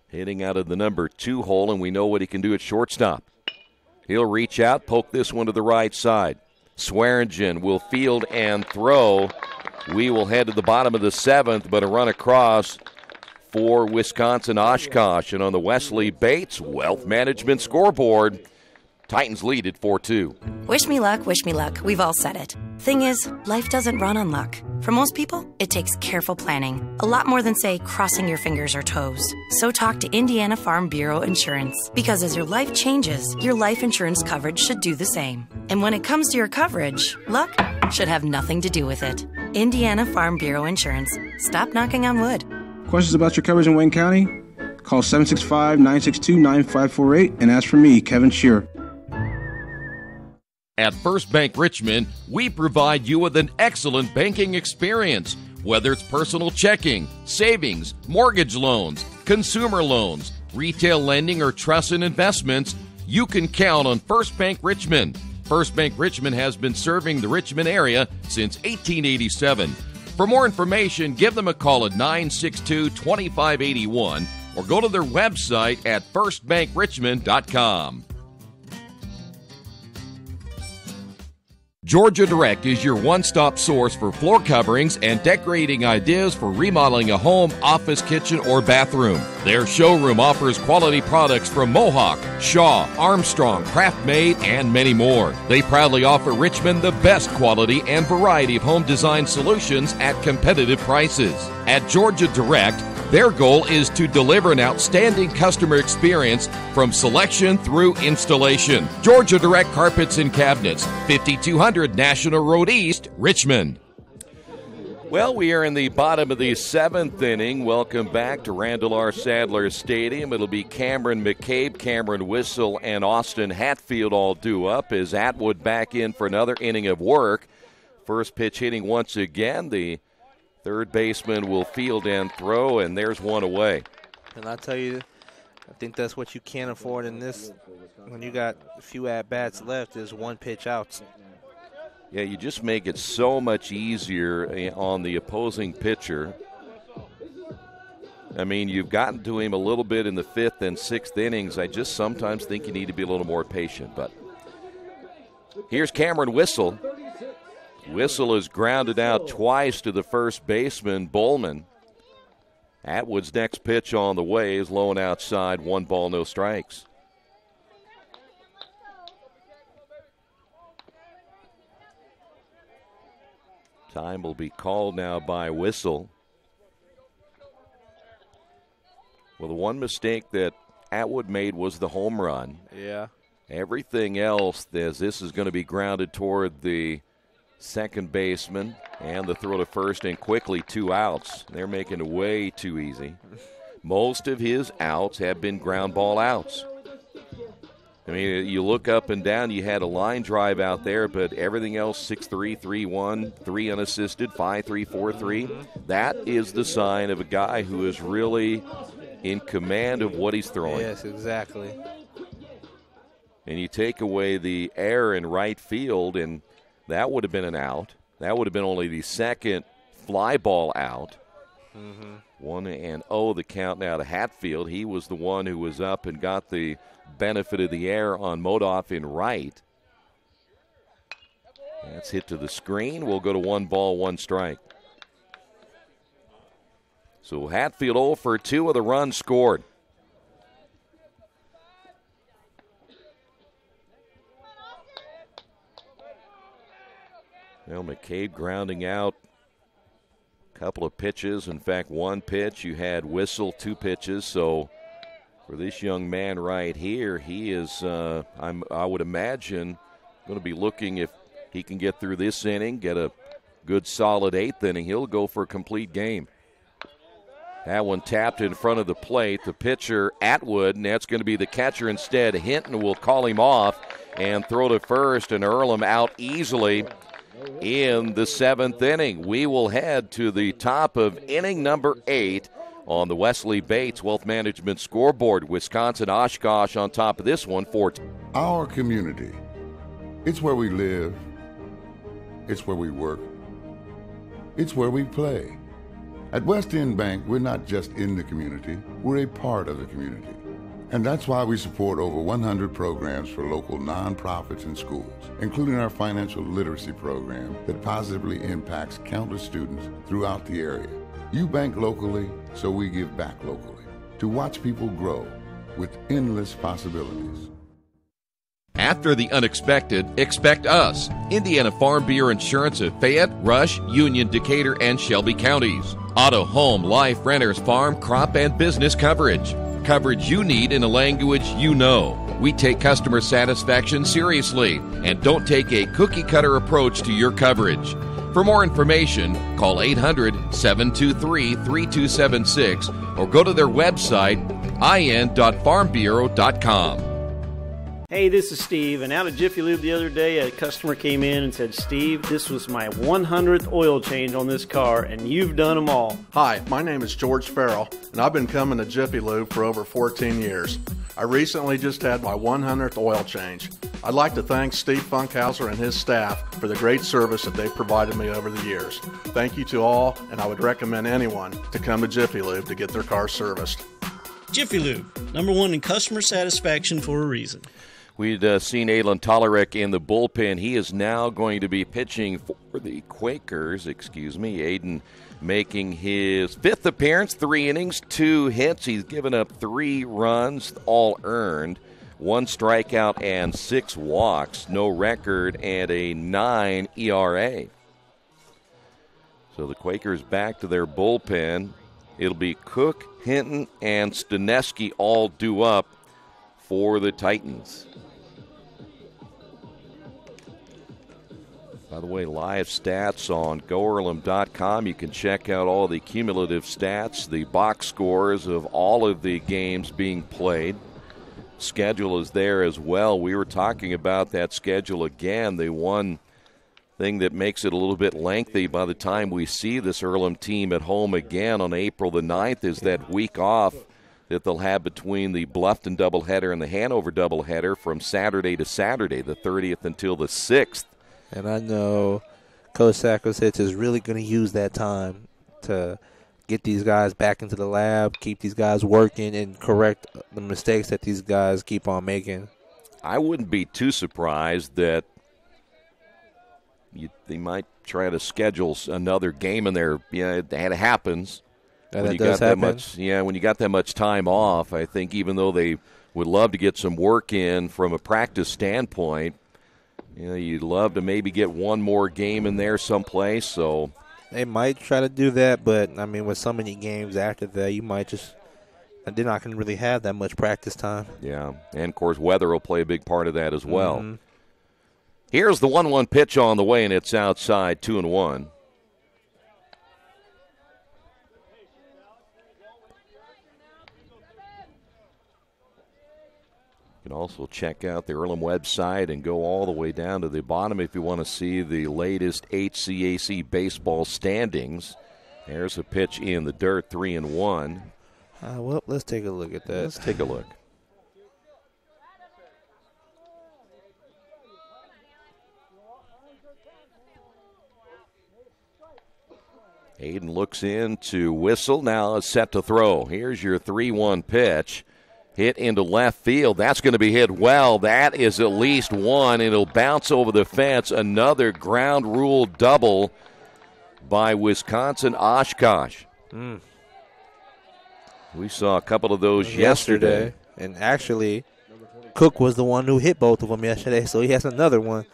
Hitting out of the number 2 hole, and we know what he can do at shortstop. He'll reach out, poke this one to the right side. Swearingen will field and throw. We will head to the bottom of the 7th, but a run across for Wisconsin-Oshkosh. And on the Wesley Bates Wealth Management scoreboard, Titans lead at 4-2. Wish me luck, wish me luck. We've all said it. Thing is, life doesn't run on luck. For most people, it takes careful planning. A lot more than, say, crossing your fingers or toes. So talk to Indiana Farm Bureau Insurance. Because as your life changes, your life insurance coverage should do the same. And when it comes to your coverage, luck should have nothing to do with it. Indiana Farm Bureau Insurance. Stop knocking on wood. Questions about your coverage in Wayne County? Call 765-962-9548 and ask for me, Kevin Shearer. At First Bank Richmond, we provide you with an excellent banking experience. Whether it's personal checking, savings, mortgage loans, consumer loans, retail lending, or trust and investments, you can count on First Bank Richmond. First Bank Richmond has been serving the Richmond area since 1887. For more information, give them a call at 962-2581 or go to their website at firstbankrichmond.com. Georgia Direct is your one-stop source for floor coverings and decorating ideas for remodeling a home, office, kitchen, or bathroom. Their showroom offers quality products from Mohawk, Shaw, Armstrong, Craft-Made, and many more. They proudly offer Richmond the best quality and variety of home design solutions at competitive prices. At Georgia Direct, Their goal is to deliver an outstanding customer experience from selection through installation. Georgia Direct Carpets and Cabinets, 5200 National Road East, Richmond. Well, we are in the bottom of the 7th inning. Welcome back to Randall R. Sadler Stadium. It'll be Cameron McCabe, Cameron Whistle, and Austin Hatfield all due up as Atwood back in for another inning of work. First pitch hitting once again. The third baseman will field and throw, and there's one away. And I tell you, I think that's what you can't afford in this. When you got a few at-bats left, is one pitch outs. Yeah, you just make it so much easier on the opposing pitcher. I mean, you've gotten to him a little bit in the 5th and 6th innings. I just sometimes think you need to be a little more patient. But here's Cameron Whistle. Whistle is grounded out twice to the first baseman, Bowman. Atwood's next pitch on the way is low and outside, 1 ball, no strikes. Time will be called now by Whistle. Well, the one mistake that Atwood made was the home run. Yeah. Everything else, this is going to be grounded toward the second baseman, and the throw to first, and quickly 2 outs. They're making it way too easy. Most of his outs have been ground ball outs. I mean, you look up and down, you had a line drive out there, but everything else, 6-3, 3-1, 3 unassisted, 5-3, 4-3. That is the sign of a guy who is really in command of what he's throwing. Yes, exactly. And you take away the error in right field, and that would have been an out. That would have been only the second fly ball out. 1-0 the count now to Hatfield. He was the one who was up and got the benefit of the air on Modoff in right. That's hit to the screen. We'll go to 1 ball, 1 strike. So Hatfield 0 for 2 of the runs scored. Well, McCabe grounding out a couple of pitches. In fact, 1 pitch. You had Whistle, 2 pitches. So for this young man right here, he is, I would imagine, going to be looking if he can get through this inning, get a good solid 8th inning. He'll go for a complete game. That one tapped in front of the plate. The pitcher, Atwood, and that's going to be the catcher instead. Hinton will call him off and throw to first, and Earlham out easily in the 7th inning. We will head to the top of inning number 8 on the Wesley Bates Wealth Management scoreboard. Wisconsin-Oshkosh on top of this one. Our community. It's where we live. It's where we work. It's where we play. At West End Bank, we're not just in the community, we're a part of the community. And that's why we support over 100 programs for local nonprofits and schools, including our financial literacy program that positively impacts countless students throughout the area. You bank locally, so we give back locally to watch people grow with endless possibilities. After the unexpected, expect us. Indiana Farm Bureau Insurance of Fayette, Rush, Union, Decatur, and Shelby counties. Auto, home, life, renters, farm, crop, and business coverage. Coverage you need in a language you know. We take customer satisfaction seriously and don't take a cookie-cutter approach to your coverage. For more information, call 800-723-3276 or go to their website, in.farmbureau.com. Hey, this is Steve, and out at Jiffy Lube the other day, a customer came in and said, Steve, this was my 100th oil change on this car, and you've done them all. Hi, my name is George Farrell, and I've been coming to Jiffy Lube for over 14 years. I recently just had my 100th oil change. I'd like to thank Steve Funkhauser and his staff for the great service that they've provided me over the years. Thank you to all, and I would recommend anyone to come to Jiffy Lube to get their car serviced. Jiffy Lube, number 1 in customer satisfaction for a reason. We'd seen Alan Tolarek in the bullpen. He is now going to be pitching for the Quakers. Aiden making his 5th appearance, 3 innings, 2 hits. He's given up 3 runs, all earned, 1 strikeout and 6 walks, no record, and a 9 ERA. So the Quakers back to their bullpen. It'll be Cook, Hinton, and Staneski all due up for the Titans. By the way, live stats on GoEarlham.com. You can check out all the cumulative stats, the box scores of all of the games being played. Schedule is there as well. We were talking about that schedule again. The one thing that makes it a little bit lengthy by the time we see this Earlham team at home again on April the 9th is that week off that they'll have between the Bluffton doubleheader and the Hanover doubleheader from Saturday to Saturday, the 30th until the 6th. And I know Coach Sackles is really going to use that time to get these guys back into the lab, keep these guys working, and correct the mistakes that these guys keep on making. I wouldn't be too surprised that they might try to schedule another game in there. Yeah, it happens. Yeah, when you does got happen. that much, when you got that much time off, I think even though they would love to get some work in from a practice standpoint, you'd love to maybe get one more game in there someplace. So they might try to do that, but I mean, with so many games after that, you might just they're not going to really have that much practice time. Yeah, and of course, weather will play a big part of that as well. Mm-hmm. Here's the 1-1 pitch on the way, and it's outside, 2-1. You can also check out the Earlham website and go all the way down to the bottom if you want to see the latest HCAC baseball standings. There's a pitch in the dirt, 3-1. Well, let's take a look at that. Let's take a look. Aiden looks in to whistle. Now is set to throw. Here's your 3-1 pitch. Hit into left field. That's going to be hit well. That is at least one. It'll bounce over the fence. Another ground rule double by Wisconsin-Oshkosh. We saw a couple of those yesterday. And actually, Cook was the one who hit both of them yesterday, so he has another one.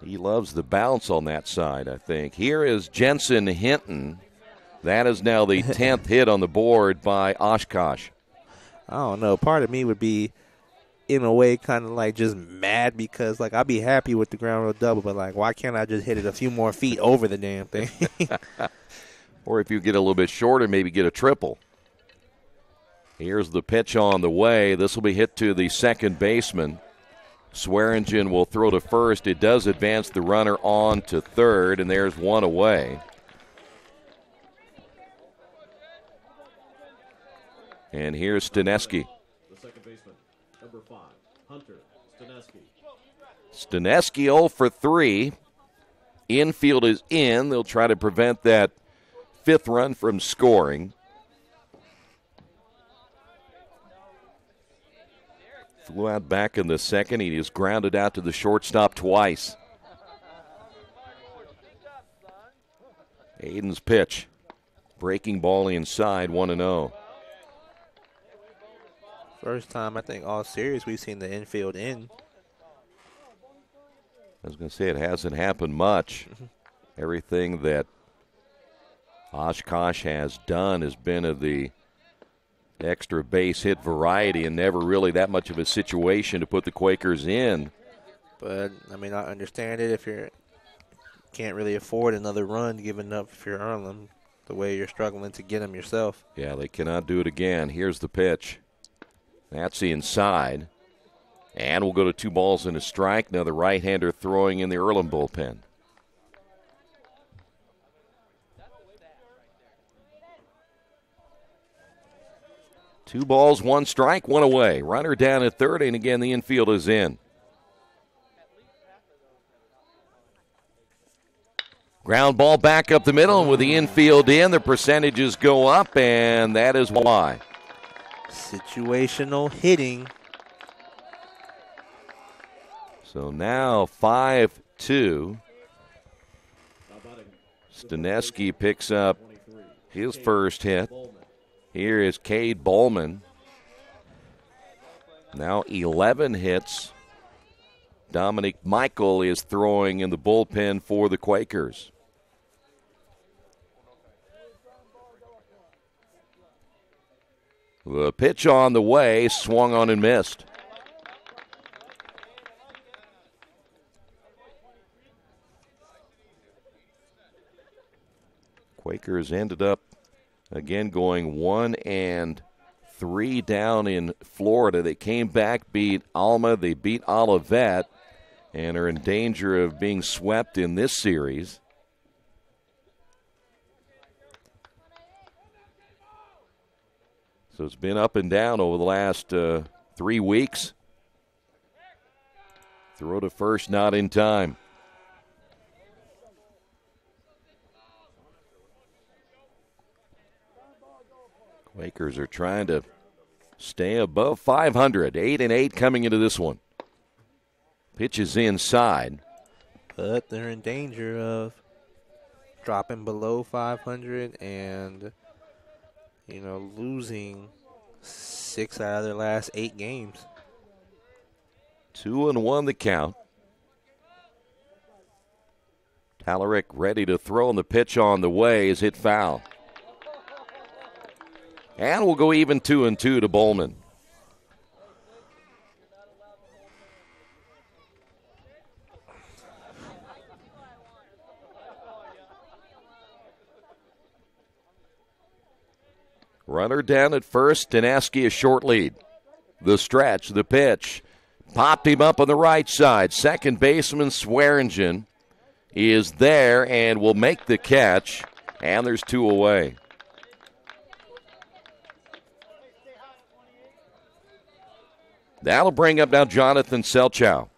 He loves the bounce on that side, I think. Here is Jensen Hinton. That is now the 10th hit on the board by Oshkosh. I don't know. Part of me would be, in a way, kind of like just mad because, like, I'd be happy with the ground rule double, but, like, why can't I just hit it a few more feet over the damn thing? Or if you get a little bit shorter, maybe get a triple. Here's the pitch on the way. This will be hit to the second baseman. Swearingen will throw to first. It does advance the runner on to third, and there's one away. And here's Staneski. The second baseman, number 5, Hunter Staneski. Staneski 0 for 3. Infield is in. They'll try to prevent that fifth run from scoring. Flew out back in the second. He is grounded out to the shortstop twice. Aiden's pitch. Breaking ball inside, 1-0. First time, I think, all series we've seen the infield in. I was going to say it hasn't happened much. Everything that Oshkosh has done has been of the extra base hit variety and never really that much of a situation to put the Quakers in. But, I mean, I understand it if you can't really afford another run given up if you're Earlham, the way you're struggling to get them yourself. Yeah, they cannot do it again. Here's the pitch. That's the inside. And we'll go to 2 balls and a strike. Now the right-hander throwing in the Earlham bullpen. Two balls, 1 strike, 1 away. Runner down at third, and again the infield is in. Ground ball back up the middle, and with the infield in, the percentages go up, and that is why. Situational hitting. So now 5-2. Staneski picks up his first hit. Here is Cade Bowman. Now 11 hits. Dominic Michael is throwing in the bullpen for the Quakers. The pitch on the way, swung on and missed. Quakers ended up, again, going 1-3 down in Florida. They came back, beat Alma, they beat Olivet, and are in danger of being swept in this series. So it's been up and down over the last 3 weeks. Throw to first, not in time. Quakers are trying to stay above 500. 8-8 coming into this one. Pitch is inside. But they're in danger of dropping below 500 and, losing 6 out of their last 8 games. 2-1 the count. Talarick ready to throw, and the pitch on the way is hit foul. And we'll go even 2-2 to Bowman. Runner down at first, Danaski a short lead. The stretch, the pitch, popped him up on the right side. Second baseman Swearingen is there and will make the catch, and there's 2 away. That'll bring up now Jonathan Selchow.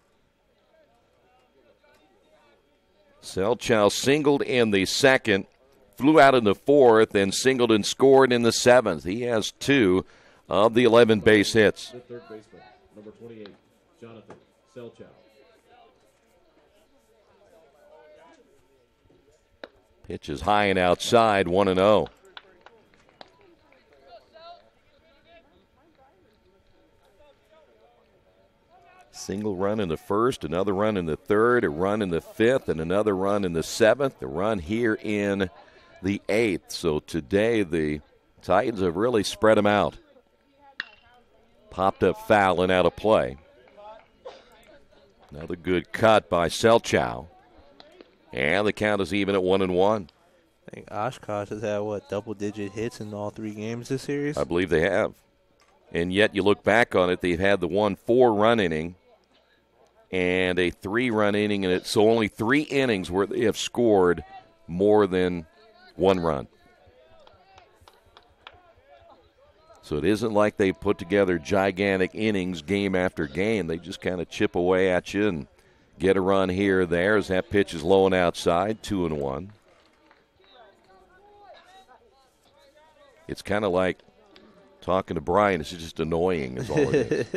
Selchow singled in the second, flew out in the fourth, and singled and scored in the seventh. He has 2 of the 11 base hits. The third baseman, number 28, Jonathan Selchow. Pitch is high and outside, 1-0. Single run in the first, another run in the third, a run in the fifth, and another run in the seventh, a run here in the eighth. So today the Titans have really spread them out. Popped up foul and out of play. Another good cut by Selchow. And the count is even at 1-1. I think Oshkosh has had, double-digit hits in all 3 games this series? I believe they have. And yet you look back on it, they've had the 4-run inning and a 3-run inning, and it's only 3 innings where they have scored more than 1 run. So it isn't like they put together gigantic innings game after game. They just kind of chip away at you and get a run here or there as that pitch is low and outside, 2-1. It's kind of like talking to Brian. It's just annoying is all it is.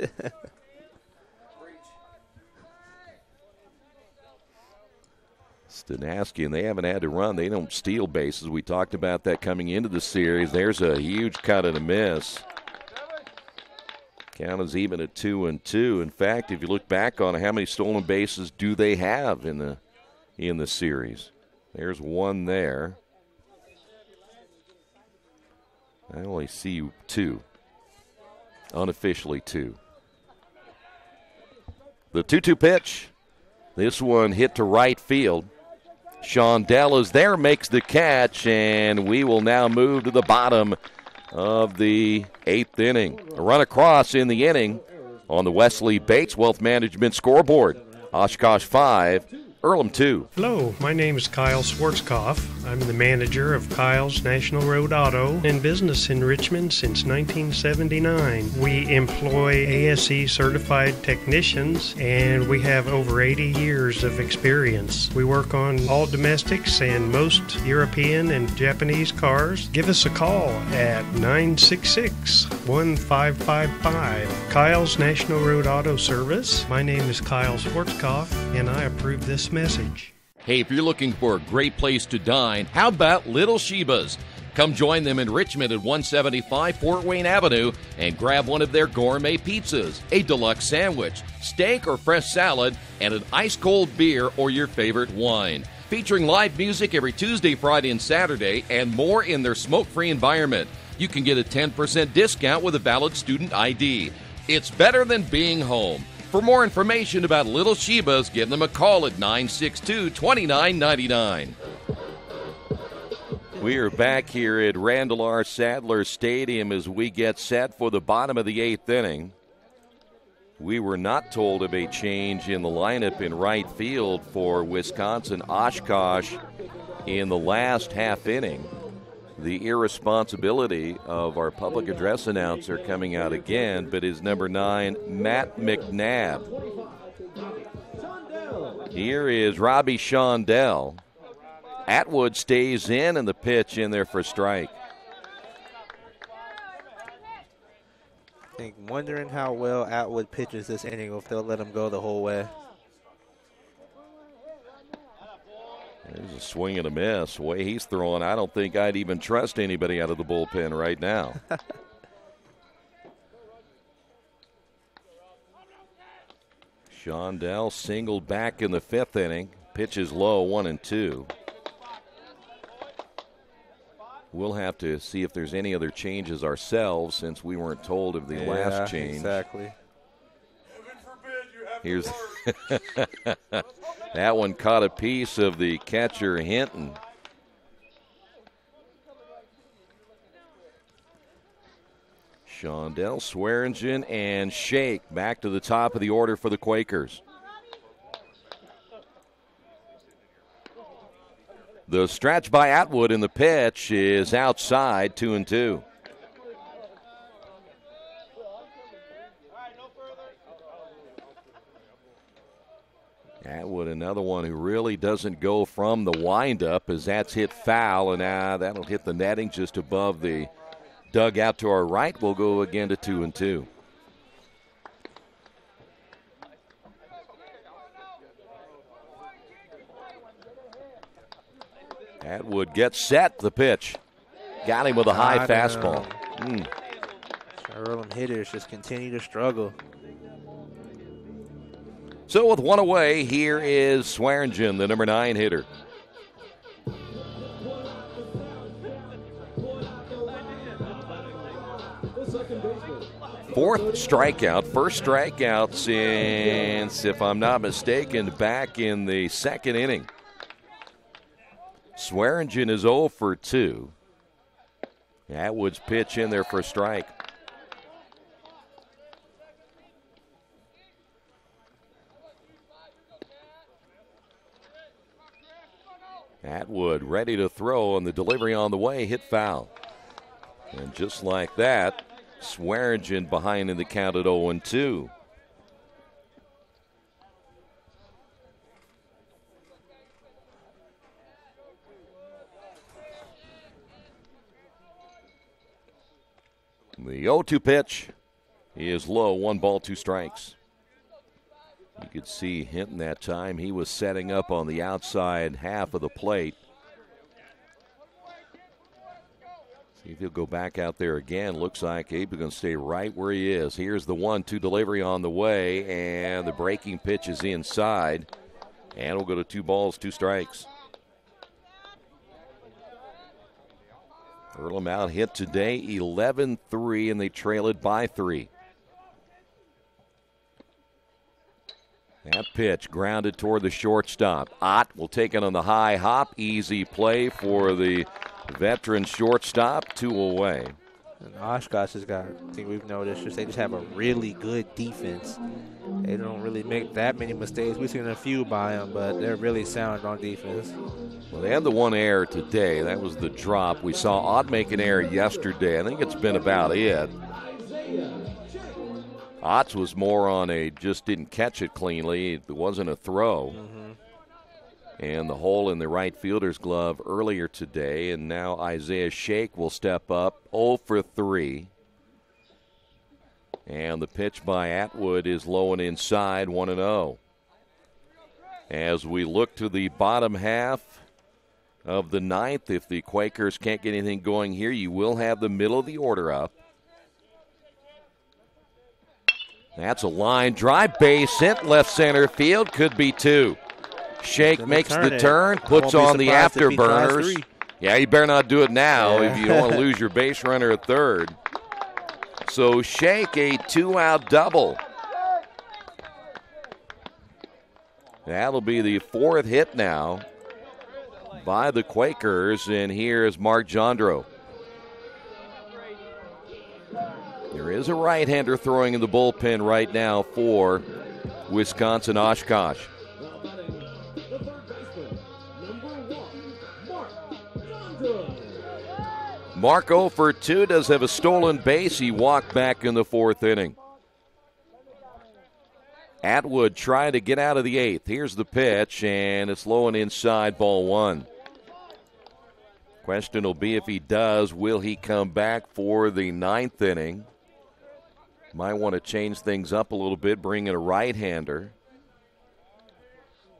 Stanaski, and they haven't had to run. They don't steal bases. We talked about that coming into the series. There's a huge cut and a miss. Count is even at 2-2. In fact, if you look back on it, how many stolen bases do they have in the series? There's 1 there. I only see 2. Unofficially 2. The 2-2 pitch. This one hit to right field. Shondell is there, makes the catch, and we will now move to the bottom of the 8th inning. A run across in the inning on the Wesley Bates Wealth Management scoreboard. Oshkosh 5, Earlham 2. Hello, my name is Kyle Schwarzkopf. I'm the manager of Kyle's National Road Auto and business in Richmond since 1979. We employ ASE certified technicians, and we have over 80 years of experience. We work on all domestics and most European and Japanese cars. Give us a call at 966-1555. Kyle's National Road Auto Service. My name is Kyle Schwarzkopf, and I approve this message. Hey, if you're looking for a great place to dine, how about Little Sheba's? Come join them in Richmond at 175 Fort Wayne Avenue and grab one of their gourmet pizzas, a deluxe sandwich, steak or fresh salad, and an ice-cold beer or your favorite wine. Featuring live music every Tuesday, Friday, and Saturday, and more in their smoke-free environment. You can get a 10% discount with a valid student ID. It's better than being home. For more information about Little Sheba's, give them a call at 962-2999. We are back here at Randall R. Sadler Stadium as we get set for the bottom of the 8th inning. We were not told of a change in the lineup in right field for Wisconsin-Oshkosh in the last half inning. The irresponsibility of our public address announcer coming out again, but is number 9, Matt McNabb. Here is Robbie Shondell. Atwood stays in, and the pitch in there for strike. I think wondering how well Atwood pitches this inning, or if they'll let him go the whole way. There's a swing and a miss. The way he's throwing, I don't think I'd even trust anybody out of the bullpen right now. Shondell singled back in the 5th inning. Pitches low, 1-2. We'll have to see if there's any other changes ourselves, since we weren't told of the last change. Exactly. Here's that one caught a piece of the catcher Hinton. Shondell, Swearingen, and Shake back to the top of the order for the Quakers. The stretch by Atwood in the pitch is outside, 2-2. Atwood, another one who really doesn't go from the windup, as that's hit foul, and that'll hit the netting just above the dugout to our right. We'll go again to 2-2. Atwood gets set, the pitch. Got him with a high fastball. Earlham hitters just continue to struggle. So with one away, here is Swearingen, the number 9 hitter. Fourth strikeout, first strikeout since, if I'm not mistaken, back in the 2nd inning. Swearingen is 0 for 2. Atwood's pitch in there for a strike. Atwood ready to throw, and the delivery on the way, hit foul. And just like that, Swearingen behind in the count at 0-2. The 0-2 pitch is low, 1 ball, 2 strikes. You could see Hinton that time. He was setting up on the outside half of the plate. See if he'll go back out there again. Looks like Abe is going to stay right where he is. Here's the 1-2 delivery on the way, and the breaking pitch is inside. And we'll go to 2 balls, 2 strikes. Earlham out hit today, 11-3, and they trail it by 3. That pitch grounded toward the shortstop. Ott will take it on the high hop. Easy play for the veteran shortstop. 2 away. And Oshkosh has got, I think we've noticed, they just have a really good defense. They don't really make that many mistakes. We've seen a few by them, but they're really sound on defense. Well, they had the 1 error today. That was the drop. We saw Ott make an error yesterday. I think it's been about it. Ott's was more on just didn't catch it cleanly. It wasn't a throw. And the hole in the right fielder's glove earlier today. And now Isaiah Shake will step up, 0 for 3. And the pitch by Atwood is low and inside, 1-0. As we look to the bottom half of the 9th, if the Quakers can't get anything going here, you will have the middle of the order up. That's a line drive, base hit, left center field, could be 2. Shake makes the turn, puts on the afterburners. Yeah, you better not do it now if you don't want to lose your base runner at third. So Shake a 2-out double. That'll be the 4th hit now by the Quakers, and here's Mark Jandro. There is a right-hander throwing in the bullpen right now for Wisconsin-Oshkosh. Mark 0 for 2 does have a stolen base. He walked back in the 4th inning. Atwood trying to get out of the 8th. Here's the pitch, and it's low and inside, ball 1. Question will be if he does, will he come back for the 9th inning? Might want to change things up a little bit, bring in a right-hander.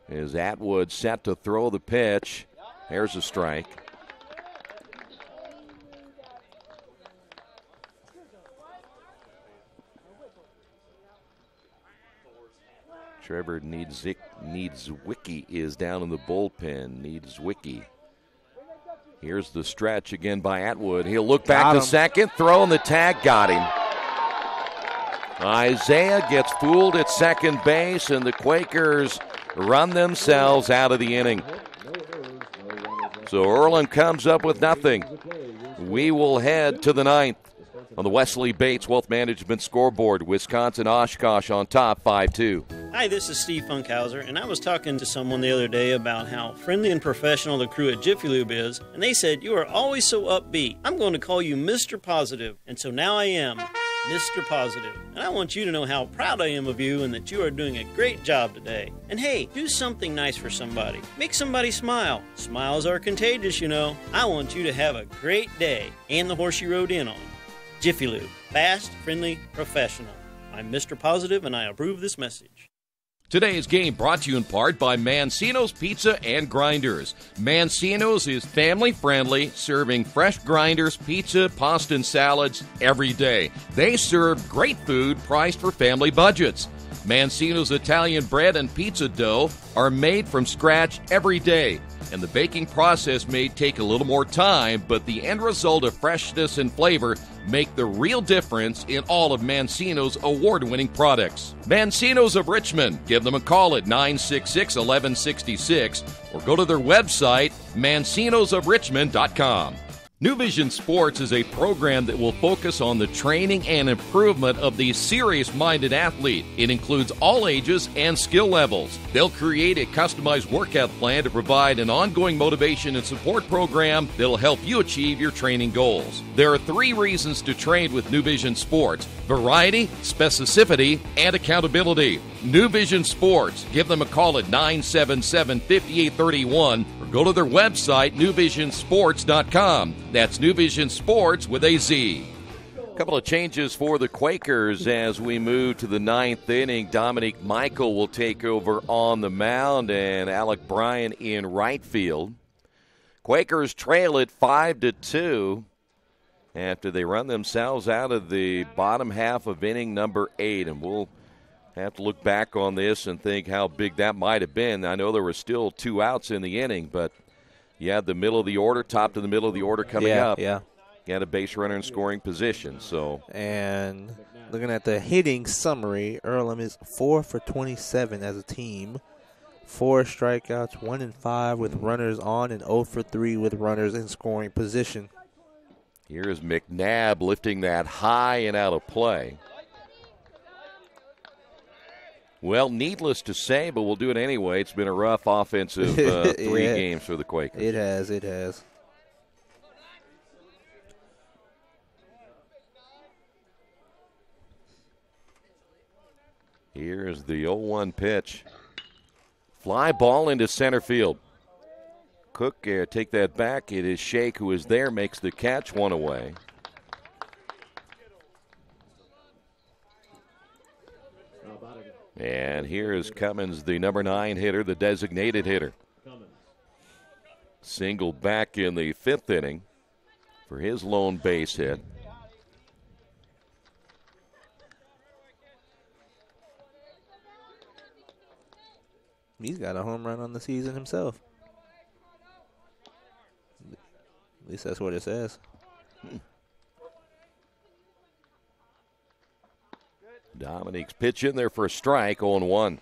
Is Atwood set to throw the pitch? There's a strike. Trevor Niedzwicki is down in the bullpen. Niedzwicki. Here's the stretch again by Atwood. He'll look back to second, throw, and the tag got him. Isaiah gets fooled at second base, and the Quakers run themselves out of the inning. So Earlham comes up with nothing. We will head to the 9th on the Wesley Bates Wealth Management scoreboard. Wisconsin-Oshkosh on top, 5-2. Hi, this is Steve Funkhauser, and I was talking to someone the other day about how friendly and professional the crew at Jiffy Lube is, and they said, "You are always so upbeat. I'm going to call you Mr. Positive." And so now I am Mr. Positive. And I want you to know how proud I am of you and that you are doing a great job today. And hey, do something nice for somebody. Make somebody smile. Smiles are contagious, you know. I want you to have a great day and the horse you rode in on. Jiffy Lube. Fast, friendly, professional. I'm Mr. Positive, and I approve this message. Today's game brought to you in part by Mancino's Pizza and Grinders. Mancino's is family-friendly, serving fresh grinders, pizza, pasta, and salads every day. They serve great food priced for family budgets. Mancino's Italian bread and pizza dough are made from scratch every day, and the baking process may take a little more time, but the end result of freshness and flavor make the real difference in all of Mancino's award-winning products. Mancino's of Richmond. Give them a call at 966-1166 or go to their website, mancinosofrichmond.com. New Vision Sports is a program that will focus on the training and improvement of the serious-minded athlete. It includes all ages and skill levels. They'll create a customized workout plan to provide an ongoing motivation and support program that'll help you achieve your training goals. There are 3 reasons to train with New Vision Sports: variety, specificity, and accountability. New Vision Sports. Give them a call at 977-5831 or go to their website, newvisionsports.com. That's New Vision Sports with a Z. A couple of changes for the Quakers as we move to the 9th inning. Dominique Michael will take over on the mound, and Alec Bryan in right field. Quakers trail it 5-2 after they run themselves out of the bottom half of inning number 8, and we'll have to look back on this and think how big that might have been. I know there were still 2 outs in the inning, but you had the middle of the order, top to the middle of the order coming up. Yeah. You had a base runner in scoring position. And looking at the hitting summary, Earlham is 4 for 27 as a team. 4 strikeouts, 1-5 with runners on, and 0 for 3 with runners in scoring position. Here's McNabb lifting that high and out of play. Well, needless to say, but we'll do it anyway. It's been a rough offensive 3 games for the Quakers. It has. Here's the 0-1 pitch. Fly ball into center field. Cook, take that back. It is Shake who is there, makes the catch, 1 away. And here is Cummins, the number 9 hitter, the designated hitter. Single back in the 5th inning for his lone base hit. He's got a home run on the season himself. least that's what it says. Dominique's pitch in there for a strike, 0-1.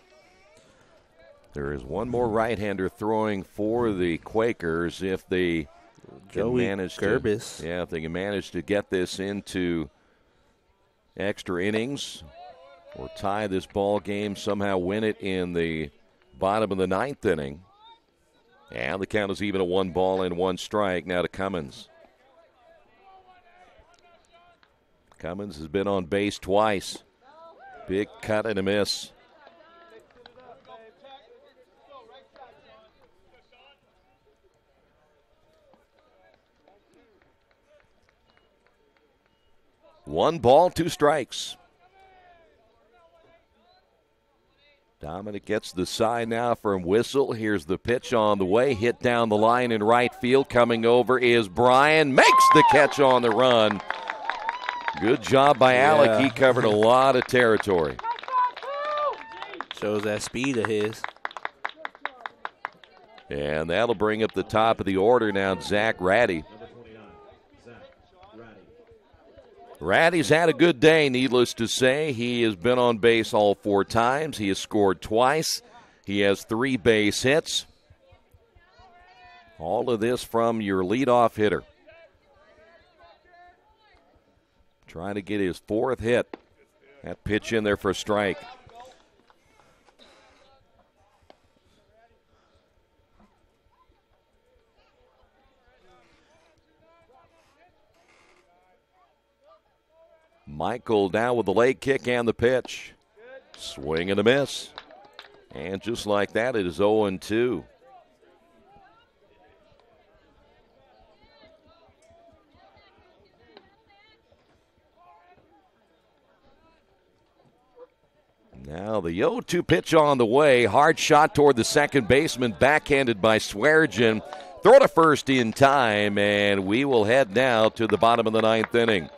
There is one more right-hander throwing for the Quakers if they can manage if they can manage to get this into extra innings or tie this ball game, somehow win it in the bottom of the ninth inning. And the count is even at 1-1 strike. Now to Cummins. Cummins has been on base twice. Big cut and a miss. One ball, two strikes. Dominic gets the sign now from Whistle. Here's the pitch on the way. Hit down the line in right field. Coming over is Brian. Makes the catch on the run. Good job by Alec. He covered a lot of territory. Shows that speed of his. And that'll bring up the top of the order now, Zach Ratty. Ratty's had a good day, needless to say. He has been on base all 4 times. He has scored twice. He has 3 base hits. All of this from your leadoff hitter. Trying to get his 4th hit. That pitch in there for a strike. Michael down with the leg kick and the pitch. Swing and a miss. And just like that, it is 0-2. Now the 0-2 pitch on the way. Hard shot toward the second baseman. Backhanded by Swearengin. Throw to first in time, and we will head now to the bottom of the ninth inning.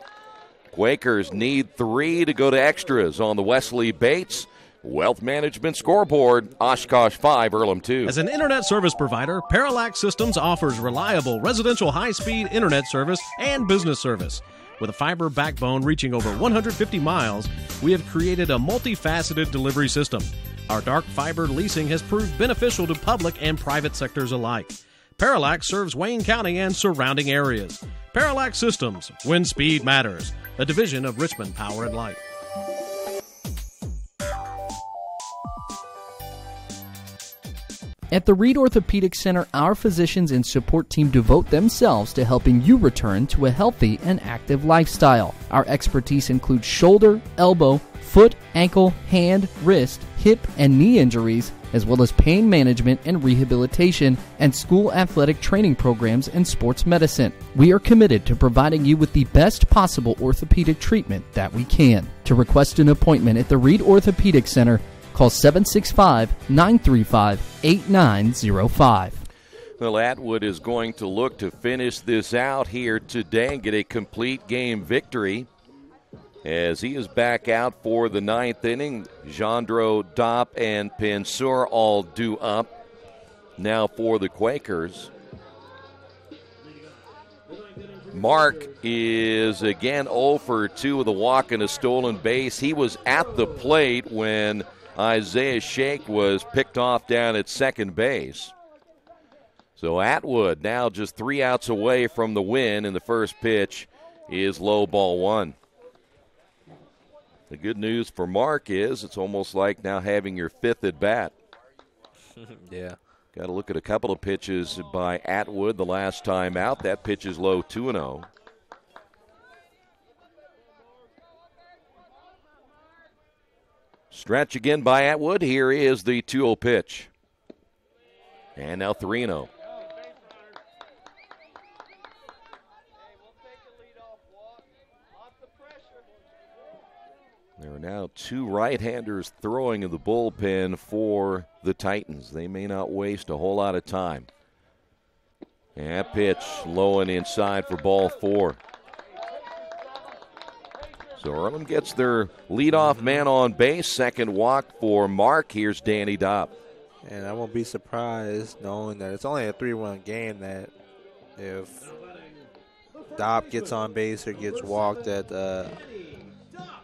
Quakers need 3 to go to extras on the Wesley Bates Wealth Management Scoreboard. Oshkosh 5, Earlham 2. As an internet service provider, Parallax Systems offers reliable residential high-speed internet service and business service. With a fiber backbone reaching over 150 miles, we have created a multifaceted delivery system. Our dark fiber leasing has proved beneficial to public and private sectors alike. Parallax serves Wayne County and surrounding areas. Parallax Systems, when speed matters. A division of Richmond Power and Light. At the Reed Orthopedic Center, our physicians and support team devote themselves to helping you return to a healthy and active lifestyle. Our expertise includes shoulder, elbow, foot, ankle, hand, wrist, hip, and knee injuries, as well as pain management and rehabilitation, and school athletic training programs and sports medicine. We are committed to providing you with the best possible orthopedic treatment that we can. To request an appointment at the Reed Orthopedic Center, call 765-935-8905. Well, Atwood is going to look to finish this out here today and get a complete game victory. As he is back out for the ninth inning, Gendreau, Dopp, and Penseur all due up now for the Quakers. Mark is again 0 for 2 with a walk and a stolen base. He was at the plate when Isaiah Shake was picked off down at second base. So Atwood now just 3 outs away from the win, and the first pitch is low, ball 1. The good news for Mark is it's almost like now having your 5th at bat. Yeah. Got to look at a couple of pitches by Atwood the last time out. That pitch is low, 2-0. Stretch again by Atwood. Here is the 2-0 pitch. And now 3-0. There are now 2 right-handers throwing in the bullpen for the Titans. They may not waste a whole lot of time. And pitch low and inside for ball 4. So Earlham gets their leadoff man on base. Second walk for Mark. Here's Danny Dopp. And I won't be surprised knowing that it's only a 3-run game that if Dopp gets on base or gets walked, matter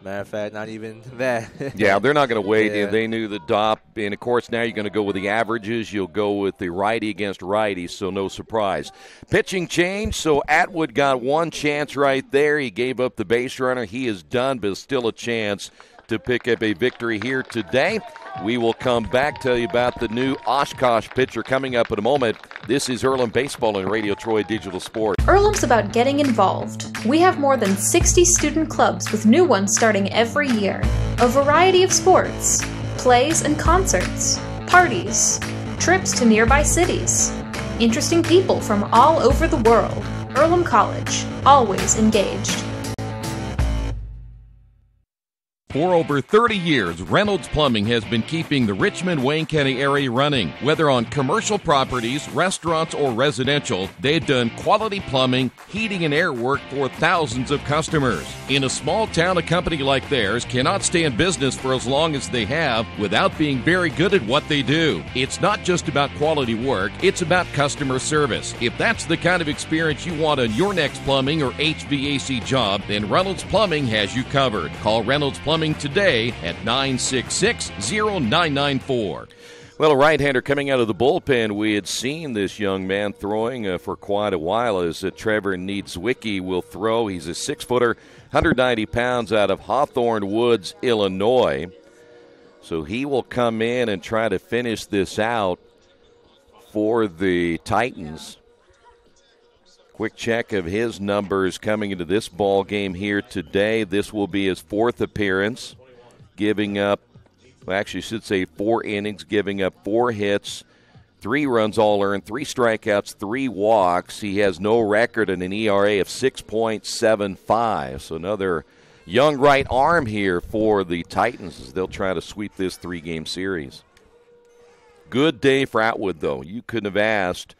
of fact, not even that. Yeah, they're not going to wait. Yeah. They knew the Dopp, and of course now you're going to go with the averages. You'll go with the righty against righty, so no surprise. Pitching change, so Atwood got one chance right there. He gave up the base runner. He is done, but still a chance to pick up a victory here today. We will come back, tell you about the new Oshkosh pitcher coming up in a moment. This is Earlham Baseball and Radio Troy Digital Sports. Earlham's about getting involved. We have more than 60 student clubs with new ones starting every year. A variety of sports, plays and concerts, parties, trips to nearby cities. Interesting people from all over the world. Earlham College, always engaged. For over 30 years, Reynolds Plumbing has been keeping the Richmond-Wayne County area running. Whether on commercial properties, restaurants, or residential, they've done quality plumbing, heating, and air work for thousands of customers. In a small town, a company like theirs cannot stay in business for as long as they have without being very good at what they do. It's not just about quality work, it's about customer service. If that's the kind of experience you want on your next plumbing or HVAC job, then Reynolds Plumbing has you covered. Call Reynolds Plumbing today at 966-0994. Well, a right-hander coming out of the bullpen. We had seen this young man throwing for quite a while as Trevor Niedzwicki will throw. He's a 6-footer, 190 pounds out of Hawthorne Woods, Illinois. So he will come in and try to finish this out for the Titans. Quick check of his numbers coming into this ball game here today. This will be his fourth appearance, giving up, well, actually I should say 4 innings, giving up 4 hits, 3 runs all earned, 3 strikeouts, 3 walks. He has no record and an ERA of 6.75. So another young right arm here for the Titans as they'll try to sweep this 3-game series. Good day for Atwood, though. You couldn't have asked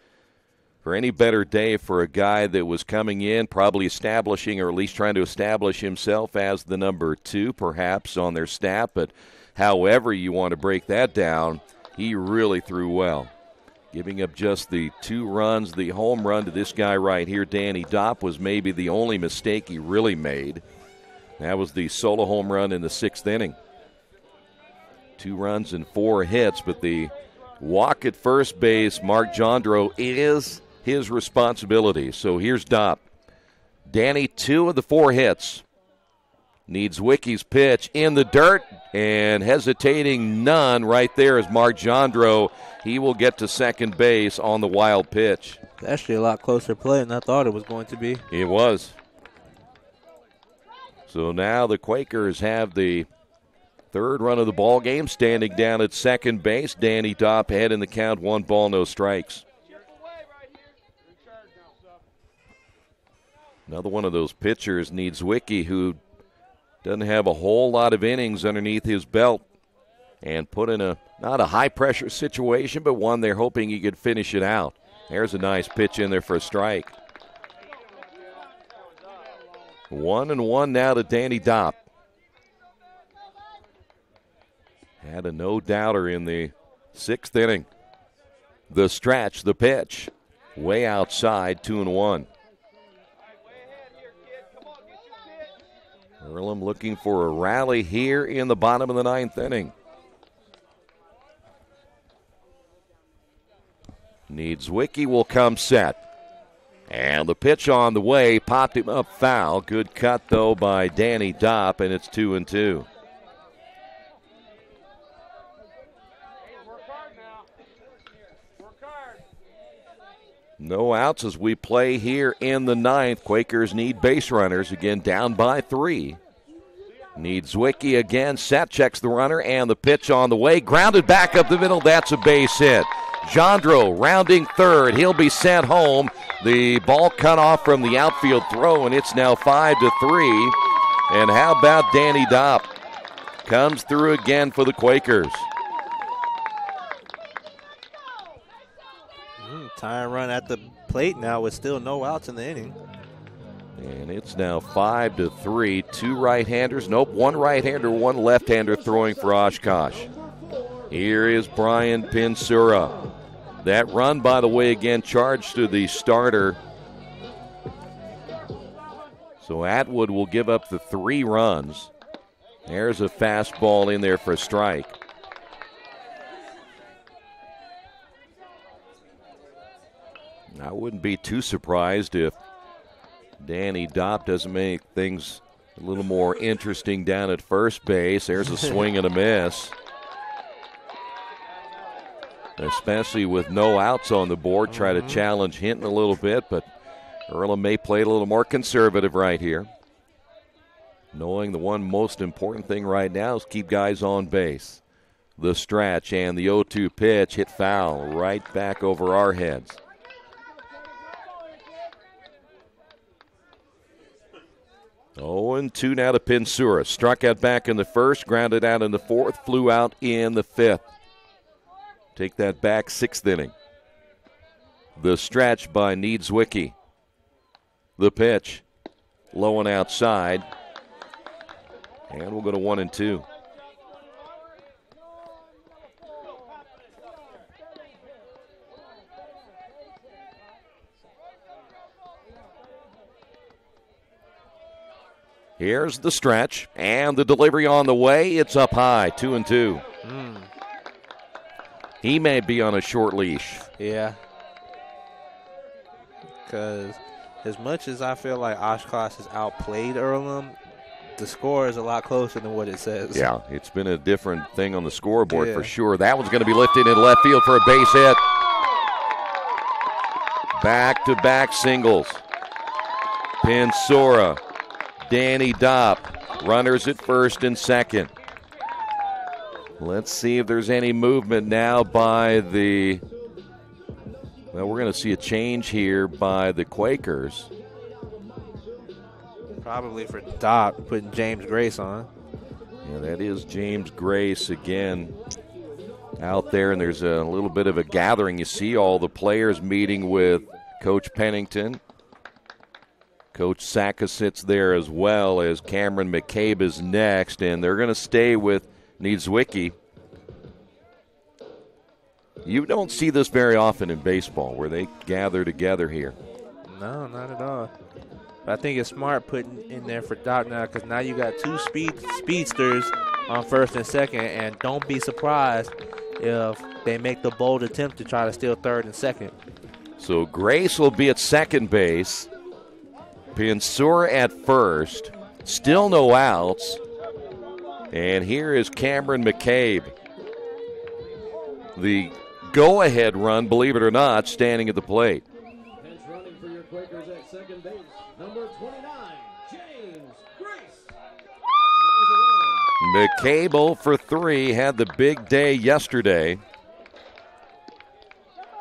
for any better day for a guy that was coming in, probably establishing or at least trying to establish himself as the number 2 perhaps on their staff. But however you want to break that down, he really threw well. Giving up just the 2 runs, the home run to this guy right here, Danny Dopp, was maybe the only mistake he really made. That was the solo home run in the 6th inning. 2 runs and 4 hits, but the walk at first base, Mark Jandro, is his responsibility. So here's Dopp. Danny, 2 of the 4 hits. Niedzwicki's pitch in the dirt, and hesitating none right there is Mark Jandro. He will get to second base on the wild pitch. It's actually a lot closer play than I thought it was going to be. It was. So now the Quakers have the 3rd run of the ball game, standing down at second base. Danny Dopp ahead in the count, 1 ball, no strikes. Another one of those pitchers, Niedzwicki, who doesn't have a whole lot of innings underneath his belt, and put in not a high-pressure situation, but one they're hoping he could finish it out. There's a nice pitch in there for a strike. 1-1 now to Danny Dopp. Had a no-doubter in the 6th inning. The stretch, the pitch, way outside, 2-1. Earlham looking for a rally here in the bottom of the 9th inning. Niedzwicki will come set. And the pitch on the way, popped him up foul. Good cut, though, by Danny Dopp, and it's 2-2. No outs as we play here in the 9th. Quakers need base runners, again down by 3. Niedzwicki again set, checks the runner, and the pitch on the way. Grounded back up the middle, that's a base hit. Jandro rounding 3rd, he'll be sent home. The ball cut off from the outfield throw, and it's now 5-3. And how about Danny Dopp? Comes through again for the Quakers. Tying run at the plate now with still no outs in the inning. And it's now 5-3. 2 right-handers. Nope, 1 right-hander, 1 left-hander throwing for Oshkosh. Here is Brian Pinsura. That run, by the way, again charged to the starter, So Atwood will give up the 3 runs. There's a fastball in there for a strike. I wouldn't be too surprised if Danny Dopp doesn't make things a little more interesting down at first base. There's a swing and a miss. Especially with no outs on the board, try to challenge Hinton a little bit, but Earlham may play it a little more conservative right here. Knowing the one most important thing right now is keep guys on base. The stretch and the 0-2 pitch hit foul right back over our heads. Oh, and 2 now to Pinsura. Struck out back in the first, grounded out in the fourth, flew out in the fifth. Take that back, 6th inning. The stretch by Niedzwiecki. The pitch, low and outside. And we'll go to 1-2. Here's the stretch, and the delivery on the way. It's up high, 2-2. He may be on a short leash. Yeah. Because as much as I feel like Oshkosh has outplayed Earlham, the score is a lot closer than what it says. Yeah, it's been a different thing on the scoreboard for sure. That one's going to be lifted in left field for a base hit. Back-to-back singles. Pinsura, Danny Dopp, runners at first and second. Let's see if there's any movement now by the, well, we're going to see a change here by the Quakers. Probably for Dopp, putting James Grace on. Yeah, that is James Grace again out there, and there's a little bit of a gathering. You see all the players meeting with Coach Pennington. Coach Saka sits there as well as Cameron McCabe is next, and they're going to stay with Niedzwiecki. You don't see this very often in baseball where they gather together here. No, not at all. But I think it's smart putting in there for Dopp now because now you got 2 speedsters on first and second, and don't be surprised if they make the bold attempt to try to steal third and second. So Grace will be at second base. Pinsura at first. Still no outs. And here is Cameron McCabe. The go-ahead run, believe it or not, standing at the plate. Bench running for your Quakers at second base, number 29, James Grace. McCabe 0 for 3, had the big day yesterday.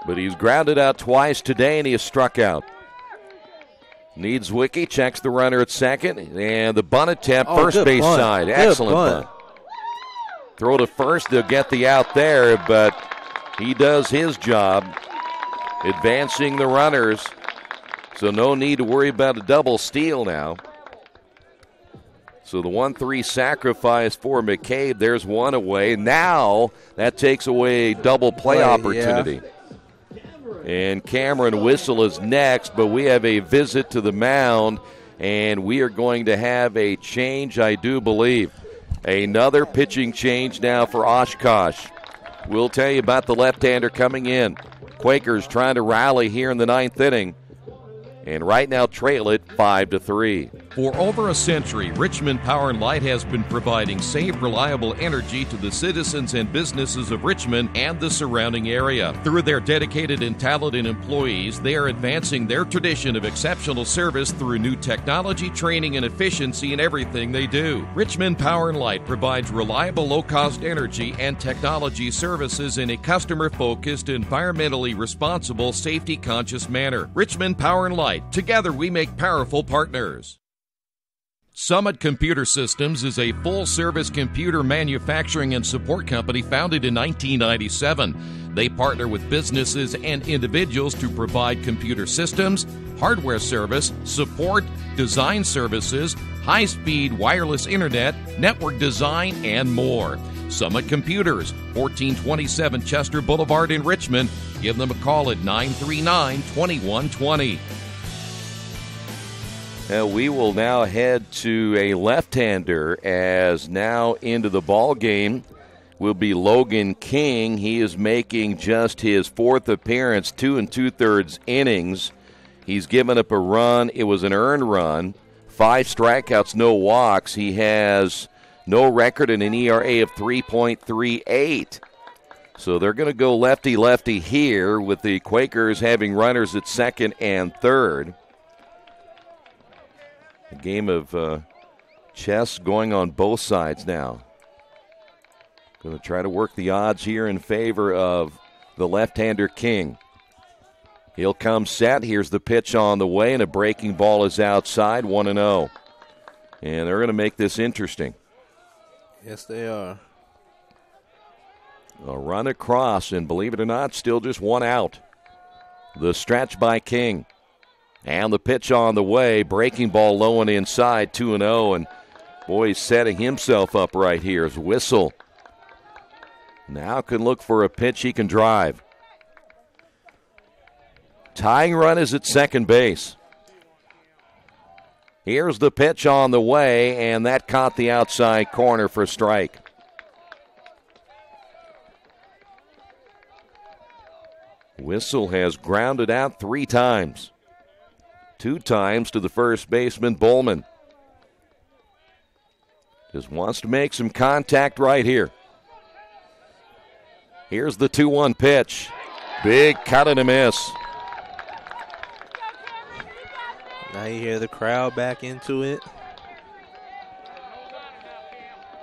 But he's grounded out twice today, and he is struck out. Niedzwiecki checks the runner at second, and the bunt attempt, first base bunt. side. Good Excellent bunt. bunt. Throw to first, they'll get the out there, but he does his job, advancing the runners. So no need to worry about a double steal now. So the 1-3 sacrifice for McCabe, there's one away. Now that takes away a double play opportunity. Yeah. And Cameron Whistle is next, but we have a visit to the mound, and we are going to have a change, I do believe. Another pitching change now for Oshkosh. We'll tell you about the left-hander coming in. Quakers trying to rally here in the 9th inning, and right now trail it 5-3. For over a century, Richmond Power and Light has been providing safe, reliable energy to the citizens and businesses of Richmond and the surrounding area. Through their dedicated and talented employees, they are advancing their tradition of exceptional service through new technology, training, and efficiency in everything they do. Richmond Power and Light provides reliable, low-cost energy and technology services in a customer-focused, environmentally responsible, safety-conscious manner. Richmond Power and Light. Together we make powerful partners. Summit Computer Systems is a full-service computer manufacturing and support company founded in 1997. They partner with businesses and individuals to provide computer systems, hardware service, support, design services, high-speed wireless internet, network design, and more. Summit Computers, 1427 Chester Boulevard in Richmond. Give them a call at 939-2120. We will now head to a left-hander, as now into the ball game will be Logan King. He is making just his fourth appearance, 2 2/3 innings. He's given up a run. It was an earned run. 5 strikeouts, no walks. He has no record and an ERA of 3.38. So they're going to go lefty-lefty here, with the Quakers having runners at second and third. A game of chess going on both sides now. Going to try to work the odds here in favor of the left-hander King. He'll come set. Here's the pitch on the way, and a breaking ball is outside, 1-0. And they're going to make this interesting. Yes, they are. A run across, and believe it or not, still just 1 out. The stretch by King. And the pitch on the way, breaking ball low and inside, 2-0. And boy, he's setting himself up right here as Whistle now can look for a pitch he can drive. Tying run is at second base. Here's the pitch on the way, and that caught the outside corner for a strike. Whistle has grounded out 3 times. 2 times to the first baseman, Bowman. Just wants to make some contact right here. Here's the 2-1 pitch. Big cut and a miss. Now you hear the crowd back into it.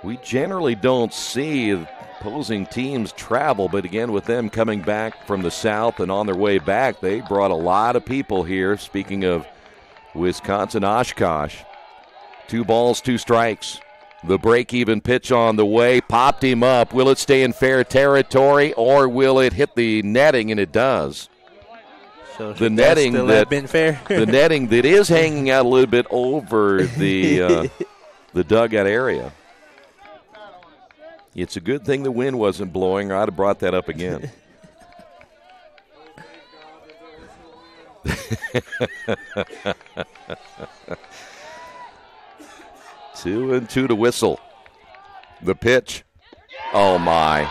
We generally don't see opposing teams travel, but again, with them coming back from the south and on their way back, they brought a lot of people here. Speaking of Wisconsin-Oshkosh, 2 balls, 2 strikes. The break-even pitch on the way, popped him up. Will it stay in fair territory, or will it hit the netting? And it does. So the netting that been fair? The netting that is hanging out a little bit over the dugout area. It's a good thing the wind wasn't blowing, or I'd have brought that up again. 2-2 to Whistle. The pitch. Oh, my.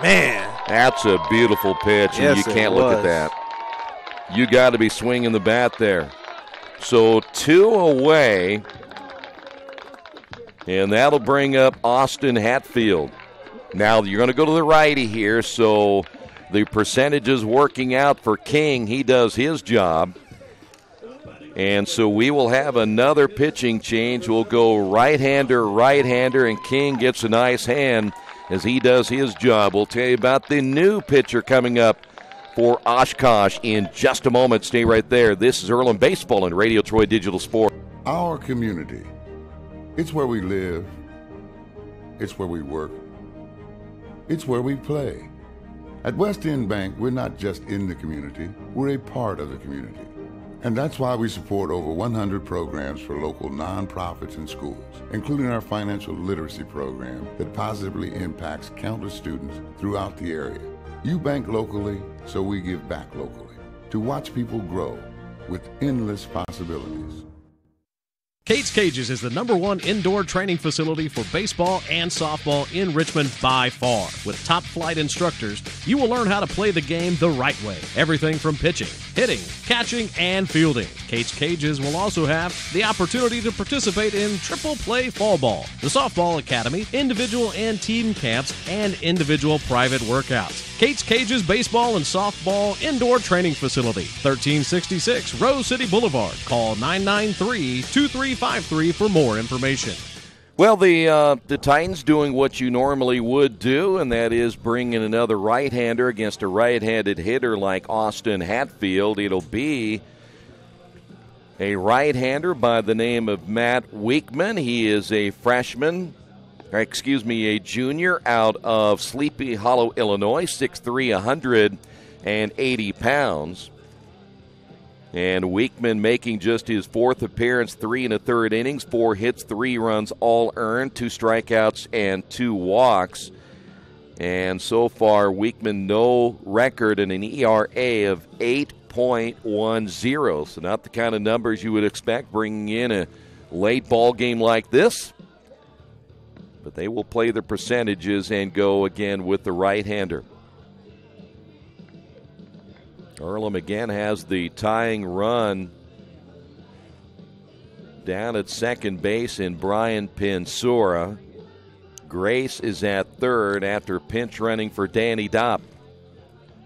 Man. That's a beautiful pitch, and you can't look at that. You got to be swinging the bat there. So 2 away, and that'll bring up Austin Hatfield. Now you're going to go to the righty here, so the percentage is working out for King. He does his job. And so we will have another pitching change. We'll go right-hander, and King gets a nice hand as he does his job. We'll tell you about the new pitcher coming up for Oshkosh in just a moment. Stay right there. This is Earlham Baseball and Radio Troy Digital Sport. Our community. It's where we live. It's where we work. It's where we play. At West End Bank, we're not just in the community, we're a part of the community. And that's why we support over 100 programs for local nonprofits and schools, including our financial literacy program that positively impacts countless students throughout the area. You bank locally, so we give back locally to watch people grow with endless possibilities. Kate's Cages is the #1 indoor training facility for baseball and softball in Richmond by far. With top-flight instructors, you will learn how to play the game the right way. Everything from pitching, hitting, catching, and fielding. Kate's Cages will also have the opportunity to participate in triple play fall ball, the softball academy, individual and team camps, and individual private workouts. Kate's Cages Baseball and Softball Indoor Training Facility, 1366 Rose City Boulevard. Call 993-2353 for more information. Well, the Titans doing what you normally would do, and that is bring in another right-hander against a right-handed hitter like Austin Hatfield. It'll be a right-hander by the name of Matt Weekman. He is a junior out of Sleepy Hollow, Illinois, 6'3", 180 pounds. And Weekman making just his 4th appearance, 3 1/3 innings, 4 hits, 3 runs, all earned, 2 strikeouts and 2 walks. And so far, Weekman no record and an ERA of 1.10. So not the kind of numbers you would expect bringing in a late ball game like this. But they will play the percentages and go again with the right-hander. Earlham again has the tying run down at second base in Brian Pinsura. Grace is at third after pinch running for Danny Dopp.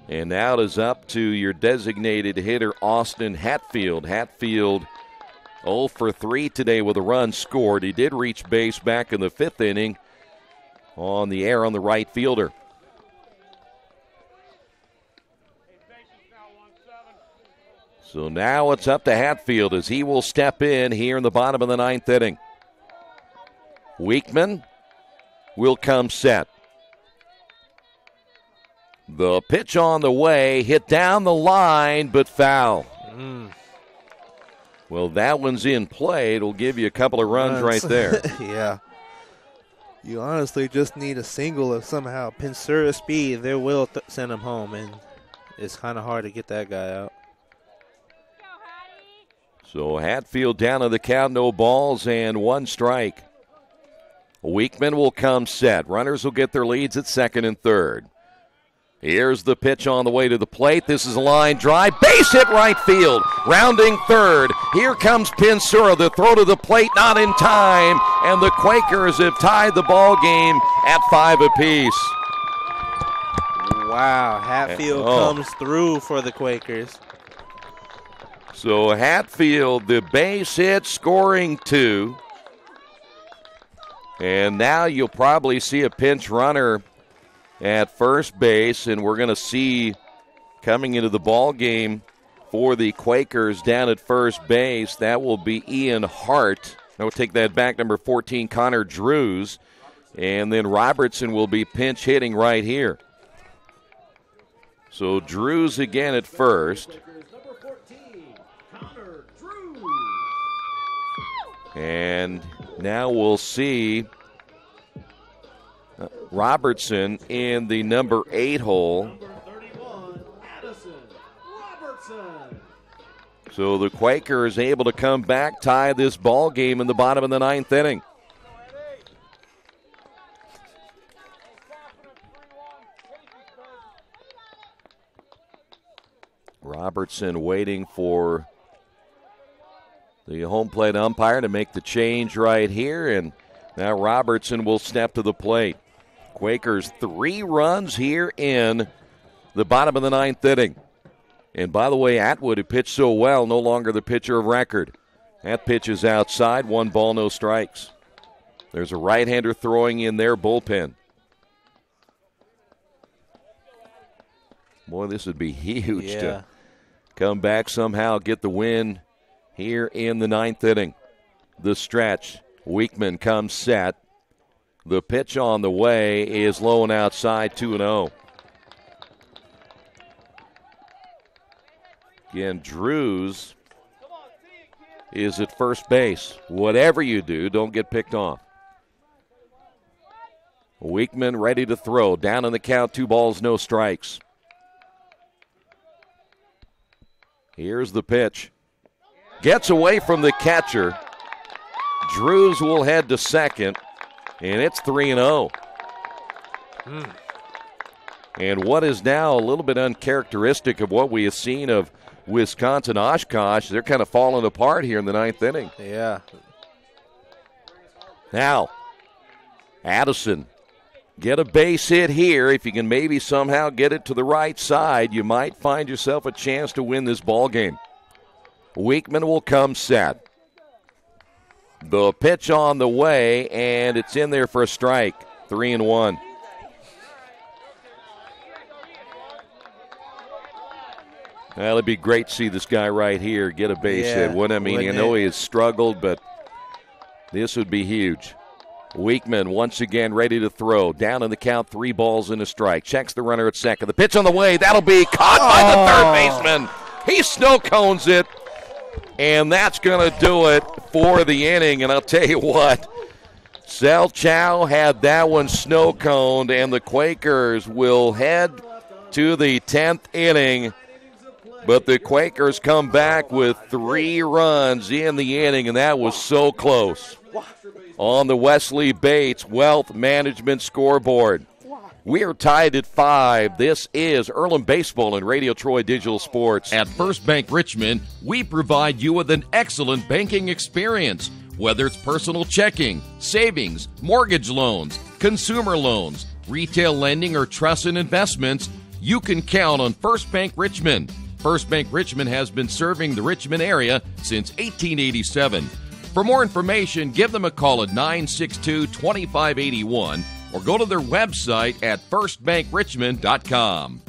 And now it is up to your designated hitter, Austin Hatfield. Hatfield 0 for 3 today with a run scored. He did reach base back in the 5th inning on the air on the right fielder. So now it's up to Hatfield as he will step in here in the bottom of the 9th inning. Weekman will come set. The pitch on the way, hit down the line, but foul. Well, that one's in play. It'll give you a couple of runs right there. Yeah. You honestly just need a single of somehow Pinsura's speed. They will send him home, and it's kind of hard to get that guy out. So Hatfield down to the count, no balls and 1 strike. Weekman will come set. Runners will get their leads at second and third. Here's the pitch on the way to the plate. This is a line drive. Base hit right field. Rounding third. Here comes Pinsura. The throw to the plate not in time. And the Quakers have tied the ball game at 5 apiece. Wow. Hatfield comes through for the Quakers. So Hatfield, the base hit, scoring 2. And now you'll probably see a pinch runner at first base, and we're going to see coming into the ball game for the Quakers down at first base, that will be Ian Hart. I will take that back, number 14, Connor Drews. And then Robertson will be pinch hitting right here. So Drews again at first. And now we'll see Robertson in the number 8 hole. So the Quakers able to come back, tie this ball game in the bottom of the 9th inning. Robertson waiting for the home plate umpire to make the change right here, and now Robertson will step to the plate. Quakers 3 runs here in the bottom of the 9th inning. And by the way, Atwood, who pitched so well, no longer the pitcher of record. That pitch is outside, 1 ball, no strikes. There's a right-hander throwing in their bullpen. Boy, this would be huge to come back somehow, get the win here in the 9th inning. The stretch. Weekman comes set. The pitch on the way is low and outside, 2-0. Again, Drews is at first base. Whatever you do, don't get picked off. Weekman ready to throw. Down in the count, 2 balls, no strikes. Here's the pitch. Gets away from the catcher. Drews will head to second, and it's 3-0. And what is now a little bit uncharacteristic of what we have seen of Wisconsin-Oshkosh, they're kind of falling apart here in the 9th inning. Yeah. Now, Addison, get a base hit here. If you can maybe somehow get it to the right side, you might find yourself a chance to win this ball game. Weekman will come set. The pitch on the way, and it's in there for a strike. 3-1. Well, it'd be great to see this guy right here get a base hit. I know he has struggled, but this would be huge. Weekman once again ready to throw. Down in the count, 3 balls and a strike. Checks the runner at second. The pitch on the way. That'll be caught by the third baseman. He snow cones it. And that's going to do it for the inning. And I'll tell you what, Sal Chow had that one snow coned, and the Quakers will head to the 10th inning But the Quakers come back with 3 runs in the inning, and that was so close. On the Wesley Bates Wealth Management scoreboard. We are tied at 5. This is Earlham Baseball and Radio Troy Digital Sports. At First Bank Richmond, we provide you with an excellent banking experience. Whether it's personal checking, savings, mortgage loans, consumer loans, retail lending, or trust and investments, you can count on First Bank Richmond. First Bank Richmond has been serving the Richmond area since 1887. For more information, give them a call at 962-2581 or go to their website at firstbankrichmond.com.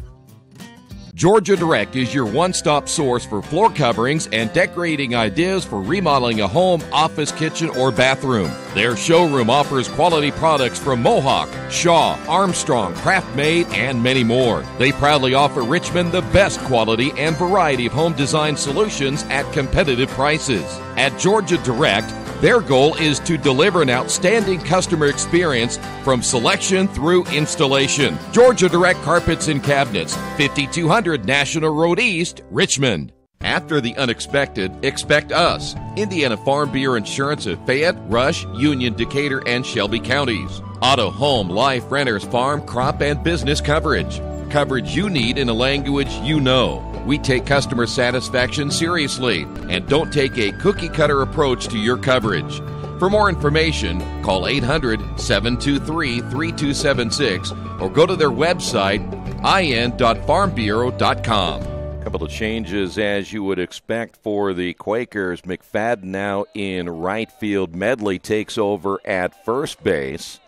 Georgia Direct is your one-stop source for floor coverings and decorating ideas for remodeling a home, office, kitchen, or bathroom. Their showroom offers quality products from Mohawk, Shaw, Armstrong, Craft-Made, and many more. They proudly offer Richmond the best quality and variety of home design solutions at competitive prices. At Georgia Direct, their goal is to deliver an outstanding customer experience from selection through installation. Georgia Direct Carpets and Cabinets, 5200 National Road East, Richmond. After the unexpected, expect us. Indiana Farm Bureau Insurance of Fayette, Rush, Union, Decatur, and Shelby counties. Auto, home, life, renters, farm, crop, and business coverage. Coverage you need in a language you know. We take customer satisfaction seriously and don't take a cookie-cutter approach to your coverage. For more information, call 800-723-3276 or go to their website, in.farmbureau.com. A couple of changes as you would expect for the Quakers. McFadden now in right field. Medley takes over at first base.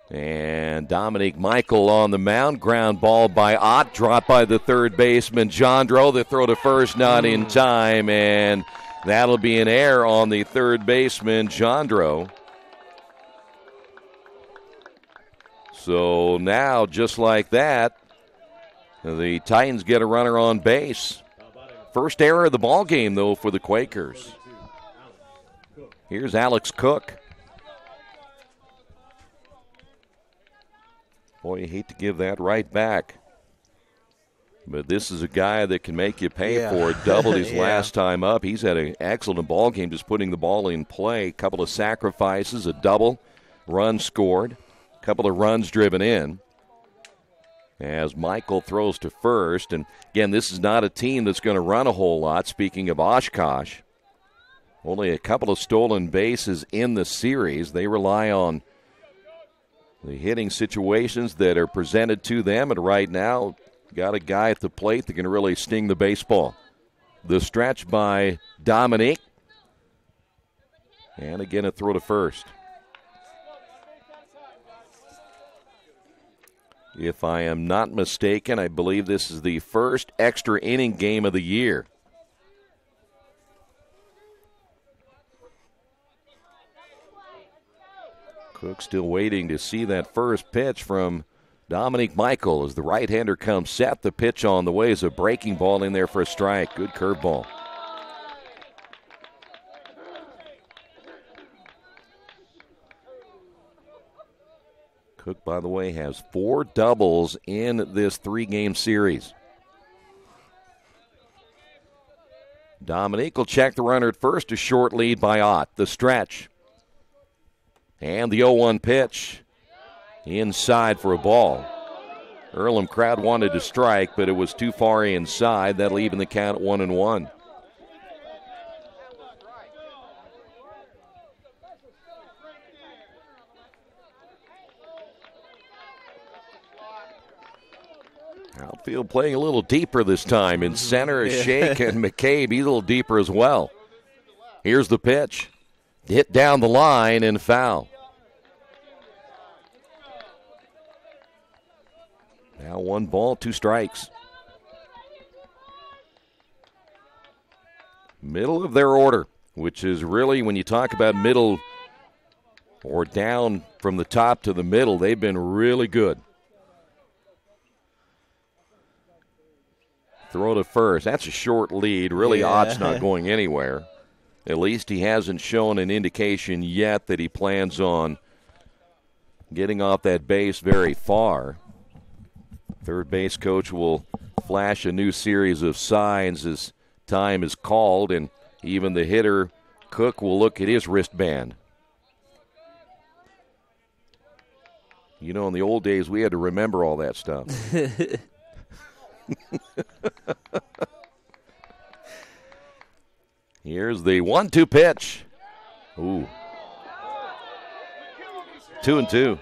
And Dominique Michael on the mound. Ground ball by Ott. Dropped by the third baseman, Jandro. The throw to first not in time. And that'll be an error on the third baseman, Jandro. So now, just like that, the Titans get a runner on base. First error of the ball game, though, for the Quakers. Here's Alex Cook. Boy, you hate to give that right back. But this is a guy that can make you pay for it. Doubled his last time up. He's had an excellent ball game, just putting the ball in play. A couple of sacrifices, a double, run scored, a couple of runs driven in. As Michael throws to first. And, again, this is not a team that's going to run a whole lot. Speaking of Oshkosh, only a couple of stolen bases in the series. They rely on the hitting situations that are presented to them, and right now, got a guy at the plate that can really sting the baseball. The stretch by Dominique. And again, a throw to first. If I am not mistaken, I believe this is the first extra inning game of the year. Cook still waiting to see that first pitch from Dominique Michael as the right-hander comes set. The pitch on the way is a breaking ball in there for a strike. Good curveball. Cook, by the way, has 4 doubles in this 3-game series. Dominique will check the runner at first. A short lead by Ott. The stretch. And the 0-1 pitch inside for a ball. Earlham crowd wanted to strike, but it was too far inside. That'll even the count at 1-1. Outfield playing a little deeper this time. In center is Shake and McCabe. He's a little deeper as well. Here's the pitch. Hit down the line and foul. Now 1 ball, 2 strikes. Middle of their order, which is really, when you talk about middle or down from the top to the middle, they've been really good. Throw to first. That's a short lead. Really, Ott's not going anywhere. At least he hasn't shown an indication yet that he plans on getting off that base very far. Third base coach will flash a new series of signs as time is called, and even the hitter, Cook, will look at his wristband. You know, in the old days, we had to remember all that stuff. Here's the 1-2 pitch. Ooh. 2-2.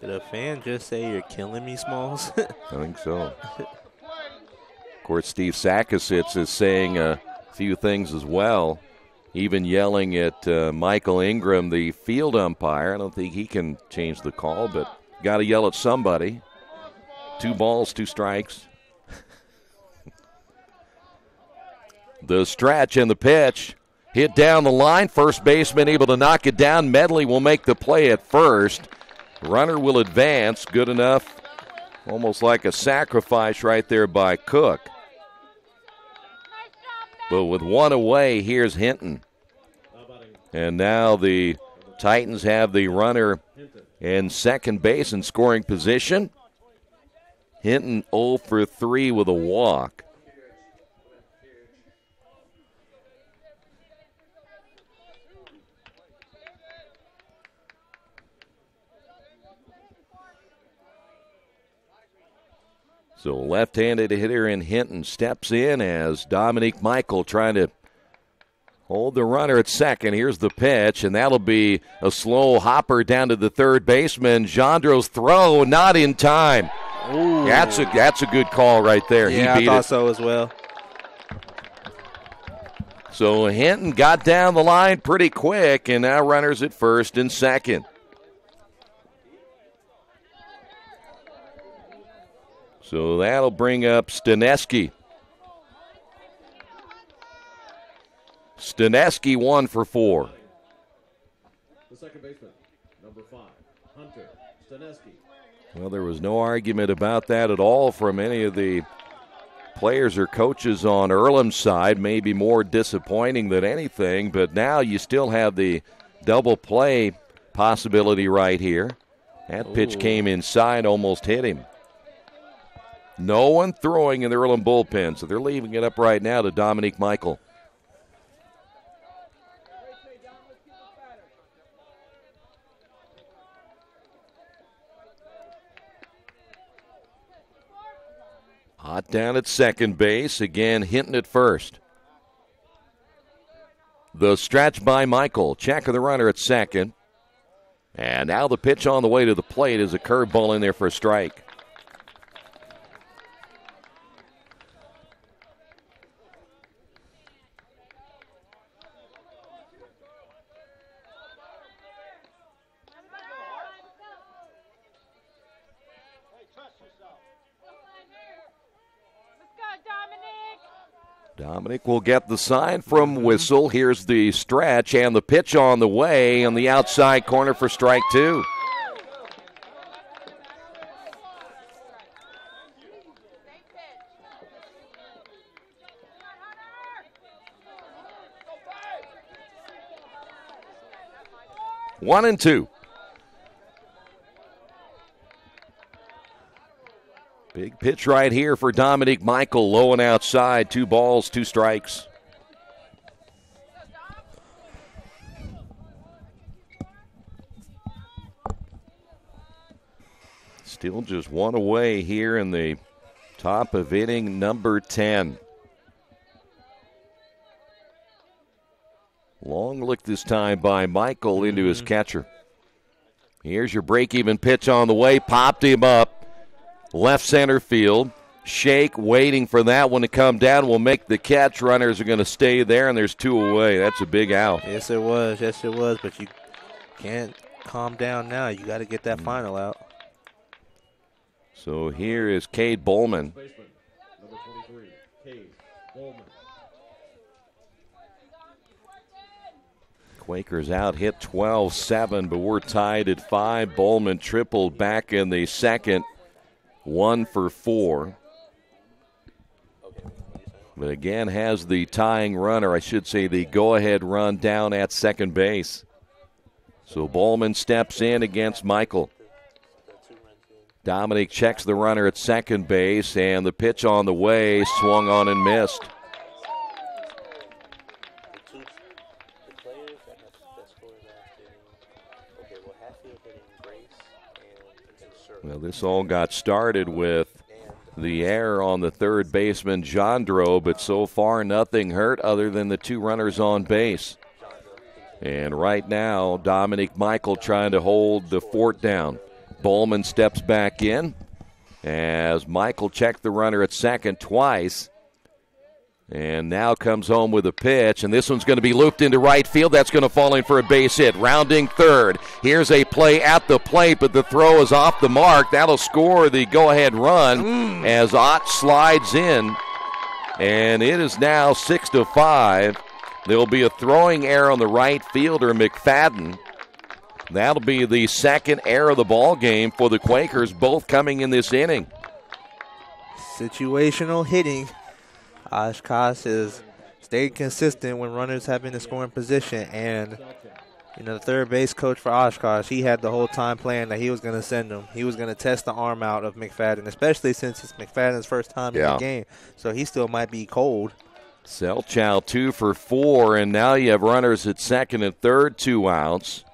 Did a fan just say you're killing me, Smalls? I think so. Of course, Steve Sakasitz is saying a few things as well, even yelling at Michael Ingram, the field umpire. I don't think he can change the call, but got to yell at somebody. 2 balls, 2 strikes. The stretch and the pitch. Hit down the line. First baseman able to knock it down. Medley will make the play at first. Runner will advance. Good enough. Almost like a sacrifice right there by Cook. But with 1 away, here's Hinton. And now the Titans have the runner in second base in scoring position. Hinton 0 for 3 with a walk. So left-handed hitter in Hinton steps in as Dominique Michael trying to hold the runner at second. Here's the pitch, and that'll be a slow hopper down to the third baseman. Jandro's throw not in time. Ooh. That's a good call right there. Yeah, he beat I thought it. so as well. So Hinton got down the line pretty quick, and now runners at first and second. So that'll bring up Staneski. Staneski 1 for 4. The second baseman, number 5, Hunter Staneski. Well, there was no argument about that at all from any of the players or coaches on Earlham's side. Maybe more disappointing than anything, but now you still have the double play possibility right here. That pitch came inside, almost hit him. No one throwing in the Earlham bullpen, so they're leaving it up right now to Dominique Michael. Hot down at second base. Again, Hinton at first. The stretch by Michael. Check of the runner at second. And now the pitch on the way to the plate is a curveball in there for a strike. Dominic will get the sign from Whistle. Here's the stretch and the pitch on the way on the outside corner for strike 2. One and two. Big pitch right here for Dominique Michael, low and outside. 2 balls, 2 strikes. Still just 1 away here in the top of inning number 10. Long look this time by Michael into his catcher. Here's your break-even pitch on the way. Popped him up. Left center field. Shake waiting for that one to come down. Will make the catch. Runners are going to stay there, and there's 2 away. That's a big out. Yes, it was. Yes, it was. But you can't calm down now. You got to get that final out. So here is Cade Bowman. Number 23, Cade Bowman. Quakers out hit 12-7, but we're tied at 5. Bowman tripled back in the second. 1 for 4. But again has the tying runner, I should say the go-ahead run down at second base. So Bowman steps in against Michael. Dominic checks the runner at second base, and the pitch on the way swung on and missed. Well, this all got started with the error on the third baseman, Jandro, but so far nothing hurt other than the two runners on base. And right now, Dominic Michael trying to hold the fort down. Bowman steps back in as Michael checked the runner at second twice. And now comes home with a pitch, and this one's going to be looped into right field. That's going to fall in for a base hit. Rounding third. Here's a play at the plate, but the throw is off the mark. That'll score the go-ahead run as Ott slides in. And it is now 6-5. There'll be a throwing error on the right fielder, McFadden. That'll be the second error of the ball game for the Quakers, both coming in this inning. Situational hitting. Oshkosh has stayed consistent when runners have been in scoring position. And, the third base coach for Oshkosh, he had the whole time planned that he was going to send him. He was going to test the arm out of McFadden, especially since it's McFadden's first time in the game. So he still might be cold. Selchow 2 for 4, and now you have runners at second and third, 2 outs.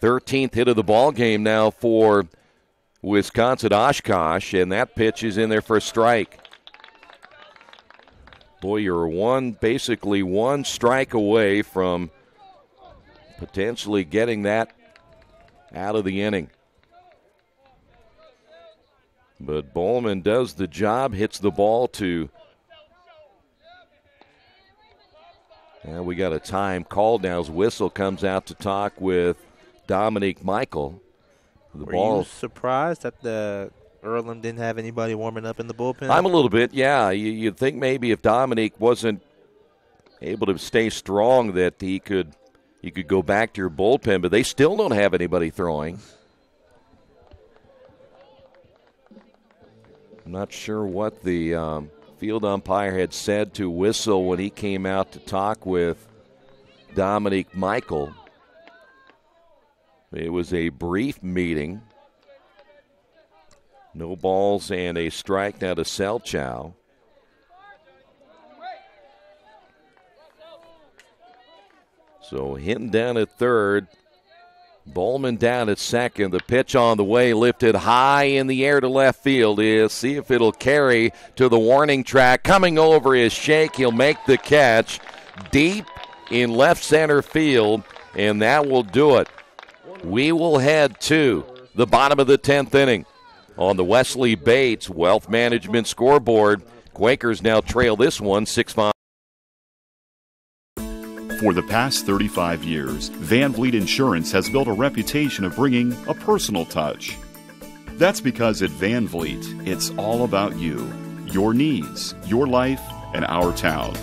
13th hit of the ball game now for Wisconsin-Oshkosh, and that pitch is in there for a strike. Boy, you're basically one strike away from potentially getting that out of the inning. But Bowman does the job, hits the ball to. And we got a time called now as Whistle comes out to talk with Dominic Michael. Were you surprised that the Earlham didn't have anybody warming up in the bullpen? I'm a little bit, yeah. You'd think maybe if Dominic wasn't able to stay strong that you could go back to your bullpen, but they still don't have anybody throwing. I'm not sure what the field umpire had said to Whistle when he came out to talk with Dominic Michael. It was a brief meeting. No balls and a strike now to Selchow. So Hinton down at third. Bowman down at second. The pitch on the way, lifted high in the air to left field. See if it'll carry to the warning track. Coming over is Shake. He'll make the catch deep in left center field, and that will do it. We will head to the bottom of the 10th inning. On the Wesley Bates Wealth Management scoreboard, Quakers now trail this one 6-5. For the past 35 years, Van Vliet Insurance has built a reputation of bringing a personal touch. That's because at Van Vliet, it's all about you, your needs, your life, and our town.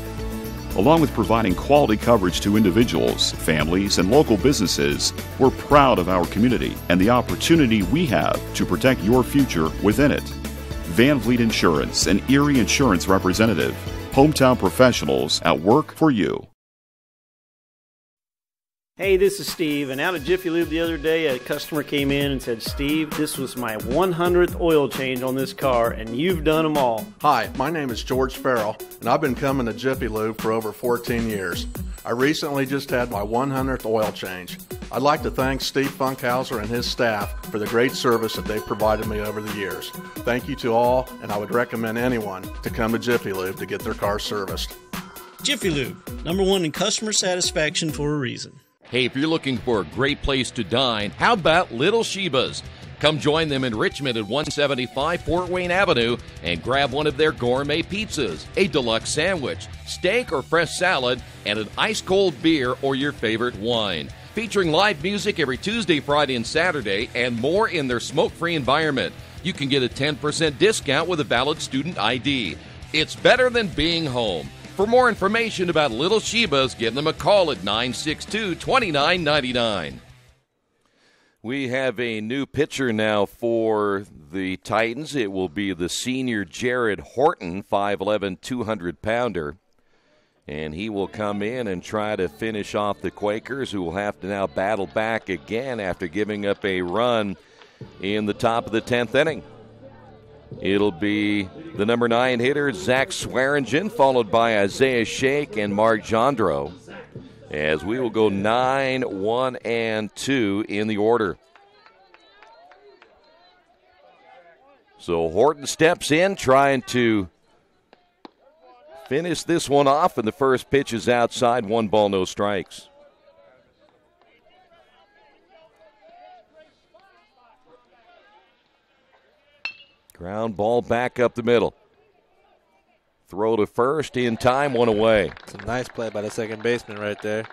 Along with providing quality coverage to individuals, families, and local businesses, we're proud of our community and the opportunity we have to protect your future within it. Van Vliet Insurance, an Erie Insurance representative. Hometown professionals at work for you. Hey, this is Steve, and out at Jiffy Lube the other day, a customer came in and said, Steve, this was my 100th oil change on this car, and you've done them all. Hi, my name is George Farrell, and I've been coming to Jiffy Lube for over 14 years. I recently just had my 100th oil change. I'd like to thank Steve Funkhauser and his staff for the great service that they've provided me over the years. Thank you to all, and I would recommend anyone to come to Jiffy Lube to get their car serviced. Jiffy Lube, #1 in customer satisfaction for a reason. Hey, if you're looking for a great place to dine, how about Little Sheba's? Come join them in Richmond at 175 Fort Wayne Avenue and grab one of their gourmet pizzas, a deluxe sandwich, steak or fresh salad, and an ice-cold beer or your favorite wine. Featuring live music every Tuesday, Friday, and Saturday, and more in their smoke-free environment. You can get a 10% discount with a valid student ID. It's better than being home. For more information about Little Sheba's, give them a call at 962-2999. We have a new pitcher now for the Titans. It will be the senior Jared Horton, 5'11", 200-pounder. And he will come in and try to finish off the Quakers, who will have to now battle back again after giving up a run in the top of the 10th inning. It'll be the number 9 hitter, Zach Swearingen, followed by Isaiah Shake and Mark Jandro, as we will go 9, 1, and 2 in the order. So Horton steps in, trying to finish this one off, and the first pitch is outside, 1 ball, no strikes. Ground ball back up the middle. Throw to first in time, 1 away. It's a nice play by the second baseman right there.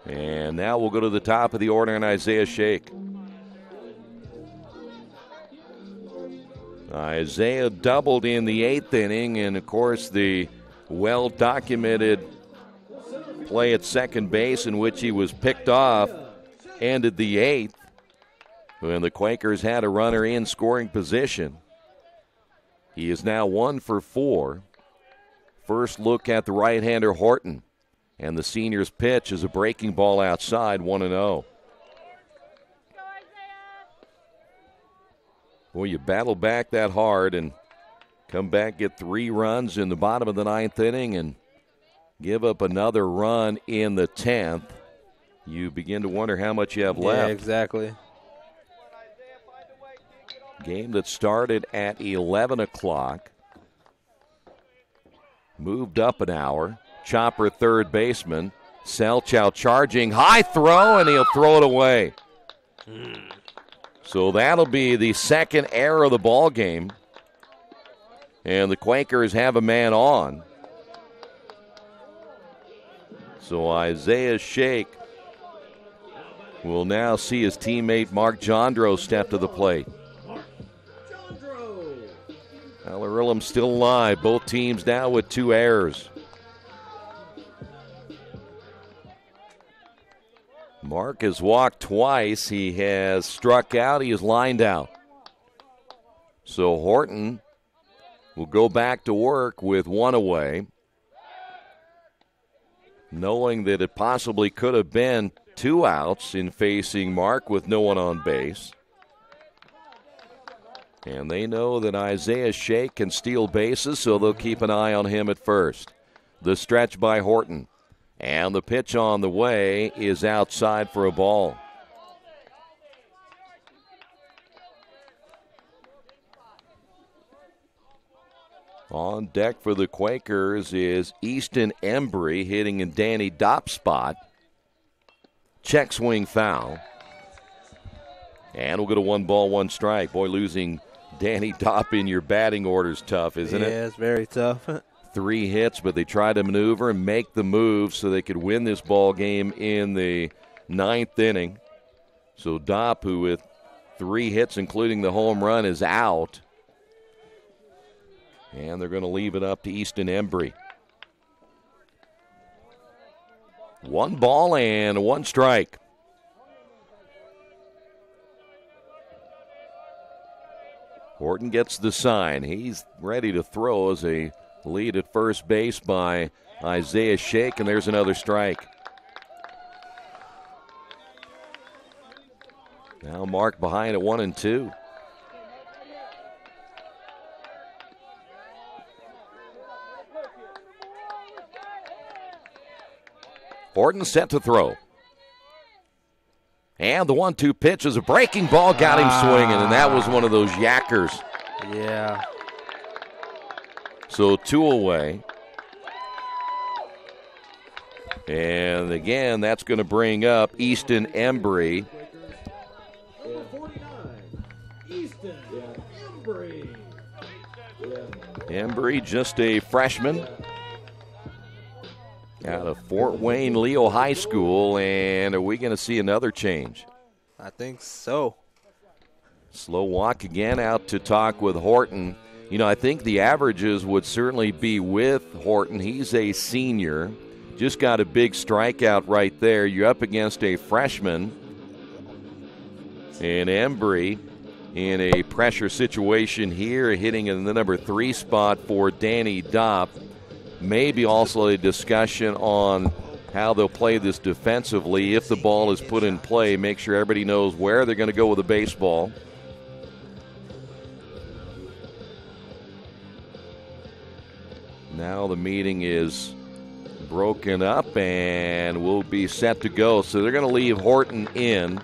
And now we'll go to the top of the order and Isaiah Shake. Isaiah doubled in the 8th inning, and of course the well-documented play at second base in which he was picked off ended the 8th when the Quakers had a runner in scoring position. He is now 1 for 4. First look at the right-hander Horton, and the senior's pitch is a breaking ball outside, 1-0. Boy, you battle back that hard and come back, get 3 runs in the bottom of the 9th inning and give up another run in the 10th. You begin to wonder how much you have left. Yeah, exactly. Game that started at 11 o'clock. Moved up an hour. Chopper, third baseman. Selchow charging. High throw, and he'll throw it away. So that'll be the second error of the ball game. And the Quakers have a man on. So Isaiah Shake will now see his teammate Mark Jandro step to the plate. Earlham still alive. Both teams now with 2 errors. Mark has walked twice. He has struck out. He has lined out. So Horton will go back to work with 1 away, knowing that it possibly could have been 2 outs in facing Mark with no one on base. And they know that Isaiah Shake can steal bases, so they'll keep an eye on him at first. The stretch by Horton. And the pitch on the way is outside for a ball. On deck for the Quakers is Easton Embry hitting in Danny Dopp's spot. Check swing foul. And we'll go to 1 ball, 1 strike. Boy, losing Danny Dopp in your batting order is tough, isn't it? Yeah, it's very tough. 3 hits, but they tried to maneuver and make the move so they could win this ball game in the 9th inning. So Dopp, who with 3 hits, including the home run, is out. And they're going to leave it up to Easton Embry. 1 ball and 1 strike. Horton gets the sign. He's ready to throw as a lead at first base by Isaiah Shake, and there's another strike. Now Mark behind at 1-2. Horton set to throw. And the 1-2 pitch is a breaking ball, got him swinging, and that was one of those yackers. Yeah. So 2 away. And again, that's going to bring up Easton Embry. Embry, just a freshman out of Fort Wayne Leo High School, and are we going to see another change? I think so. Slow walk again out to talk with Horton. You know, I think the averages would certainly be with Horton. He's a senior. Just got a big strikeout right there. You're up against a freshman. And Embry in a pressure situation here, hitting in the number 3 spot for Danny Dopp. Maybe also a discussion on how they'll play this defensively if the ball is put in play. Make sure everybody knows where they're going to go with the baseball. Now the meeting is broken up and will be set to go. So they're going to leave Horton in.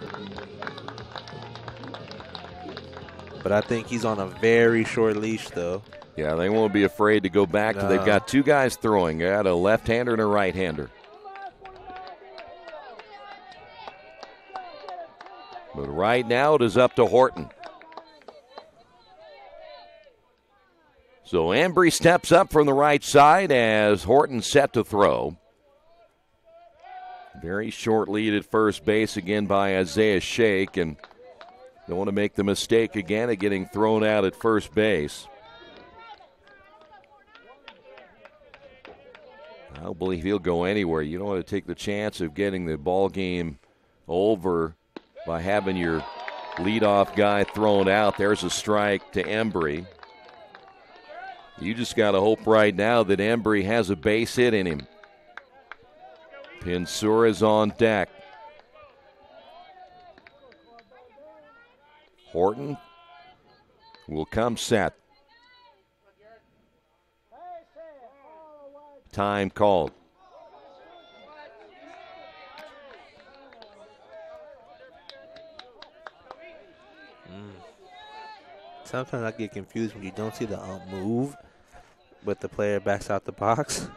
But I think he's on a very short leash, though. Yeah, they won't be afraid to go back. No. They've got two guys throwing. They got a left-hander and a right-hander. But right now it is up to Horton. So Embry steps up from the right side as Horton set to throw. Very short lead at first base again by Isaiah Shake, and don't want to make the mistake again of getting thrown out at first base. I don't believe he'll go anywhere. You don't want to take the chance of getting the ball game over by having your leadoff guy thrown out. There's a strike to Embry. You just got to hope right now that Embry has a base hit in him. Pinsur is on deck. Horton will come set. Time called. Sometimes I get confused when you don't see the move, but the player backs out the box.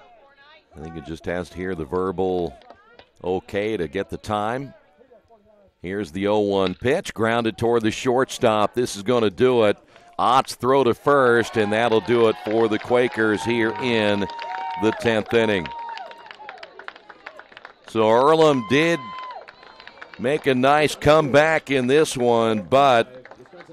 I think it just has to hear the verbal okay to get the time. Here's the 0-1 pitch, grounded toward the shortstop. This is going to do it. Ott's throw to first, and that'll do it for the Quakers here in the 10th inning. So Earlham did make a nice comeback in this one, but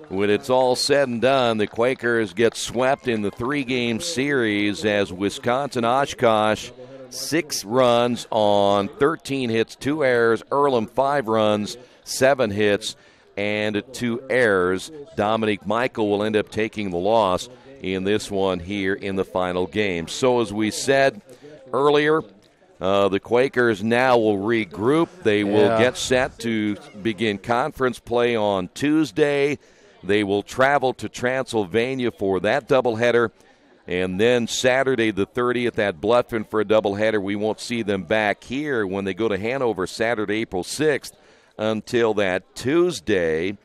when it's all said and done, the Quakers get swept in the 3-game series as Wisconsin-Oshkosh 6 runs on 13 hits, 2 errors. Earlham 5 runs, 7 hits, and 2 errors. Dominique Michael will end up taking the loss in this one here in the final game. So as we said earlier, the Quakers now will regroup. They will get set to begin conference play on Tuesday. They will travel to Transylvania for that doubleheader. And then Saturday the 30th at Bluffton for a doubleheader. We won't see them back here when they go to Hanover Saturday, April 6th until that Tuesday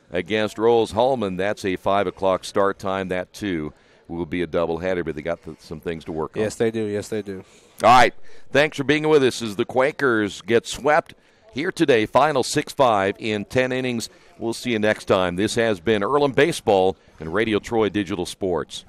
against Rose-Hulman. That's a 5 o'clock start time. That, too, will be a doubleheader, but they got some things to work on. Yes, they do. Yes, they do. All right. Thanks for being with us as the Quakers get swept here today. Final 6-5 in 10 innings. We'll see you next time. This has been Earlham Baseball and Radio Troy Digital Sports.